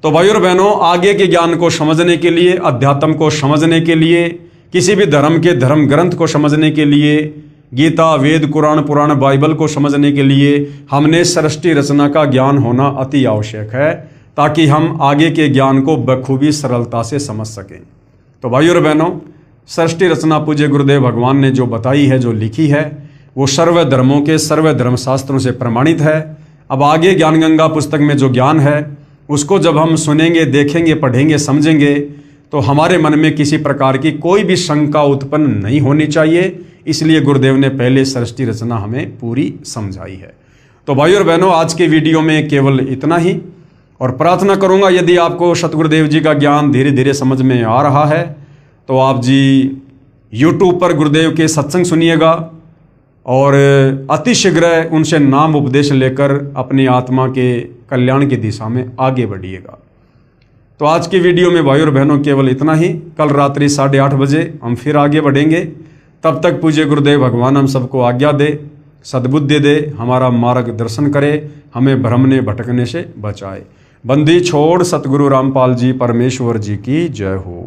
तो भाई और बहनों, आगे के ज्ञान को समझने के लिए, अध्यात्म को समझने के लिए, किसी भी धर्म के धर्म ग्रंथ को समझने के लिए, गीता वेद कुरान पुराण बाइबल को समझने के लिए हमने सृष्टि रचना का ज्ञान होना अति आवश्यक है, ताकि हम आगे के ज्ञान को बखूबी सरलता से समझ सकें। तो भाई और बहनों, सृष्टि रचना पूज्य गुरुदेव भगवान ने जो बताई है, जो लिखी है, वो सर्व धर्मों के सर्व धर्म शास्त्रों से प्रमाणित है। अब आगे ज्ञान गंगा पुस्तक में जो ज्ञान है, उसको जब हम सुनेंगे, देखेंगे, पढ़ेंगे, समझेंगे, तो हमारे मन में किसी प्रकार की कोई भी शंका उत्पन्न नहीं होनी चाहिए। इसलिए गुरुदेव ने पहले सृष्टि रचना हमें पूरी समझाई है। तो भाई और बहनों, आज के वीडियो में केवल इतना ही, और प्रार्थना करूंगा यदि आपको सतगुरुदेव जी का ज्ञान धीरे धीरे समझ में आ रहा है, तो आप जी YouTube पर गुरुदेव के सत्संग सुनिएगा और अतिशीघ्र उनसे नाम उपदेश लेकर अपनी आत्मा के कल्याण की दिशा में आगे बढ़िएगा। तो आज की वीडियो में भाई और बहनों केवल इतना ही। कल रात्रि 8:30 बजे हम फिर आगे बढ़ेंगे। तब तक पूज्य गुरुदेव भगवान हम सबको आज्ञा दे, सद्बुद्धि दे, हमारा मार्गदर्शन करे, हमें भ्रमने भटकने से बचाए। बंदी छोड़ सतगुरु रामपाल जी परमेश्वर जी की जय हो।